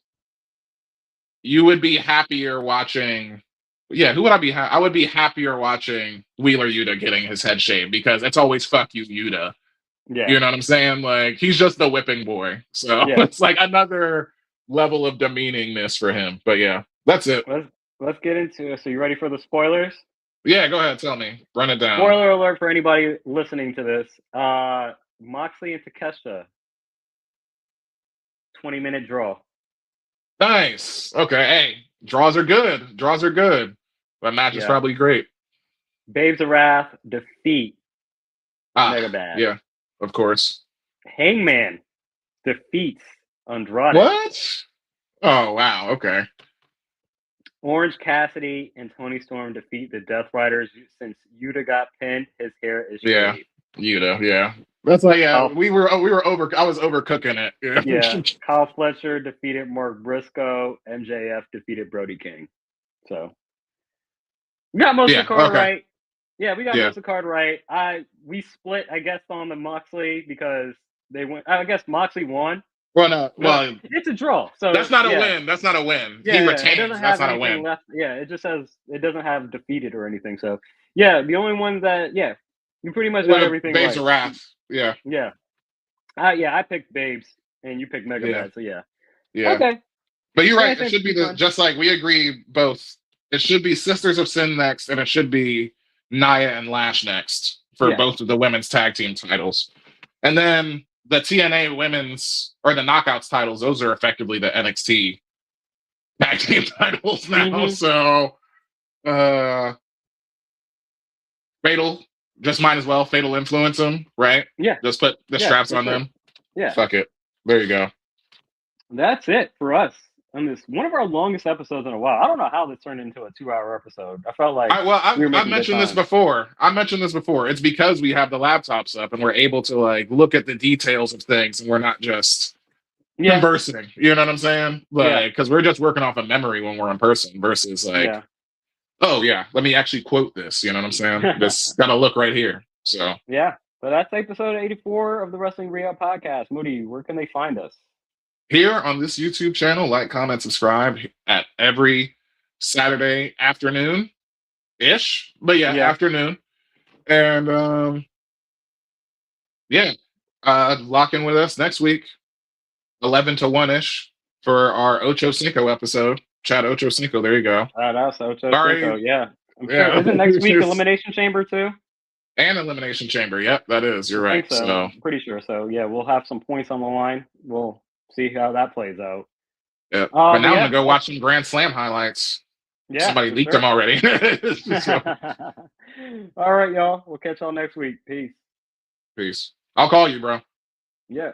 you would be happier watching. Yeah, who would I be? I would be happier watching Wheeler Yuta getting his head shaved because it's always fuck you, Yuta. Yeah, you know what I'm saying? He's just the whipping boy, so it's another level of demeaningness for him. But yeah, that's it. Let's get into it. So you ready for the spoilers? Yeah, go ahead. Tell me. Run it down. Spoiler alert for anybody listening to this. Moxley and Thekla. 20-minute draw. Nice. Okay. Hey, draws are good. That match is probably great. Babes of Wrath defeat Mega Bad. Yeah, of course. Hangman defeats Andrade. What? Oh, wow. Okay. Orange Cassidy and Tony Storm defeat the Death Riders. Since Yuta got pinned, his hair is Yeah. shaved. Yeah. That's like we were over. I was overcooking it. Yeah. Kyle Fletcher defeated Mark Briscoe. MJF defeated Brody King. So we got most of the card right. Yeah, we got most of the card right. We split, I guess, on the Moxley because they went. I guess Moxley won. Well, no. Well, it's a draw. So that's not a win. That's not a win. Yeah, he retains. It doesn't That's have not a win. left. Yeah, it just says it doesn't have defeated or anything. So yeah, the only one that you pretty much got everything right. Babes of Wrath. Yeah. Yeah. I picked Babes and you picked Megadeth. So yeah. Okay. But you're right. It should be just like we agree both. It should be Sisters of Sin next, and it should be Nia and Lash next for both of the women's tag team titles. And then the TNA women's or the Knockouts titles, those are effectively the NXT tag team titles now. So Fatal, just might as well Fatal influence them, right? Yeah. Just put the straps on them. Yeah. Fuck it. There you go. That's it for us. On this one of our longest episodes in a while. I don't know how this turned into a 2-hour episode. I felt like I've mentioned this before. It's because we have the laptops up and we're able to like look at the details of things and we're not just conversing. You know what I'm saying? Like because we're just working off of memory when we're in person versus like, let me actually quote this. You know what I'm saying? This gotta look right here. So but that's episode 84 of the Wrestling Rehab Podcast. Moody, where can they find us? Here on this YouTube channel, like, comment, subscribe at every Saturday afternoon-ish. But afternoon. And lock in with us next week, 11 to 1-ish for our Ocho Cinco episode. Chad Ocho Cinco, there you go. That's Ocho Cinco, yeah. I'm sure. Isn't next week Elimination Chamber too? And Elimination Chamber, yep, that is. You're right. So. I'm pretty sure. So we'll have some points on the line. We'll see how that plays out. Yeah. But now I'm gonna go watch some Grand Slam highlights. Yeah. Somebody leaked them already. All right, y'all. We'll catch y'all next week. Peace. Peace. I'll call you, bro. Yeah.